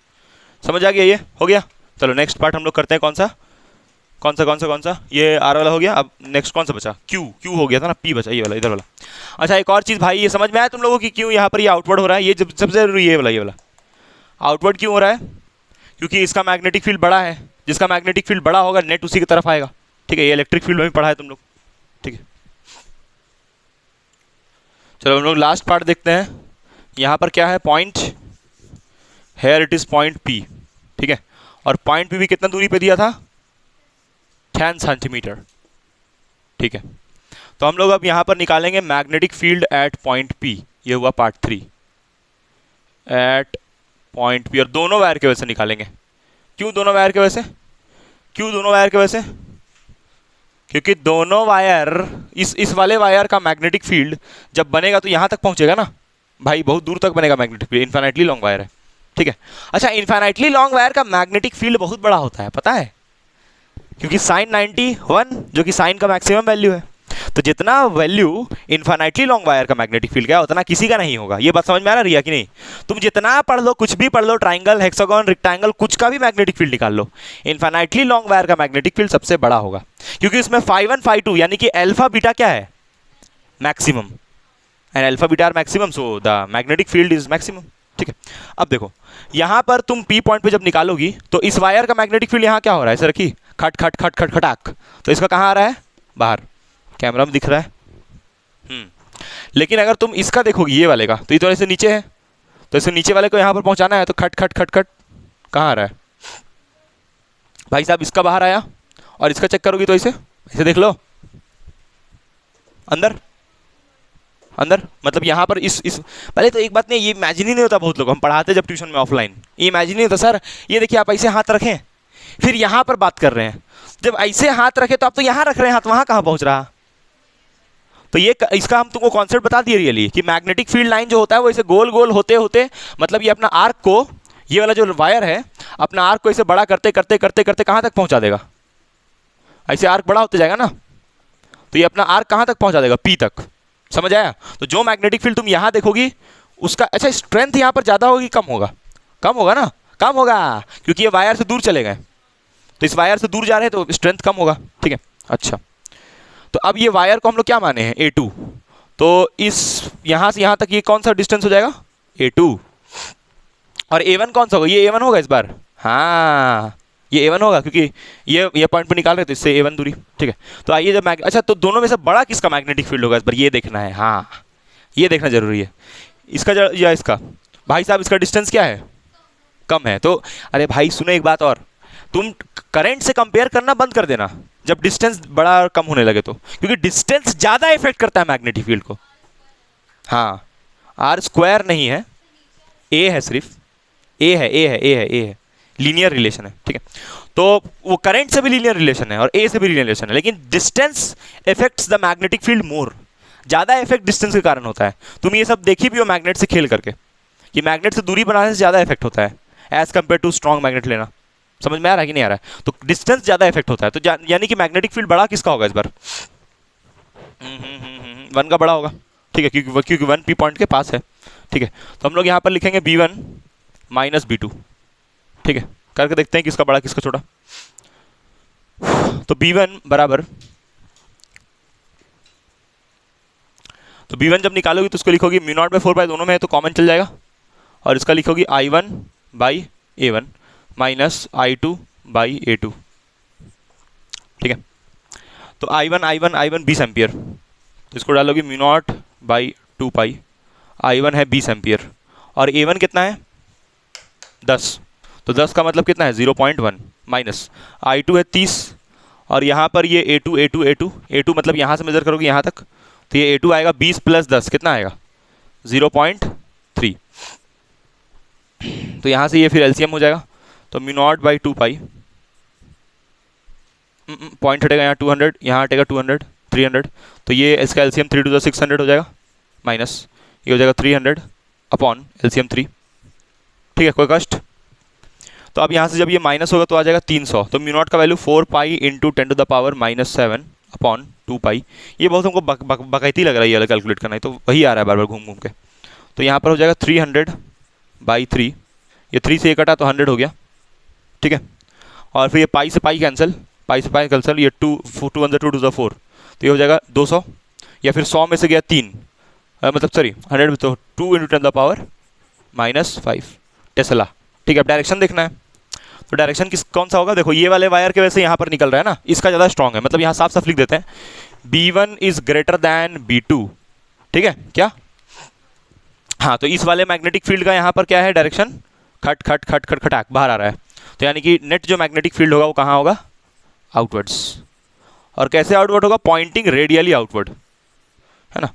समझ आ गया, ये हो गया। चलो नेक्स्ट पार्ट हम लोग करते हैं, कौन सा, ये आर वाला हो गया। अब नेक्स्ट कौन सा बचा, क्यू हो गया था ना, पी बचा, ये वाला, इधर वाला। अच्छा एक और चीज़ भाई, ये समझ में आया तुम लोगों की, क्यों यहाँ पर ये आउटवर्ड हो रहा है, ये सबसे जरूरी ये वाला आउटवर्ड क्यों हो रहा है, क्योंकि इसका मैग्नेटिक फील्ड बड़ा है, जिसका मैग्नेटिक फील्ड बड़ा होगा नेट उसी की तरफ आएगा। ठीक है, ये इलेक्ट्रिक फील्ड में भी पढ़ा है तुम लोग। ठीक है, चलो हम लोग लास्ट पार्ट देखते हैं। यहाँ पर क्या है, point, here it is point P। ठीक है, और पॉइंट P भी कितना दूरी पे दिया था, 10 सेंटीमीटर। ठीक है, तो हम लोग अब यहाँ पर निकालेंगे magnetic field at point P। ये हुआ पार्ट 3, एट पॉइंट P, और दोनों वायर की वजह से निकालेंगे। क्यों दोनों वायर की वजह से, क्योंकि दोनों वायर, इस वाले वायर का मैग्नेटिक फील्ड जब बनेगा तो यहाँ तक पहुँचेगा ना भाई, बहुत दूर तक बनेगा magnetic field, infinitely long wire है। ठीक है, अच्छा इन्फिनिटली लॉन्ग वायर का मैग्नेटिक फील्ड बहुत बड़ा होता है, पता है, क्योंकि sin 91 जो कि साइन का मैक्सिमम वैल्यू है, तो जितना वैल्यू इन्फिनिटली लॉन्ग वायर का मैग्नेटिक फील्ड का उतना किसी का नहीं होगा। ये बात समझ में आ रही है कि नहीं? तुम जितना पढ़ लो, कुछ भी पढ़ लो, ट्राइंगल, हेक्सागन, रेक्टेंगल, कुछ का भी मैग्नेटिक फील्ड निकाल लो, इन्फिनिटली लॉन्ग वायर का मैग्नेटिक फील्ड सबसे बड़ा होगा, क्योंकि इसमें φ1 φ2 यानी कि अल्फा बीटा क्या है, maximum, and alpha beta are maximum, so the magnetic field is maximum. ठीक है। अब देखो यहाँ पर तुम पी पॉइंट पे जब निकालोगी तो इस वायर का मैग्नेटिक फील्ड यहाँ क्या हो रहा है, ऐसे रखी, खट खट खट खट खटाक, तो इसका कहाँ आ रहा है, बाहर, कैमरा में दिख रहा है। लेकिन अगर तुम इसका देखोगी ये वाले का, तो ये तो ऐसे नीचे है, तो इसे नीचे वाले को यहाँ पर पहुँचाना है, तो खट खट खट खट कहाँ आ रहा है भाई साहब, इसका बाहर आया। और इसका चेक करोगी तो इसे ऐसे देख लो, अंदर अंदर, मतलब यहाँ पर इस पहले तो एक बात नहीं, ये इमेजिन ही नहीं होता, बहुत लोग हम पढ़ाते जब ट्यूशन में ऑफलाइन, ये इमेजिन नहीं होता सर, ये देखिए आप ऐसे हाथ रखें, फिर यहाँ पर बात कर रहे हैं, जब ऐसे हाथ रखे तो आप तो यहाँ रख रहे हैं हाथ, वहाँ कहाँ पहुँच रहा। तो ये इसका हम तुमको कॉन्सेप्ट बता दिए रियली कि मैग्नेटिक फील्ड लाइन जो होता है वो ऐसे गोल गोल होते होते, मतलब ये अपना आर्क को, ये वाला जो वायर है अपना आर्क को ऐसे बड़ा करते करते करते करते कहाँ तक पहुँचा देगा, ऐसे आर्क बड़ा होते जाएगा ना, तो ये अपना आर्क कहाँ तक पहुँचा देगा, पी तक, समझ आया। तो जो मैग्नेटिक फील्ड तुम यहाँ देखोगी उसका, अच्छा स्ट्रेंथ यहाँ पर ज़्यादा होगी कम होगा, कम होगा ना, कम होगा, क्योंकि ये वायर से दूर चले गए, तो इस वायर से दूर जा रहे हैं तो स्ट्रेंथ कम होगा, ठीक है। अच्छा तो अब ये वायर को हम लोग क्या माने हैं, A2, तो इस यहाँ से यहाँ तक ये कौन सा डिस्टेंस हो जाएगा, A2, और A1 कौन सा होगा, ये A1 होगा इस बार, हाँ ये A1 होगा, क्योंकि ये पॉइंट पे निकाल रहे तो इससे A1 दूरी, ठीक है। तो आइए जब अच्छा तो दोनों में से बड़ा किसका मैग्नेटिक फील्ड होगा इस बार ये देखना है, हाँ ये देखना जरूरी है, इसका या इसका, भाई साहब इसका डिस्टेंस क्या है, कम है, तो अरे भाई सुनो एक बात और, तुम करंट से कंपेयर करना बंद कर देना जब डिस्टेंस बड़ा कम होने लगे तो, क्योंकि डिस्टेंस ज़्यादा इफेक्ट करता है मैग्नेटिक फील्ड को, हाँ आर स्क्वायर नहीं है, ए है सिर्फ, ए है लीनियर रिलेशन है, ठीक है। तो वो करंट से भी लीनियर रिलेशन है और ए से भी लीनियर रिलेशन है, लेकिन distance affects the magnetic field more, ज़्यादा इफेक्ट डिस्टेंस के कारण होता है। तुम ये सब देखी भी हो मैग्नेट से खेल करके कि मैग्नेट से दूरी बनाने से ज़्यादा इफेक्ट होता है as compare to strong magnet लेना, समझ में आ रहा है कि नहीं आ रहा है, तो डिस्टेंस ज़्यादा इफेक्ट होता है, तो यानी कि मैग्नेटिक फील्ड बड़ा किसका होगा इस बार, 1 का बड़ा होगा, ठीक है, क्योंकि 1 पी पॉइंट के पास है, ठीक है। तो हम लोग यहाँ पर लिखेंगे B1 माइनस B2, ठीक है, करके देखते हैं किसका बड़ा किसका छोटा। तो B1 बराबर, तो B1 जब निकालोगी तो उसको लिखोगी μ0/4 दोनों में है तो कॉमन चल जाएगा, और इसका लिखोगी I1/A1 माइनस I2/A2, ठीक है। तो I1 20 एम्पियर, तो इसको डालोगी μ0/2 पाई, I1 है 20 एम्पियर और A1 कितना है 10, तो 10 का मतलब कितना है 0.1 माइनस I2 है 30, और यहाँ पर ये A2 मतलब यहाँ से मेजर करोगे यहाँ तक, तो ये A2 आएगा 20 + 10 कितना आएगा 0.3, तो यहाँ से ये फिर LCM हो जाएगा, तो μ0/2 पाई, पॉइंट हटेगा यहाँ 200, यहाँ हटेगा 200, 300, तो ये इसका LCM 3 × 600 हो जाएगा, माइनस ये हो जाएगा 300 अपॉन LCM 3, ठीक है, कोई कष्ट। तो अब यहाँ से जब ये माइनस होगा तो आ जाएगा 300, तो μ0 का वैल्यू 4 पाई × 10⁻⁻7 अपॉन 2 पाई, ये बहुत हमको बकैती लग रहा है ये कैलकुलेट करना है, तो वही आ रहा है बार बार घूम घूम के, तो यहाँ पर हो जाएगा 300/3, ये 3 से 1 कटा तो 100 हो गया, ठीक है, और फिर ये पाई से पाई कैंसिल, ये 2 × 2 = 4, तो ये हो जाएगा 200, या फिर 100 में से गया 3, मतलब सॉरी 100 में तो 2 × 10⁻⁵ टेस्ला, ठीक है। अब डायरेक्शन देखना है, तो डायरेक्शन कौन सा होगा, देखो ये वाले वायर के वैसे यहाँ पर निकल रहा है ना, इसका ज़्यादा स्ट्रॉन्ग है, मतलब यहाँ साफ साफ लिख देते हैं B1 is greater than B2, ठीक है क्या, हाँ, तो इस वाले मैग्नेटिक फील्ड का यहाँ पर क्या है डायरेक्शन, खट खट खट खट खटाक बाहर आ रहा है, तो यानी कि नेट जो मैग्नेटिक फील्ड होगा वो कहाँ होगा, आउटवर्ड्स, और कैसे आउटवर्ड होगा, पॉइंटिंग रेडियली आउटवर्ड, है ना,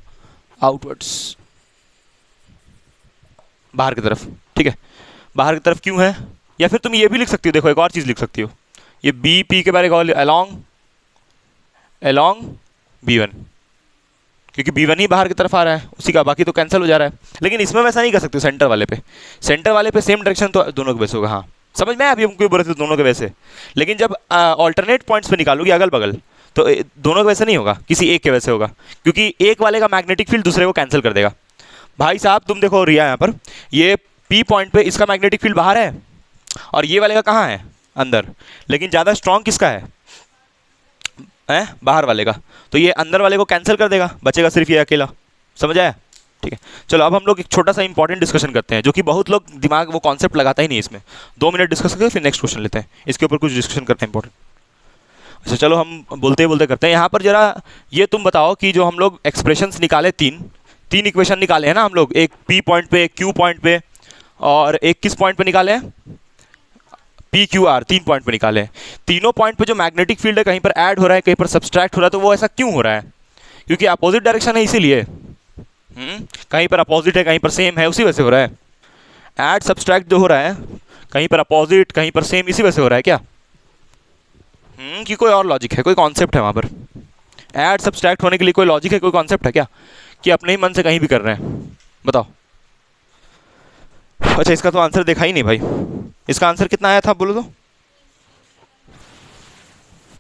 आउटवर्ड्स बाहर की तरफ, ठीक है, बाहर की तरफ क्यों है, या फिर तुम ये भी लिख सकती हो, देखो एक और चीज़ लिख सकती हो, ये BP के बारे में अलोंग B1, क्योंकि B1 ही बाहर की तरफ आ रहा है उसी का, बाकी तो कैंसिल हो जा रहा है, लेकिन इसमें वैसा नहीं कर सकते, सेंटर वाले पे सेम डायरेक्शन तो दोनों के वैसे होगा, हाँ समझ में अभी हम क्यों बोल रहे थे दोनों के वैसे, लेकिन जब ऑल्टरनेट पॉइंट्स पे निकालोगी अगल बगल तो दोनों के वैसे नहीं होगा, किसी एक के वैसे होगा, क्योंकि एक वाले का मैग्नेटिक फील्ड दूसरे को कैंसिल कर देगा। भाई साहब तुम देखो रिया यहाँ पर, ये P पॉइंट पे इसका मैग्नेटिक फील्ड बाहर है और ये वाले का कहाँ है अंदर, लेकिन ज़्यादा स्ट्रॉन्ग किसका है बाहर वाले का, तो ये अंदर वाले को कैंसिल कर देगा, बचेगा सिर्फ ये अकेला, समझ आया, ठीक है, चलो अब हम लोग एक छोटा सा इंपॉर्टेंट डिस्कशन करते हैं, जो कि बहुत लोग दिमाग वो कॉन्सेप्ट लगाता ही नहीं इसमें। 2 मिनट डिस्कस करके फिर नेक्स्ट क्वेश्चन लेते हैं, इसके ऊपर कुछ डिस्कशन करते हैं इंपॉर्टेंट। अच्छा चलो हम बोलते बोलते करते हैं। यहाँ पर जरा ये तुम बताओ कि जो हम लोग एक्सप्रेशंस निकाले, तीन इक्वेशन निकाले हैं ना हम लोग, एक पी पॉइंट पे, एक क्यू पॉइंट पे, और एक किस पॉइंट पे निकाले हैं, पी क्यू आर, 3 पॉइंट पे निकाले हैं। तीनों पॉइंट पे जो मैग्नेटिक फील्ड है कहीं पर ऐड हो रहा है, कहीं पर सब्सट्रैक्ट हो रहा है, तो वो ऐसा क्यों हो रहा है? क्योंकि अपोजिट डायरेक्शन है इसीलिए। कहीं पर अपोजिट है, कहीं पर सेम है, उसी वजह से हो रहा है। ऐड सब्सट्रैक्ट जो हो रहा है, कहीं पर अपोजिट, कहीं पर सेम, इसी वजह से हो रहा है क्या? कि कोई और लॉजिक है, कोई कॉन्सेप्ट है वहाँ पर? ऐड सब्सट्रैक्ट होने के लिए कोई लॉजिक है, कोई कॉन्सेप्ट है क्या, कि अपने ही मन से कहीं भी कर रहे हैं? बताओ। अच्छा इसका तो आंसर देखा ही नहीं भाई। इसका आंसर कितना आया था बोलो तो?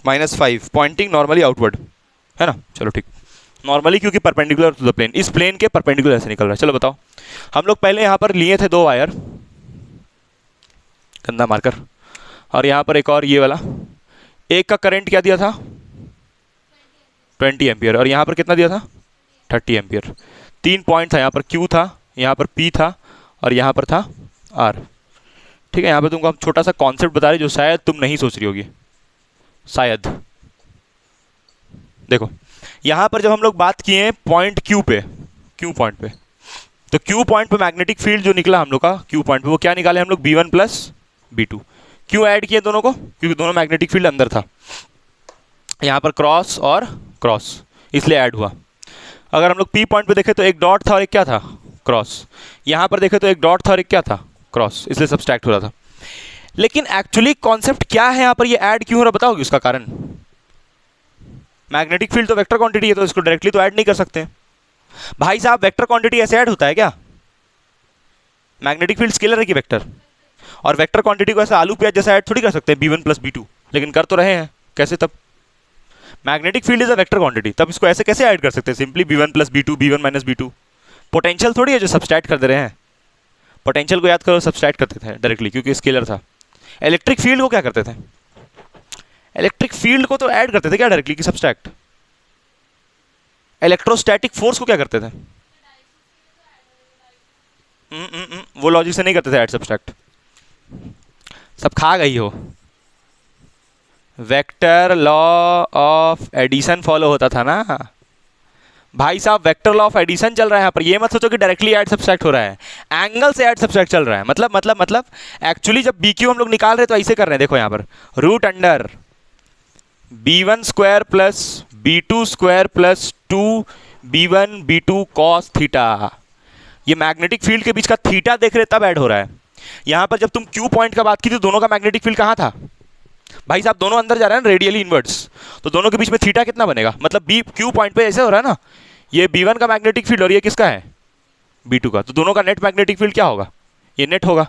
-5, पॉइंटिंग नॉर्मली आउटवर्ड, है ना? चलो ठीक, नॉर्मली क्योंकि परपेंडिकुलर टू द प्लेन, इस प्लेन के परपेंडिकुलर ऐसे निकल रहा है। चलो बताओ, हम लोग पहले यहाँ पर लिए थे 2 वायर, गंदा मार्कर, और यहाँ पर एक और ये वाला, एक का करंट क्या दिया था? 20 एम्पियर, और यहाँ पर कितना दिया था? 30 एम्पियर। 3 पॉइंट था, यहाँ पर Q था, यहाँ पर P था, और यहाँ पर था R। ठीक है, यहाँ पर तुमको हम छोटा सा कॉन्सेप्ट बता रहे जो शायद तुम नहीं सोच रही होगी, शायद। देखो यहाँ पर जब हम लोग बात किए पॉइंट Q पे, Q पॉइंट पे, तो Q पॉइंट पे मैग्नेटिक फील्ड जो निकला हम लोग का Q पॉइंट पे, वो क्या निकाले हम लोग? B1 plus B2। क्यों ऐड किए दोनों को? क्योंकि दोनों मैग्नेटिक फील्ड अंदर था, यहाँ पर क्रॉस और क्रॉस, इसलिए ऐड हुआ। अगर हम लोग P पॉइंट पे देखें तो एक डॉट था और एक क्या था? क्रॉस। यहाँ पर देखें तो एक डॉट था और एक क्या था? क्रॉस, इसलिए सब्सट्रैक्ट हो रहा था। लेकिन एक्चुअली कॉन्सेप्ट क्या है यहाँ पर, ये ऐड क्यों हो रहा, बताओगे उसका कारण? मैग्नेटिक फील्ड तो वेक्टर क्वांटिटी है, तो इसको डायरेक्टली तो ऐड नहीं कर सकते भाई साहब। वेक्टर क्वांटिटी ऐसे ऐड होता है क्या? मैग्नेटिक फील्ड स्केलर है कि वेक्टर? और वेक्टर क्वांटिटी को ऐसा आलू प्याज जैसा ऐड थोड़ी कर सकते हैं B1 प्लस B2, लेकिन कर तो रहे हैं। कैसे तब? Magnetic field is a vector quantity, तब इसको ऐसे कैसे ऐड कर सकते हैं? Simply B1 plus B2, B1 minus B2। Potential थोड़ी है जो सब्सट्रैक्ट कर दे रहे हैं। पोटेंशियल को याद करो, सब्सट्रैक्ट करते थे डायरेक्टली क्योंकि स्केलर था। इलेक्ट्रिक फील्ड को क्या करते थे? इलेक्ट्रिक फील्ड को तो ऐड करते थे क्या डायरेक्टली, कि सब्सट्रैक्ट? इलेक्ट्रोस्टैटिक फोर्स को क्या करते थे? वो लॉजिक से नहीं करते थे ऐड सब्सट्रैक्ट। सब खा गई हो। Vector law of addition follow होता था ना भाई साहब, वेक्टर लॉ ऑफ एडिशन चल रहा है यहाँ पर। ये मत सोचो कि डायरेक्टली ऐड सब्सट्रैक्ट हो रहा है, एंगल से ऐड सब्सट्रैक्ट चल रहा है। मतलब एक्चुअली जब BQ हम लोग निकाल रहे हैं तो ऐसे कर रहे हैं। देखो यहाँ पर root under B1 square plus B2 square plus 2B1 B2 cos theta. ये मैग्नेटिक फील्ड के बीच का थीटा देख रहे तब ऐड हो रहा है। यहाँ पर जब तुम Q पॉइंट का बात की थी, दोनों का मैग्नेटिक फील्ड कहाँ था भाई साहब? दोनों अंदर जा रहे हैं रेडियली इनवर्ड्स, तो दोनों के बीच में थीटा कितना बनेगा? मतलब Q पॉइंट पे ऐसे हो रहा है ना, ये B1 का मैग्नेटिक फील्ड और ये किसका है? B2 का। तो दोनों का नेट मैग्नेटिक फील्ड क्या होगा? ये नेट होगा।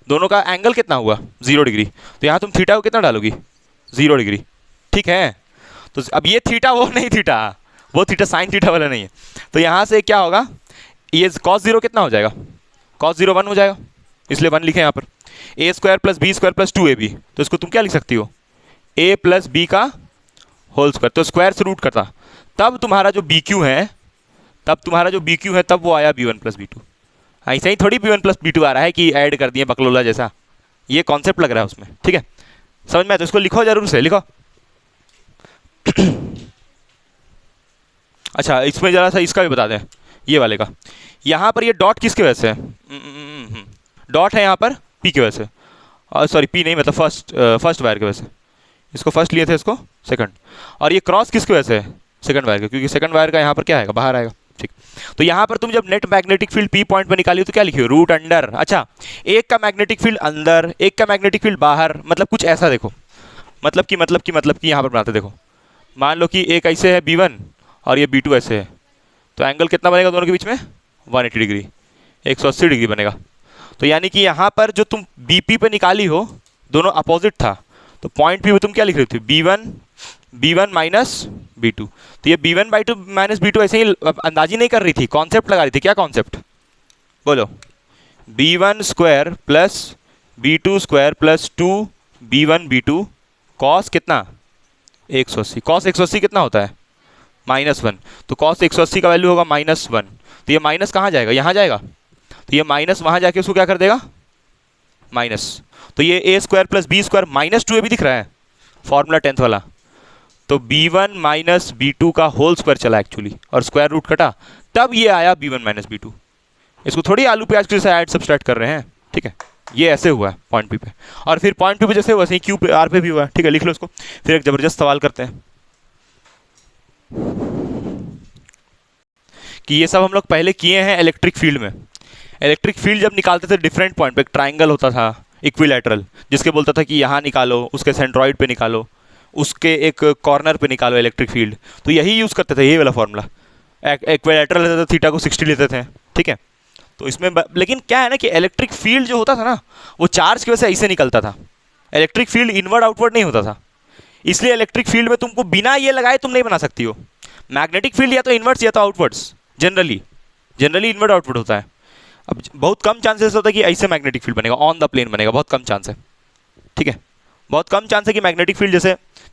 दोनों का एंगल कितना हुआ? 0 डिग्री। तो यहाँ तुम थीटा को कितना डालोगी? 0 डिग्री। ठीक है, तो अब ये थीटा वो नहीं, थीटा वो थीटा साइन थीटा वाला नहीं है। तो यहाँ से क्या होगा? ये cos 0 कितना हो जाएगा? cos 0 1 हो जाएगा, इसलिए 1 लिखे यहाँ पर। A square plus B square plus 2AB, तो इसको तुम क्या लिख सकती हो? A प्लस B का होल स्क्वायर। तो स्क्वायर से रूट करता, तब तुम्हारा जो BQ है, तब वो आया B1 प्लस B2। ऐसा ही थोड़ी B1 प्लस B2 आ रहा है कि ऐड कर दिए बकलोला जैसा, ये कॉन्सेप्ट लग रहा है उसमें। ठीक है, समझ में आया? तो इसको लिखो, जरूर से लिखो। अच्छा इसमें जरा सा इसका भी बता दें, ये वाले का। यहाँ पर ये डॉट किसके वजह से है? डॉट है यहाँ पर P की वजह से, और सॉरी P नहीं, मतलब फर्स्ट वायर की वजह से। इसको फर्स्ट लिए थे, इसको सेकंड। और ये क्रॉस किसकी वजह से है? सेकंड वायर का, क्योंकि सेकंड वायर का यहाँ पर क्या आएगा? बाहर आएगा। ठीक, तो यहाँ पर तुम जब net magnetic field P point पर निकाली हो तो क्या लिखी हो? Root under. अच्छा, एक का मैग्नेटिक फील्ड अंदर, एक का मैग्नेटिक फील्ड बाहर, मतलब कुछ ऐसा देखो, मतलब कि यहाँ पर बनाते देखो। मान लो कि एक ऐसे है B1 और ये B2 ऐसे है, तो एंगल कितना बनेगा दोनों के बीच में? 180 डिग्री, 180 डिग्री बनेगा। तो यानी कि यहाँ पर जो तुम BP पे निकाली हो, दोनों अपोजिट था, तो पॉइंट P पे तुम क्या लिख रही थी? B1 minus B2। तो ये B1 बाई 2 माइनस B2 ऐसे ही अंदाजी नहीं कर रही थी, कॉन्सेप्ट लगा रही थी। क्या कॉन्सेप्ट बोलो? B1 square plus B2 square plus 2B1 B2 cos कितना? 180। कॉस 180 कितना होता है? -1, तो cos 180 का वैल्यू होगा -1, तो ये माइनस कहाँ जाएगा, यहाँ जाएगा, तो ये माइनस वहाँ जाके उसको क्या कर देगा, माइनस, तो ये a² + b² -2 भी दिख रहा है फॉर्मूला 10th वाला, तो b1 - b2 का होल स्क्वायर चला एक्चुअली, और स्क्वायर रूट कटा, तब ये आया b1 - b2। इसको थोड़ी आलू प्याज के जैसे ऐड सब्सट्रैक्ट कर रहे हैं, ठीक है, ये ऐसे हुआ है पॉइंट पी पे, और फिर पॉइंट पी पे जैसे वैसे ही क्यू पे आर पे भी हुआ है, ठीक है, लिख लो इसको। फिर एक जबरदस्त सवाल करते हैं कि ये सब हम लोग पहले किए हैं इलेक्ट्रिक फील्ड में। इलेक्ट्रिक फील्ड जब निकालते थे डिफरेंट पॉइंट पे, एक ट्राइंगल होता था इक्विलैटरल, जिसके बोलता था कि यहाँ निकालो, उसके सेंट्रॉइड पे निकालो, उसके एक कॉर्नर पे निकालो इलेक्ट्रिक फील्ड, तो यही यूज़ करते थे, ये वाला फॉर्मूला। इक्विलैटरल लेते थे, थीटा को 60 लेते थे, ठीक है, तो इसमें लेकिन क्या है ना कि इलेक्ट्रिक फील्ड जो होता था ना, वो चार्ज की वजह से ऐसे निकलता था, इलेक्ट्रिक फील्ड इनवर्ड आउटवर्ड नहीं होता था, इसलिए इलेक्ट्रिक फील्ड में तुमको बिना ये लगाए तुम नहीं बना सकती हो। मैग्नेटिक फील्ड या तो इनवर्ड्स या तो आउटवर्ड्स, जनरली इनवर्ड आउटवर्ड होता है। अब बहुत कम चांसेस होता है कि ऐसे मैग्नेटिक फील्ड बनेगा, ऑन द प्लेन बनेगा, बहुत कम चांस है, ठीक है, बहुत कम चांस है कि मैग्नेटिक फील्ड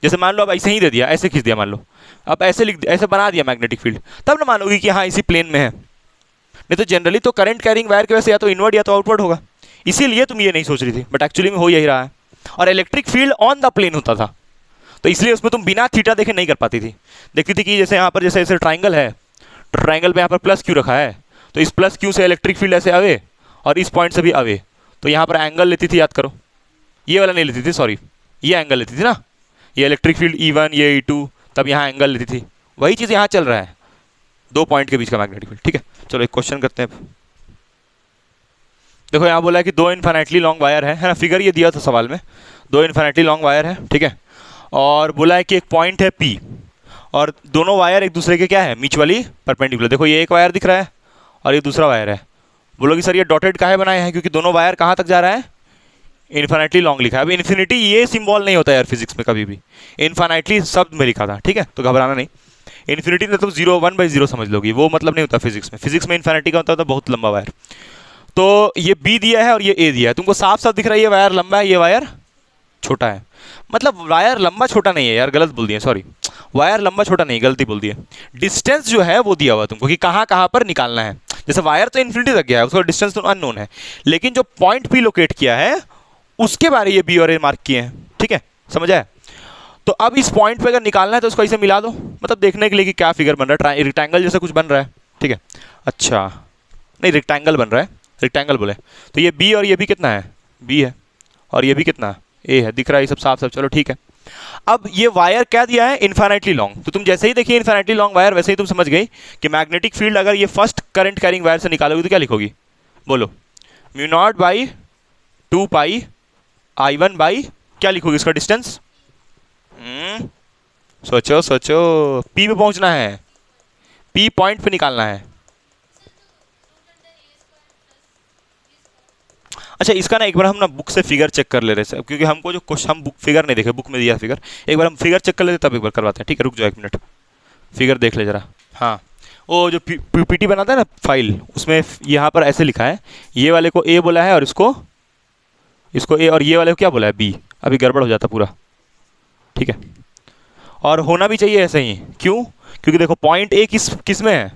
जैसे मान लो अब ऐसे ही दे दिया, ऐसे खींच दिया मान लो, अब ऐसे लिख दिया, ऐसे बना दिया मैग्नेटिक फील्ड, तब ना मानोगी कि हाँ इसी प्लेन में है, नहीं तो जनरली तो करंट कैरिंग वायर की वजह से या तो इनवर्ड या तो आउटवर्ड होगा, इसीलिए तुम ये नहीं सोच रही थी, बट एक्चुअली में हो यही रहा है। और electric field on the plane होता था, तो इसलिए उसमें तुम बिना थीटा देखे नहीं कर पाती थी, देखती थी कि जैसे यहाँ पर जैसे ट्राइंगल है, ट्राइंगल पे यहाँ पर प्लस क्यू रखा है, तो इस प्लस क्यू से इलेक्ट्रिक फील्ड ऐसे अवे और इस पॉइंट से भी अवे, तो यहाँ पर एंगल लेती थी, याद करो, ये वाला नहीं लेती थी, सॉरी, ये एंगल लेती थी ना, ये इलेक्ट्रिक फील्ड E1 ये E2, तब यहाँ एंगल लेती थी, वही चीज़ यहाँ चल रहा है, दो पॉइंट के बीच का मैग्नेटिक फील्ड, ठीक है। चलो एक क्वेश्चन करते हैं। देखो यहाँ बोला है कि दो इन्फिनिटली लॉन्ग वायर है ना, फिगर ये दिया था सवाल में, दो इन्फिनिटली लॉन्ग वायर है, ठीक है, और बोला है कि एक पॉइंट है P, और दोनों वायर एक दूसरे के क्या है, म्यूचुअली परपेंडिकुलर। देखो ये एक वायर दिख रहा है और ये दूसरा वायर है, बोलोगे सर ये डॉटेड काहे बनाए हैं, क्योंकि दोनों वायर कहाँ तक जा रहा है, इन्फिनिटली लॉन्ग लिखा है। अब इन्फिनिटी ये सिंबल नहीं होता यार फिजिक्स में कभी भी, इन्फिनिटली शब्द में लिखा था, ठीक है, तो घबराना नहीं, इन्फिनिटी मतलब 0 1/0 समझ लोगी, वो मतलब नहीं होता फिजिक्स में, फिजिक्स में इन्फिनिटी का होता है बहुत लंबा वायर। तो ये बी दिया है और ये ए दिया है, तुमको साफ साफ दिख रहा है ये वायर लंबा है, ये वायर छोटा है, मतलब वायर लंबा छोटा नहीं है यार, गलत बोल दिए, सॉरी, वायर लंबा छोटा नहीं, गलती बोल दिए। डिस्टेंस जो है वो दिया हुआ तुमको कि कहाँ कहाँ पर निकालना है, जैसे वायर तो इन्फिनिटी तक गया है, उसका डिस्टेंस तो अननोन है, लेकिन जो पॉइंट पी लोकेट किया है उसके बारे ये बी और ए मार्क किए हैं, ठीक है, समझ आया। तो अब इस पॉइंट पे अगर निकालना है तो इसको ऐसे मिला दो, मतलब देखने के लिए कि क्या फिगर बन रहा है, रेक्टेंगल जैसा कुछ बन रहा है, ठीक है, अच्छा नहीं रेक्टेंगल बन रहा है, रेक्टेंगल बोले, तो ये बी और ये भी कितना है, बी है, और ये भी कितना ए है, दिख रहा है ये सब साफ साफ, चलो ठीक है। अब ये वायर क्या दिया है, इन्फिनिटली लॉन्ग, तो तुम जैसे ही देखिए इन्फिनिटली लॉन्ग वायर वैसे ही तुम समझ गई कि मैग्नेटिक फील्ड अगर ये फर्स्ट करंट कैरिंग वायर से निकालोगी तो क्या लिखोगी, बोलो, μ0/2π I1 क्या लिखोगे इसका डिस्टेंस, सोचो सोचो, पी पे पहुंचना है, पी पॉइंट पे निकालना है। अच्छा इसका ना एक बार हम ना बुक से फिगर चेक कर ले रहे हैं, क्योंकि हमको जो क्वेश्चन, हम बुक फिगर नहीं देखे, बुक में दिया फिगर, एक बार हम फिगर चेक कर लेते तब एक बार करवाते हैं, ठीक है, रुक जाओ एक मिनट, फिगर देख ले जरा। हाँ वो जो पीपीटी बनाता है ना फाइल, उसमें यहाँ पर ऐसे लिखा है, ये वाले को ए बोला है और इसको ए, और ये वाले को क्या बोला है बी, अभी गड़बड़ हो जाता पूरा, ठीक है, और होना भी चाहिए ऐसे ही, क्यों, क्योंकि देखो पॉइंट ए किस में है,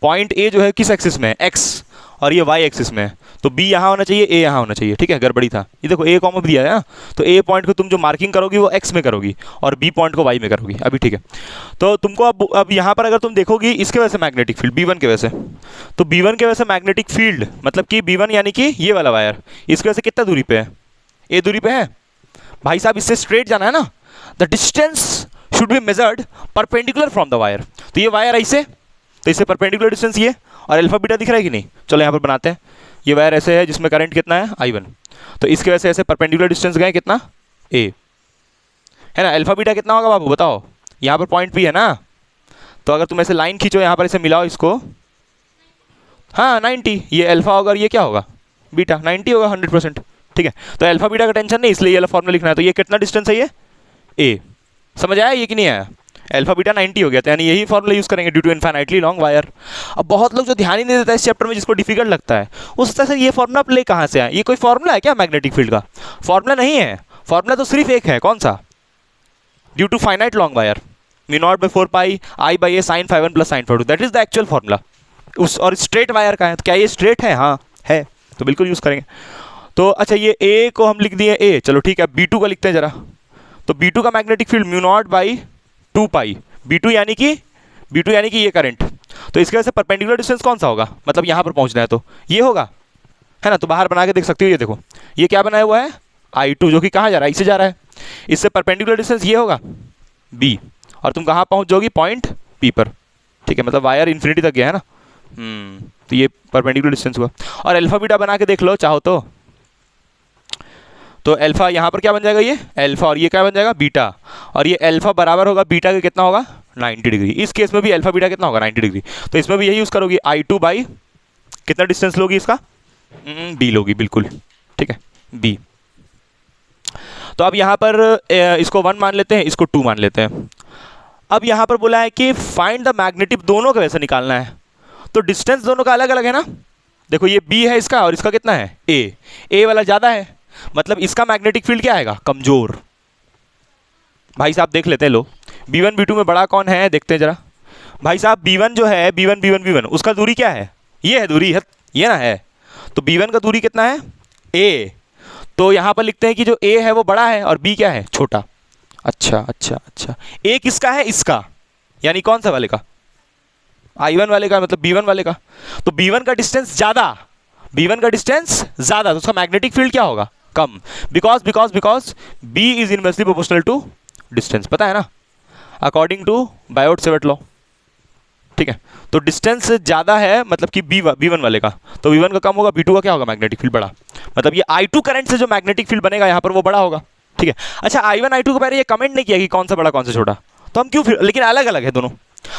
पॉइंट ए जो है किस एक्सिस में है, एक्स, और ये वाई एक्सिस में है, तो बी यहाँ होना चाहिए, ए यहाँ होना चाहिए, ठीक है, गड़बड़ी था, ये देखो ए कॉमा दिया है ना, तो ए पॉइंट को तुम जो मार्किंग करोगी वो एक्स में करोगी और बी पॉइंट को वाई में करोगी, अभी ठीक है। तो तुमको अब यहाँ पर अगर तुम देखोगी इसके वजह से मैग्नेटिक फील्ड B1 के वजह से, तो B1 के वजह से मैग्नेटिक फील्ड मतलब कि B1 यानी कि ये वाला वायर, इसकी वजह से कितना दूरी पे है, ए दूरी पे है भाई साहब, इससे स्ट्रेट जाना है ना, the distance should be measured perpendicular from the wire, तो ये वायर ऐसे, तो इससे परपेंडिकुलर डिस्टेंस ये, और अल्फा बीटा दिख रहा है कि नहीं, चलो यहाँ पर बनाते हैं, ये वायर ऐसे है जिसमें करंट कितना है I1, तो इसके वजह से ऐसे परपेंडिकुलर डिस्टेंस गए कितना ए, है ना, अल्फा बीटा कितना होगा बाबू बताओ, यहाँ पर पॉइंट भी है ना, तो अगर तुम ऐसे लाइन खींचो यहाँ पर ऐसे मिलाओ इसको, हाँ 90, ये अल्फा होगा और ये क्या होगा बीटा, 90 होगा 100%, ठीक है, तो अल्फा बीटा का टेंशन नहीं, इसलिए ये वाला फॉर्मूला लिखना है, तो ये कितना डिस्टेंस है ये ए, समझ आया ये कि नहीं आया, अल्फा बीटा 90 हो गया था, यानी यही फॉर्मूला यूज करेंगे due to infinitely long wire. अब बहुत लोग जो ध्यान ही नहीं देता इस चैप्टर में, जिसको डिफिकल्ट लगता है, उस तरह से ये फॉर्मूला प्ले कहाँ से आया, ये कोई फॉर्मूला है क्या मैग्नेटिक फील्ड का, फॉर्मूला नहीं है, फॉर्मूला तो सिर्फ एक है, कौन सा, due to finite long wire, mu not by 4 pi I by a sine 5 1 प्लस sine 4 2, that is the actual formula. उस और स्ट्रेट वायर का है, तो क्या ये स्ट्रेट है? हाँ है, तो बिल्कुल यूज़ करेंगे। तो अच्छा ये ए को हम लिख दिए ए, चलो ठीक है, बी टू का लिखते हैं जरा। तो बी टू का magnetic field mu not by 2 pi, b two यानी कि ये करंट, तो इसके वजह से परपेंडिकुलर डिस्टेंस कौन सा होगा, मतलब यहाँ पर पहुँचना है तो ये होगा, है ना। तो बाहर बना के देख सकते हो, ये देखो ये क्या बनाया हुआ है I2, जो कि कहाँ जा रहा है, इससे जा रहा है, इससे परपेंडिकुलर डिस्टेंस ये होगा B, और तुम कहाँ पहुँच जाओगी, पॉइंट P पर, ठीक है, मतलब वायर इन्फिनिटी तक गया है ना। तो ये परपेंडिकुलर डिस्टेंस हुआ। और अल्फा बीटा बना के देख लो चाहो तो अल्फा यहाँ पर क्या बन जाएगा, ये अल्फा, और ये क्या बन जाएगा बीटा, और ये अल्फा बराबर होगा बीटा का कितना होगा 90 डिग्री। इस केस में भी अल्फा बीटा कितना होगा 90 डिग्री, तो इसमें भी यही यूज़ करोगी I2 बाई कितना डिस्टेंस लोगी इसका, B लोगी, बिल्कुल ठीक है B। तो अब यहाँ पर इसको 1 मान लेते हैं, इसको 2 मान लेते हैं। अब यहाँ पर बोला है कि फाइंड द मैग्नेटिक, दोनों का वैसे निकालना है, तो डिस्टेंस दोनों का अलग अलग है ना। देखो ये B है इसका, और इसका कितना है A वाला ज़्यादा है, मतलब इसका मैग्नेटिक फील्ड क्या आएगा, कमजोर। भाई साहब देख लेते हैं, लो B1 B2 में बड़ा कौन है, देखते हैं जरा। भाई साहब B1 जो है, B1 उसका दूरी क्या है, ये है दूरी है, ये ना है, तो B1 का दूरी कितना है A, तो यहाँ पर लिखते हैं कि जो A है वो बड़ा है और B क्या है, छोटा। अच्छा, A किसका है, इसका, यानी कौन सा वाले का, I1 वाले का, मतलब B1 वाले का। तो B1 का डिस्टेंस ज़्यादा, तो उसका मैग्नेटिक फील्ड क्या होगा, कम, because B is inversely proportional to distance, पता है ना, अकॉर्डिंग टू बायोट-सेवर्ट लॉ, ठीक है। तो डिस्टेंस ज़्यादा है मतलब कि B1 वाले का, तो B1 का कम होगा, B2 का क्या होगा, मैग्नेटिक फील्ड बड़ा, मतलब ये I2 करंट से जो मैग्नेटिक फील्ड बनेगा यहाँ पर वो बड़ा होगा, ठीक है। अच्छा I1 I2 के बारे में ये कमेंट नहीं किया कि कौन सा बड़ा कौन सा छोटा, तो हम क्यों फिर, लेकिन अलग अलग है दोनों।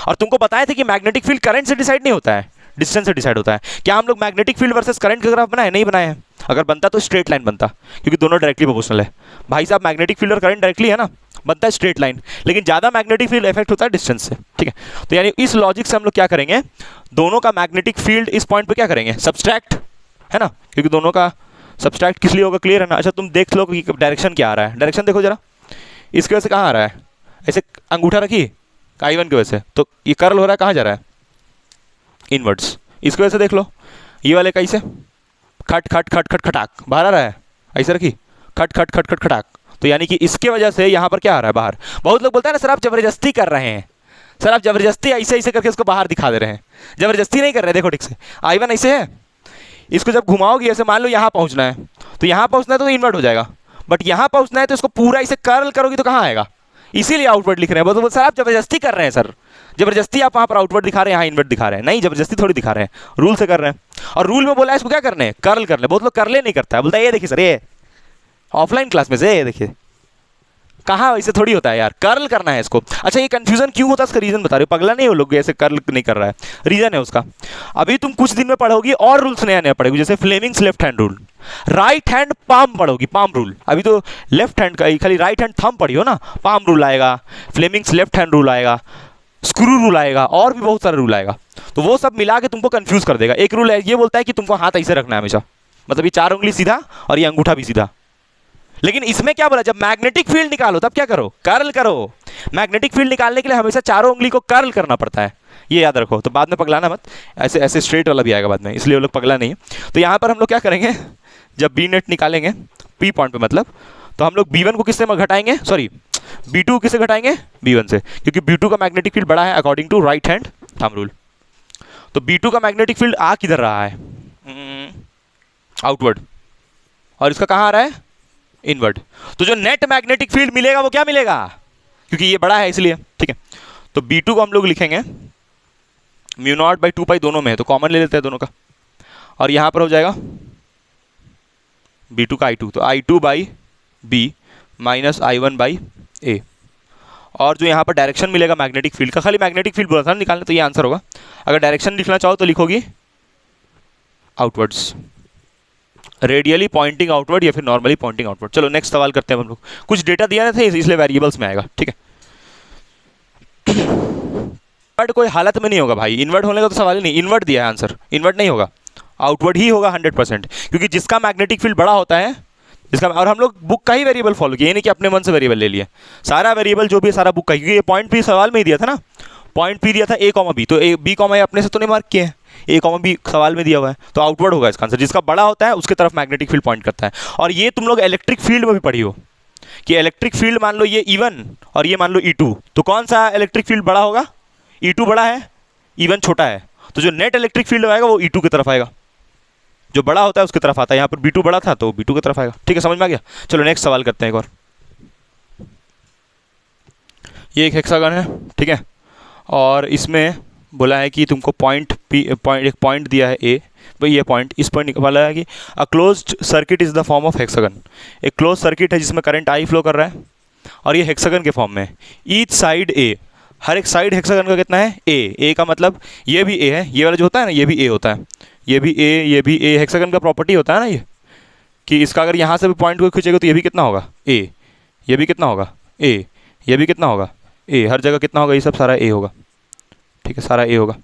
और तुमको बताए थे कि मैग्नेटिक फील्ड करंट से डिसाइड नहीं होता है, डिस्टेंस से डिसाइड होता है। क्या हम लोग मैग्नेटिक फील्ड वर्सेस करंट का ग्राफ बनाए, नहीं बनाए हैं, अगर बनता तो स्ट्रेट लाइन बनता, क्योंकि दोनों डायरेक्टली प्रोपोर्शनल है। भाई साहब मैग्नेटिक फील्ड और करंट डायरेक्टली है ना, बनता है स्ट्रेट लाइन, लेकिन ज़्यादा मैग्नेटिक फील्ड इफेक्ट होता है डिस्टेंस से, ठीक है। तो यानी इस लॉजिक से हम लोग क्या करेंगे, दोनों का मैग्नेटिक फील्ड इस पॉइंट पे क्या करेंगे, सब्सट्रैक्ट, है ना, क्योंकि दोनों का सब्सट्रैक्ट किस लिए होगा, क्लियर है ना। अच्छा तुम देख लो कि डायरेक्शन क्या आ रहा है, डायरेक्शन देखो जरा, इसकी वजह से कहाँ आ रहा है, ऐसे अंगूठा रखी I1 की वजह से, तो ये कर्ल हो रहा है, कहाँ जा रहा है, इनवर्ड्स। इसकी वजह से देख लो, ये वाले कैसे खट खट खट खट खटाक बाहर आ रहा है, ऐसे रखी खट खट खट खट खटाक, तो यानी कि इसके वजह से यहाँ पर क्या आ रहा है, बाहर। बहुत लोग बोलते हैं ना सर आप जबरदस्ती कर रहे हैं, सर आप जबरदस्ती ऐसे ऐसे करके इसको बाहर दिखा दे रहे हैं, जबरदस्ती नहीं कर रहे, देखो ठीक से I1 ऐसे है, इसको जब घुमाओगे ऐसे, मान लो यहाँ पहुँचना है, तो यहाँ पहुँचना है तो इन्वर्ट हो जाएगा, बट यहाँ पहुँचना है तो इसको पूरा इसे कर्ल करोगे तो कहाँ आएगा, इसीलिए आउटवर्ड लिख रहे हैं। बहुत सर आप जबरदस्ती कर रहे हैं, सर जबरदस्ती आप वहाँ पर आउटवर्ड दिखा रहे हैं, यहाँ इन्वर्ट दिखा रहे हैं, नहीं जबरदस्ती थोड़ी दिखा रहे हैं, रूल से कर रहे हैं। और रूल में बोला है इसको क्या करने, कर्ल कर ले, बहुत लोग कर्ले नहीं करता है, बोलता है ये देखिए सर, ये ऑफलाइन क्लास में से ये देखिए, कहाँ वैसे थोड़ी होता है यार, कर्ल करना है इसको। अच्छा ये कंफ्यूजन क्यों होता है, इसका रीजन बता रहे हो, पगला नहीं हो लोग ऐसे कर्ल नहीं कर रहा है, रीजन है उसका, अभी तुम कुछ दिन में पढ़ोगी और रूल्स नया नया पढ़ोगी, जैसे Fleming's left hand rule, right hand palm पढ़ोगी, पाम रूल, अभी तो लेफ्ट हैंड का खाली राइट हैंड थंब पढ़ी हो ना, पाम रूल आएगा, फ्लेमिंग्स लेफ्ट हैंड रूल आएगा, स्क्रू रूल आएगा, और भी बहुत सारा रूल आएगा, तो वो सब मिला के तुमको कंफ्यूज कर देगा। एक रूल है ये बोलता है कि तुमको हाथ ऐसे रखना है हमेशा, मतलब ये 4 उंगली सीधा और ये अंगूठा भी सीधा, लेकिन इसमें क्या बोला, जब मैग्नेटिक फील्ड निकालो तब क्या करो, कर्ल करो। मैग्नेटिक फील्ड निकालने के लिए हमेशा 4 उंगली को कर्ल करना पड़ता है, ये याद रखो, तो बाद में पगलाना मत, ऐसे ऐसे स्ट्रेट वाला भी आएगा बाद में, इसलिए वो लोग पगला नहीं है। तो यहाँ पर हम लोग क्या करेंगे, जब बी नेट निकालेंगे पी पॉइंट पे मतलब, तो हम लोग B1 को किससे घटाएंगे, सॉरी B2 को किससे घटाएंगे, B1 से, क्योंकि B2 का मैग्नेटिक फील्ड बड़ा है according to right hand thumb rule. तो B2 का मैग्नेटिक फील्ड आ किधर रहा है, आउटवर्ड, और इसका कहाँ आ रहा है, इनवर्ड। तो जो नेट मैग्नेटिक फील्ड मिलेगा वो क्या मिलेगा, क्योंकि ये बड़ा है इसलिए, ठीक है। तो B2 को हम लोग लिखेंगे म्यू नॉट बाई 2 पाई, दोनों में है तो कॉमन ले लेते हैं दोनों का, और यहाँ पर हो जाएगा B2 का I2, तो I2 by B minus I1 by A, और जो यहाँ पर डायरेक्शन मिलेगा मैग्नेटिक फील्ड का, खाली मैग्नेटिक फील्ड बोला था निकालने, तो ये आंसर होगा। अगर डायरेक्शन लिखना चाहो तो लिखोगी आउटवर्ड्स, रेडियली पॉइंटिंग आउटवर्ड या फिर नॉर्मली पॉइंटिंग आउटवर्ड। चलो नेक्स्ट सवाल करते हैं हम लोग, कुछ डेटा दिया थे इसलिए वेरिएबल्स में आएगा, ठीक है। इन्वर्ट कोई हालत में नहीं होगा भाई, इन्वर्ट होने का तो सवाल ही नहीं, इन्वर्ट दिया है आंसर, इन्वर्ट नहीं होगा, आउटवर्ड ही होगा 100%, क्योंकि जिसका मैग्नेटिक फील्ड बड़ा होता है इसका, और हम लोग बुक का ही वेरिएबल फॉलो किया, ये नहीं कि अपने मन से वेरिएबल ले लिया, सारा वेरिएबल जो भी है सारा बुक का ही, क्योंकि ये पॉइंट पी सवाल में ही दिया था ना, पॉइंट पी दिया था ए कॉमा बी, तो ए बी कॉमा ए अपने से तो नहीं मार्क किए हैं, ए कॉमा बी सवाल में दिया हुआ है, तो आउटवर्ड होगा इसका आंसर, जिसका बड़ा होता है उसके तरफ मैग्नेटिक फील्ड पॉइंट करता है। और ये तुम लोग इलेक्ट्रिक फील्ड में भी पढ़ी हो कि इलेक्ट्रिक फील्ड मान लो ये E1 और ये मान लो E2, तो कौन सा इलेक्ट्रिक फील्ड बड़ा होगा? E2 बड़ा है, E1 छोटा है, तो जो नेट इलेक्ट्रिक फील्ड आएगा वो E2 की तरफ आएगा, जो बड़ा होता है उसकी तरफ आता है। यहाँ पर B2 बड़ा था तो B2 की तरफ आएगा। ठीक है, समझ में आ गया? चलो नेक्स्ट सवाल करते हैं एक और। ये एक हेक्सागन है, ठीक है, और इसमें बोला है कि तुमको एक पॉइंट दिया है ए, भाई ये पॉइंट, इस पॉइंट वाला है कि a closed circuit is the form of hexagon, एक क्लोज सर्किट है जिसमें करंट आई फ्लो कर रहा है और ये हेक्सागन के फॉर्म में है। ईच साइड ए, हर एक साइड हेक्सागन का कितना है? ए का मतलब ये भी ए है, ये वाला जो होता है ना ये भी ए होता है, ये भी ए, ये भी ए, हेक्सागन का प्रॉपर्टी होता है ना ये, कि इसका अगर यहाँ से भी पॉइंट को खींचेगा तो ये भी कितना होगा? ए, ये भी कितना होगा? ए, ये भी कितना होगा? ए, हर जगह कितना होगा? ये सब सारा ए होगा, ठीक है, सारा ए होगा।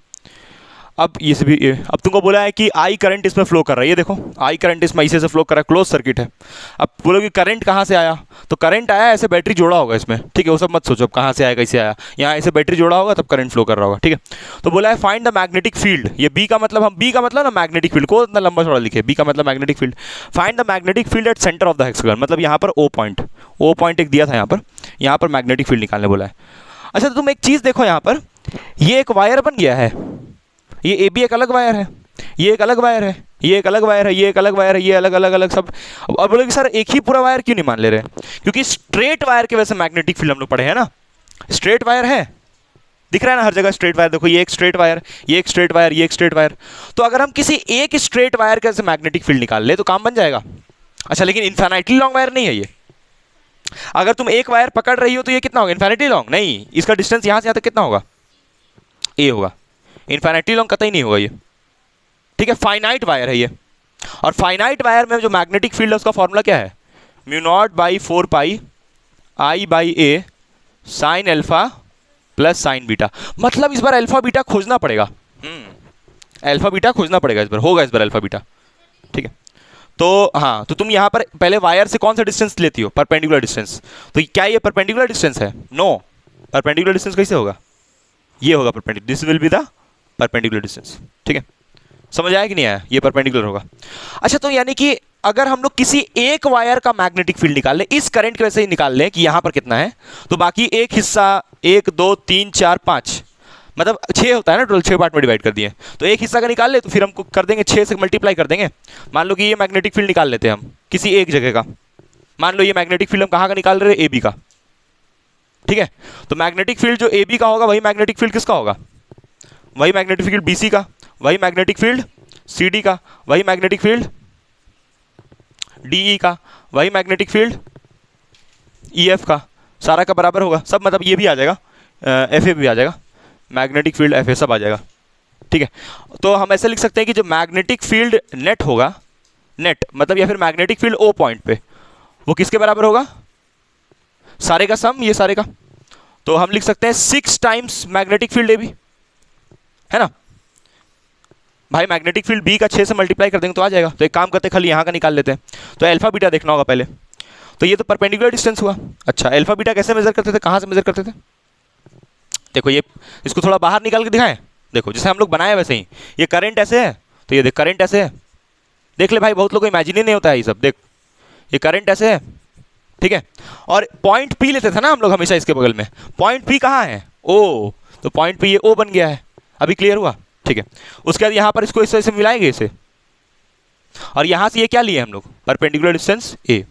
अब ये से भी ए, अब तुमको बोला है कि आई करंट इसमें फ्लो कर रहा है, ये देखो आई करंट इसमें इसे से फ्लो कर रहा है, क्लोज सर्किट है। अब बोलो कि करंट कहाँ से आया, तो करंट आया ऐसे बैटरी जोड़ा होगा इसमें, ठीक है, वो सब मत सोचो अब कहाँ से आया कैसे आया, यहाँ ऐसे बैटरी जोड़ा होगा तब करंट फ्लो कर रहा होगा, ठीक है। तो बोला है फाइंड द मैग्नेटिक फील्ड, ये बी का मतलब, हम बी का मतलब ना मैग्नेटिक फील्ड को इतना लंबा चौड़ा लिखे, बी का मतलब magnetic field, find the magnetic field at centre of the hexagon, मतलब यहाँ पर ओ पॉइंट एक दिया था, यहाँ पर मैग्नेटिक फील्ड निकालने बोला है। अच्छा, तो तुम एक चीज़ देखो, यहाँ पर ये एक वायर बन गया है, ये ए बी एक अलग वायर है, ये एक अलग वायर है, ये एक अलग वायर है, ये एक अलग वायर है, ये अलग अलग अलग सब। अब बोलोगे सर एक ही पूरा वायर क्यों नहीं मान ले रहे? क्योंकि स्ट्रेट वायर की वजह से मैग्नेटिक फील्ड हम लोग पढ़े हैं ना, स्ट्रेट वायर है, दिख रहा है ना हर जगह स्ट्रेट वायर, देखो ये एक स्ट्रेट वायर, ये एक स्ट्रेट वायर, ये एक स्ट्रेट वायर, तो अगर हम किसी एक स्ट्रेट वायर के से मैग्नेटिक फील्ड निकाल ले तो काम बन जाएगा। अच्छा, लेकिन इन्फिनिटली लॉन्ग वायर नहीं है ये, अगर तुम एक वायर पकड़ रही हो तो ये कितना होगा? इन्फिनिटली लॉन्ग नहीं, इसका डिस्टेंस यहाँ से यहाँ तक कितना होगा? ए होगा, इन्फिनिटली लॉन्ग कतई नहीं होगा ये, ठीक है, फाइनाइट वायर है ये। और फाइनाइट वायर में जो मैग्नेटिक फील्ड है उसका फॉर्मूला क्या है? Mu naught by 4 pi I by a sine alpha plus sine beta, मतलब इस बार अल्फा बीटा खोजना पड़ेगा, अल्फा बीटा खोजना पड़ेगा इस बार, होगा इस बार अल्फा बीटा, ठीक है। तो हाँ, तो तुम यहाँ पर पहले वायर से कौन सा डिस्टेंस लेती हो? परपेंडिकुलर डिस्टेंस, तो क्या ये परपेंडिकुलर डिस्टेंस है? नो, परपेंडिकुलर डिस्टेंस कैसे होगा? ये होगा perpendicular, this will be the perpendicular distance, ठीक है, समझ आया कि नहीं आया? ये परपेंडिकुलर होगा। अच्छा, तो यानी कि अगर हम लोग किसी एक वायर का मैग्नेटिक फील्ड निकाल लें, इस करंट की वजह से ही निकाल लें कि यहाँ पर कितना है, तो बाकी एक हिस्सा 1 2 3 4 5 मतलब 6 होता है ना टोटल, 6 पार्ट में डिवाइड कर दिए, तो एक हिस्सा का निकाल ले तो फिर हमको कर देंगे 6 से मल्टीप्लाई कर देंगे। मान लो कि ये मैग्नेटिक फील्ड निकाल लेते हैं हम किसी एक जगह का, मान लो ये मैग्नेटिक फील्ड हम कहाँ का निकाल रहे हैं? ए बी का, ठीक है। तो मैग्नेटिक फील्ड जो ए बी का होगा वही मैग्नेटिक फील्ड किसका होगा? वही मैग्नेटिक फील्ड बी सी का, वही मैग्नेटिक फील्ड सी डी का, वही मैग्नेटिक फील्ड डी ई का, वही मैग्नेटिक फील्ड ई एफ का, सारा का बराबर होगा सब, मतलब ये भी आ जाएगा, एफ ए भी आ जाएगा, मैग्नेटिक फील्ड एफ ए सब आ जाएगा, ठीक है। तो हम ऐसे लिख सकते हैं कि जो मैग्नेटिक फील्ड नेट होगा, नेट मतलब या फिर मैग्नेटिक फील्ड ओ पॉइंट पे, वो किसके बराबर होगा? सारे का सम, ये सारे का, तो हम लिख सकते हैं 6 टाइम्स मैग्नेटिक फील्ड ए बी, है ना भाई। मैग्नेटिक फील्ड बी का 6 से मल्टीप्लाई कर देंगे तो आ जाएगा। तो एक काम करते हैं, खाली यहाँ का निकाल लेते हैं, तो अल्फा बीटा देखना होगा पहले। तो ये तो परपेंडिकुलर डिस्टेंस हुआ। अच्छा, अल्फा बीटा कैसे मेजर करते थे, कहाँ से मेजर करते थे? देखो ये, इसको थोड़ा बाहर निकाल के दिखाएं, देखो जैसे हम लोग बनाए वैसे ही, ये करंट ऐसे है तो ये देख करंट ऐसे है, देख ले भाई, बहुत लोगों को इमेजिन ही नहीं होता है ये सब, देख ये करंट ऐसे है, ठीक है। और पॉइंट पी लेते थे ना हम लोग हमेशा इसके बगल में, पॉइंट पी कहाँ है? ओ, तो पॉइंट पी ये ओ बन गया है, अभी क्लियर हुआ, ठीक है। उसके बाद यहाँ पर इसको इस तरह से मिलाएंगे इसे, और यहाँ से ये क्या लिए हम लोग? परपेंडिकुलर डिस्टेंस ए,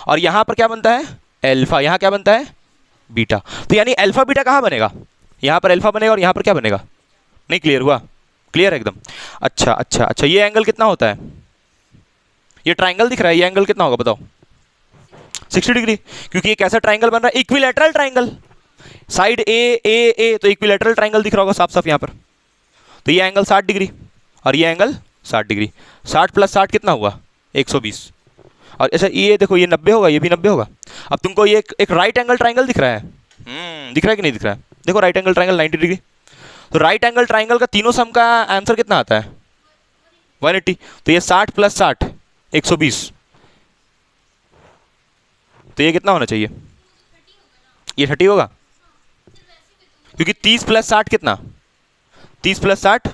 और यहाँ पर क्या बनता है? अल्फा, यहाँ क्या बनता है? बीटा। तो यानी अल्फा बीटा कहाँ बनेगा? यहाँ पर अल्फा बनेगा और यहाँ पर क्या बनेगा? नहीं क्लियर हुआ? क्लियर है एकदम। अच्छा अच्छा अच्छा, ये एंगल कितना होता है? ये ट्राइंगल दिख रहा है, ये एंगल कितना होगा बताओ? 60 डिग्री, क्योंकि एक ऐसा ट्राइंगल बन रहा है, इक्विलैटरल ट्राइंगल, साइड ए ए ए, तो इक्विलैटरल ट्राइंगल दिख रहा होगा साफ साफ यहाँ पर। तो ये एंगल 60 डिग्री और ये एंगल 60 डिग्री, 60 प्लस 60 कितना हुआ? 120। और ऐसा ये देखो, ये 90 होगा, ये भी 90 होगा। अब तुमको ये एक राइट एंगल ट्राइंगल दिख रहा है, दिख रहा है कि नहीं दिख रहा है? देखो राइट एंगल ट्राइंगल 90 डिग्री, तो राइट एंगल ट्राइंगल का तीनों सम का आंसर कितना आता है? 180। तो ये 60 प्लस 60 120, तो ये कितना होना चाहिए? ये 30 होगा, क्योंकि 30 प्लस 60 कितना? 30 प्लस 60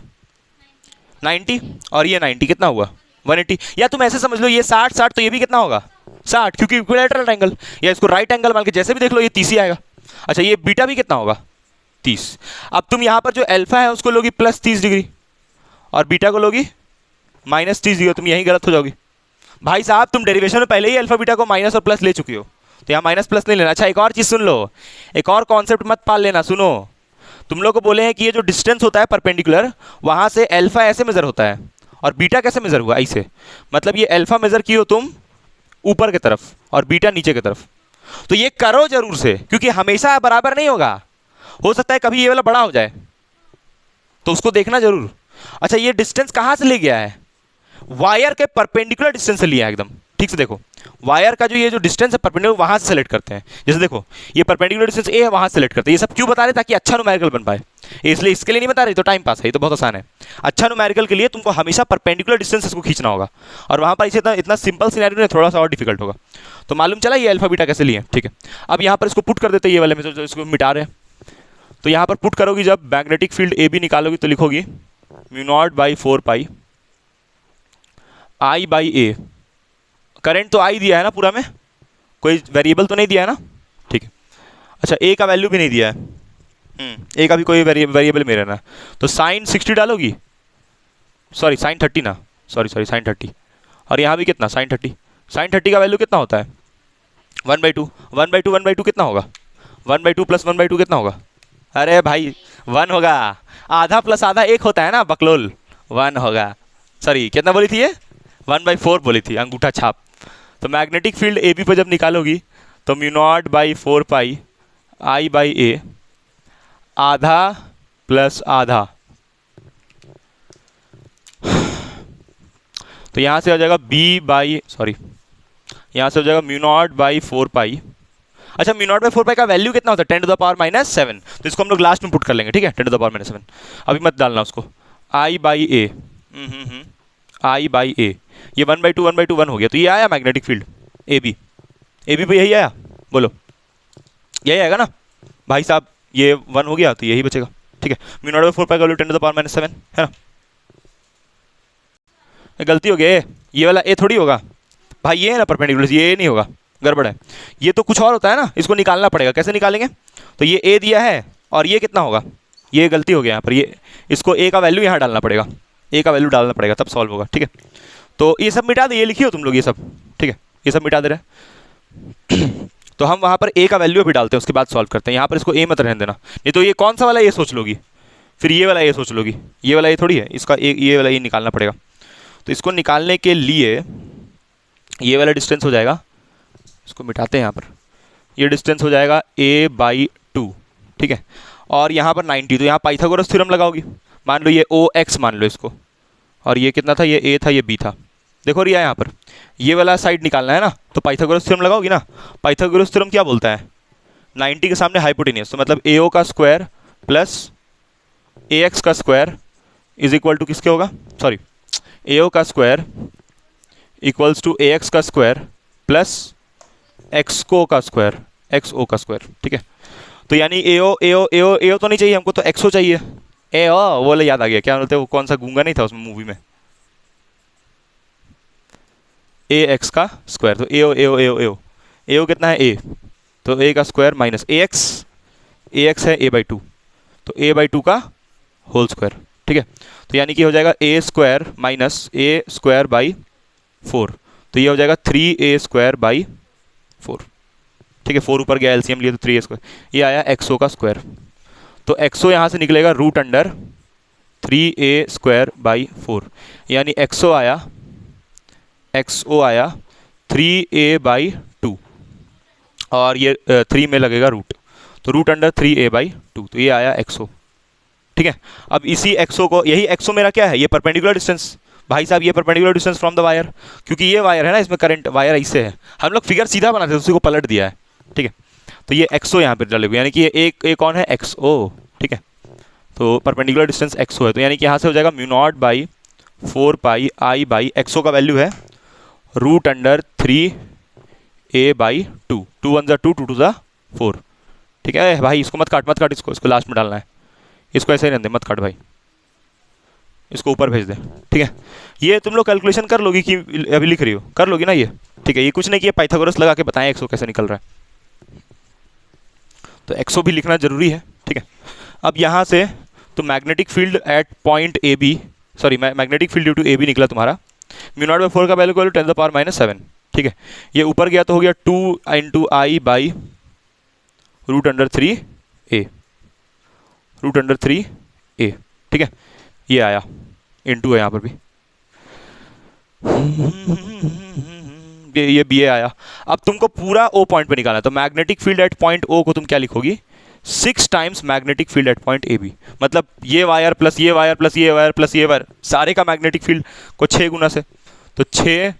90, और ये 90 कितना हुआ? 180। या तुम ऐसे समझ लो ये 60 60 तो ये भी कितना होगा? 60, क्योंकि इक्विलैटरल एंगल, या इसको राइट एंगल मान के जैसे भी देख लो ये 30 ही आएगा। अच्छा, ये बीटा भी कितना होगा? 30। अब तुम यहाँ पर जो अल्फा है उसको लोगी प्लस 30 डिग्री और बीटा को लोगी माइनस 30 डिग्री, तुम यहीं गलत हो जाओगी भाई साहब। तुम डेरिवेशन में पहले ही अल्फा बीटा को माइनस और प्लस ले चुकी हो, तो यहाँ माइनस प्लस नहीं लेना। अच्छा, एक और चीज़ सुन लो, एक और कॉन्सेप्ट मत पाल लेना। सुनो, तुम लोग को बोले हैं कि ये जो डिस्टेंस होता है परपेंडिकुलर, वहाँ से अल्फा ऐसे मेजर होता है और बीटा कैसे मेजर हुआ? ऐसे। मतलब ये अल्फा मेजर की हो तुम ऊपर की तरफ और बीटा नीचे की तरफ, तो ये करो जरूर से, क्योंकि हमेशा बराबर नहीं होगा, हो सकता है कभी ये वाला बड़ा हो जाए, तो उसको देखना जरूर। अच्छा, ये डिस्टेंस कहाँ से ले गया है? वायर के परपेंडिकुलर डिस्टेंस से लिया है एकदम। ठीक से देखो, वायर का जो ये जो डिस्टेंस है परपेंडिकुलर, वहां से सेलेक्ट करते हैं। जैसे देखो ये परपेंडिकुलर डिस्टेंस ए है, वहां से सेलेक्ट करते हैं। ये सब क्यों बता रहे? ताकि अच्छा न्यूमेरिकल बन पाए, इसलिए इसके लिए नहीं बता रहे, तो टाइम पास है, ये तो बहुत आसान है। अच्छा न्यूमेरिकल के लिए तुमको हमेशा परपेंडिकुलर डिस्टेंस को खींचना होगा, और वहां पर इसे इतना सिंपल सिनेरियो में थोड़ा सा और डिफिकल्ट होगा। तो मालूम चला ये अल्फा बीटा कैसे लिए। ठीक है, अब यहाँ पर इसको पुट कर देते हैं, ये वाले में जो इसको मिटा रहे हैं। तो यहाँ पर पुट करोगी, जब मैग्नेटिक फील्ड ए बी निकालोगी तो लिखोगी mu not by 4 pi I by A. Current तो आई दिया है ना पूरा में, कोई वेरिएबल तो नहीं दिया है ना? ठीक है। अच्छा, ए का वैल्यू भी नहीं दिया है, ए का भी कोई वेरिएबल में रहना। तो साइन 60 डालोगी, सॉरी साइन 30 ना, सॉरी साइन 30, और यहाँ भी कितना? साइन 30। साइन 30 का वैल्यू कितना होता है? 1/2। 1/2 1/2 कितना होगा? 1/2 प्लस 1/2 कितना होगा? अरे भाई 1 होगा, आधा प्लस आधा 1 होता है ना बकलोल, 1 होगा। सॉरी कितना बोली थी ये? 1/4 बोली थी, अंगूठा छाप। तो मैग्नेटिक फील्ड ए बी पर जब निकालोगी तो mu not by 4 pi I by A, आधा प्लस आधा, तो यहाँ से हो जाएगा बी बाई, सॉरी यहाँ से हो जाएगा म्यू नॉट बाई 4 पाई। अच्छा, म्यू नॉट बाई 4 पाई का वैल्यू कितना होता है? 10⁻⁻⁷। तो इसको हम लोग लास्ट में पुट कर लेंगे, ठीक है? 10⁻⁻⁷, अभी मत डालना उसको। आई by A, I by A, ये 1/2 1/2 1 हो गया। तो ये आया मैग्नेटिक फील्ड ए बी पे, यही आया, बोलो यही आएगा ना भाई साहब? ये 1 हो गया तो यही बचेगा। ठीक है, म्यू नॉट बाई 4 पाई का वैल्यू 10⁻⁷ है ना? गलती हो गई, ये वाला ए थोड़ी होगा भाई, ये है ना परपेंडिकुलर, ये नहीं होगा, गड़बड़ है। ये तो कुछ और होता है ना, इसको निकालना पड़ेगा। कैसे निकालेंगे? तो ये ए दिया है और ये कितना होगा? ये गलती हो गया यहाँ पर, ये इसको ए का वैल्यू यहाँ डालना पड़ेगा, ए का वैल्यू डालना पड़ेगा, तब सॉल्व होगा। ठीक है, तो ये सब मिटा दे, ये लिखिए तुम लोग ये सब। ठीक है, ये सब मिटा दे रहे हैं। तो हम वहाँ पर ए का वैल्यू भी डालते हैं, उसके बाद सॉल्व करते हैं। यहाँ पर इसको ए मत रहने देना, नहीं तो ये कौन सा वाला ये सोच लोगी, फिर ये वाला ये सोच लोगी। ये वाला ये थोड़ी है, इसका ये वाला ये निकालना पड़ेगा। तो इसको निकालने के लिए ये वाला डिस्टेंस हो जाएगा, इसको मिटाते हैं यहाँ पर, ये डिस्टेंस हो जाएगा a/2। ठीक है, और यहाँ पर 90, तो यहाँ पाइथागोरस थ्योरम लगाओगी। मान लो ये OX मान लो इसको, और ये कितना था? ये A था, ये B था। देखो रिया यहाँ पर ये वाला साइड निकालना है ना, तो पाइथागोरस थ्योरम लगाओगी ना। पाइथागोरस थ्योरम क्या बोलता है? 90 के सामने हाइपोटेनियस, तो मतलब AO का स्क्वायर प्लस AX का स्क्वायर इज इक्वल टू किसके होगा? सॉरी, AO का स्क्वायर इक्वल्स टू AX का स्क्वायर प्लस XO का स्क्वायर, XO का स्क्वायर। ठीक है, तो यानी AO तो नहीं चाहिए हमको, तो XO चाहिए। वो वाला याद आ गया, क्या बोलते हैं वो, कौन सा गूंगा नहीं था उसमें मूवी में, AX का स्क्वायर। तो AO कितना है? A, तो A का स्क्वायर माइनस AX है A/2, तो A/2 का होल स्क्वायर। ठीक है, तो यानी कि हो जाएगा A square minus A square by 4, तो ये हो जाएगा 3A स्क्वायर बाई 4। ठीक है, 4 ऊपर गया, एलसीएम लिए तो 3A स्क्वायर, ये आया XO का स्क्वायर। तो XO यहाँ से निकलेगा root under 3A square by 4, यानी XO आया 3A/2, और ये 3 में लगेगा रूट, तो रूट अंडर 3A/2, तो ये आया XO। ठीक है, अब इसी XO को, यही XO मेरा क्या है? ये परपेंडिकुलर डिस्टेंस भाई साहब, ये perpendicular distance from the wire, क्योंकि ये वायर है ना, इसमें करंट वायर ऐसे है, हम लोग फिगर सीधा बनाते हैं, उसी को पलट दिया है। ठीक है, तो ये XO यहाँ पर डालेगा, यानी कि ये एक कौन है? XO। ठीक है, तो परपेंडिकुलर डिस्टेंस XO है, तो यानी कि यहाँ से हो जाएगा mu not by 4 pi I by XO का वैल्यू है root under 3 a by two, 2 1 2, 2 2 4। ठीक है भाई, इसको मत काट, मत काट, इसको लास्ट में डालना है, इसको ऐसे ही रहने दे, मत काट भाई, इसको ऊपर भेज दे। ठीक है, ये तुम लोग कैलकुलेशन कर लोगी कि अभी लिख रही हो, कर लोगी ना ये। ठीक है, ये कुछ नहीं किया, पाइथागोरस लगा के बताएं एक्सो कैसे निकल रहा है, तो एक्सो भी लिखना जरूरी है। ठीक है, अब यहाँ से तो magnetic field at point a b, sorry magnetic field due to a b निकला तुम्हारा, μ0/4 का वैल्यू 10⁻⁷। ठीक है, ये ऊपर गया तो हो गया 2 × I बाई √3 a, √3 a। ठीक है, ये आया, इनटू है यहाँ पर भी, ये बी ए आया। अब तुमको पूरा ओ पॉइंट पे निकालना है, तो magnetic field at point o को तुम क्या लिखोगी, 6 times magnetic field at point a b, मतलब ये वायर प्लस ये वायर प्लस ये वायर प्लस ये वायर, सारे का मैग्नेटिक फील्ड को 6 गुना से, तो 6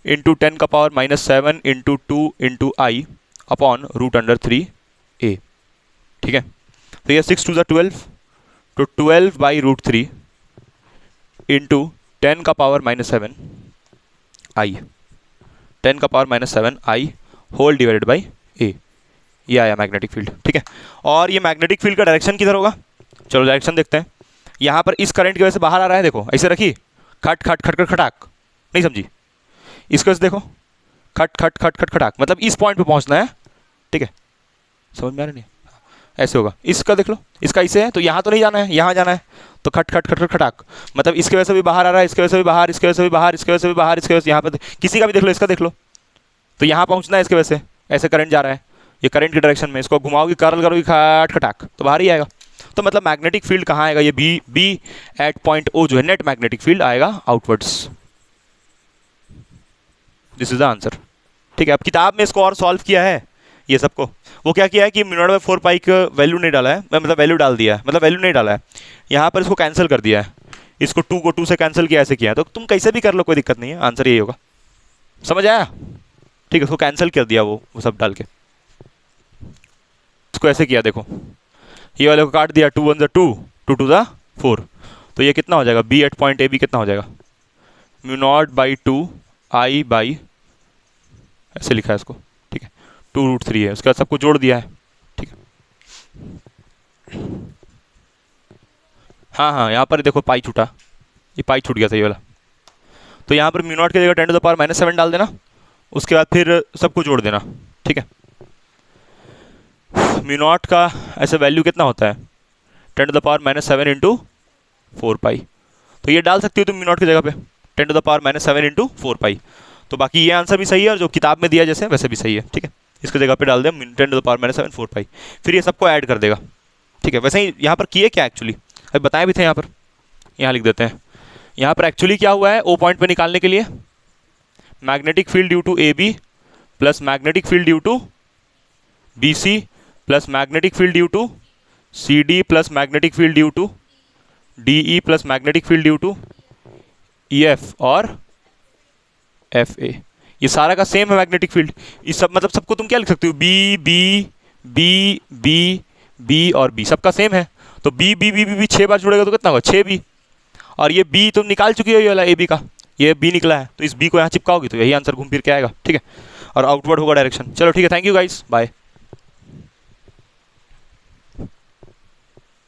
× 10⁻⁷ × 2 × I अपॉन √3 a। ठीक है, तो ये 6 2 12, तो 12 by √3 × 10⁻⁷ I, 10⁻⁷ I whole divided by a, ये आया मैग्नेटिक फील्ड। ठीक है, और ये मैग्नेटिक फील्ड का डायरेक्शन किधर होगा, चलो डायरेक्शन देखते हैं। यहाँ पर इस करंट की वजह से बाहर आ रहा है, देखो ऐसे रखी, खट खट खट खट खटाक, नहीं समझी, इसको देखो, खट खट खट खट खटाक, मतलब इस पॉइंट पे पहुंचना है। ठीक है, समझ में आ रहा नहीं, ऐसे होगा, इसका देख लो, इसका इसे है तो यहाँ तो नहीं जाना है, यहाँ जाना है, तो खट खट खट खट खटाक, मतलब इसके वजह से भी बाहर आ रहा है, इसके वजह से भी बाहर, इसके वजह से भी बाहर, इसके वजह से भी बाहर, इसके वजह से यहाँ पर किसी का भी देख लो, इसका देख लो, तो यहाँ पहुँचना है इसके वजह से, ऐसे करंट जा रहा है, ये करंट की डायरेक्शन में, इसको घुमाओगी, कर्ल करोगी, खट खटाक, तो बाहर ही आएगा। तो मतलब मैग्नेटिक फील्ड कहाँ आएगा, ये बी एट पॉइंट ओ जो है, नेट मैग्नेटिक फील्ड आएगा outwards. This is the answer. ठीक है, अब किताब में इसको और सॉल्व किया है ये सबको, वो क्या किया है कि μ0/4 पाई का वैल्यू नहीं डाला है, मतलब वैल्यू डाल दिया है, मतलब वैल्यू नहीं डाला है, यहाँ पर इसको कैंसिल कर दिया है, इसको 2 को 2 से कैंसिल किया, ऐसे किया है, तो तुम कैसे भी कर लो, कोई दिक्कत नहीं है, आंसर यही होगा। समझ आया? ठीक है, उसको कैंसिल कर दिया वो सब डाल के, इसको ऐसे किया, देखो ये वाले को काट दिया, 2 1 2, 2 2 4, तो ये कितना हो जाएगा, b at point a b कितना हो जाएगा, μ0/2 I बाई, ऐसे लिखा है इसको। ठीक है, 2√3 है, उसके बाद सबको जोड़ दिया है। ठीक है, हाँ, यहाँ पर देखो पाई छूटा, ये पाई छूट गया था ये वाला, तो यहाँ पर μ0 की जगह 10⁻⁷ डाल देना, उसके बाद फिर सबको जोड़ देना। ठीक है, μ0 का ऐसे वैल्यू कितना होता है, 10⁻⁷ × 4 पाई, तो ये डाल सकती हो तुम μ0 की जगह पे 10⁻⁷ × 4 पाई, तो बाकी ये आंसर भी सही है और जो किताब में दिया जैसे वैसे भी सही है। ठीक है, इसकी जगह पे डाल दें 10⁻⁷ 4 पाई, फिर ये सबको ऐड कर देगा। ठीक है, वैसे ही यहाँ पर किए क्या एक्चुअली, अभी बताए भी थे, यहाँ पर यहाँ लिख देते हैं, यहाँ पर एक्चुअली क्या हुआ है, ओ पॉइंट पे निकालने के लिए magnetic field due to a b plus magnetic field due to b c plus magnetic field due to c d plus magnetic field due to d e plus magnetic field due to e f और f a, ये सारा का same है magnetic field. ये सब मतलब सबको तुम क्या लिख सकते हो, b b b b b और बी सबका सेम है, तो b b b b b 6 बार जुड़ेगा तो कितना होगा, 6 बी, और ये बी तुम निकाल चुकी हो, ये वाला ए बी का, ये बी निकला है, तो इस बी को यहाँ चिपकाओगी तो यही आंसर घूम फिर के आएगा। ठीक है, और आउटवर्ड होगा डायरेक्शन। चलो ठीक है, थैंक यू गाइस, बाय।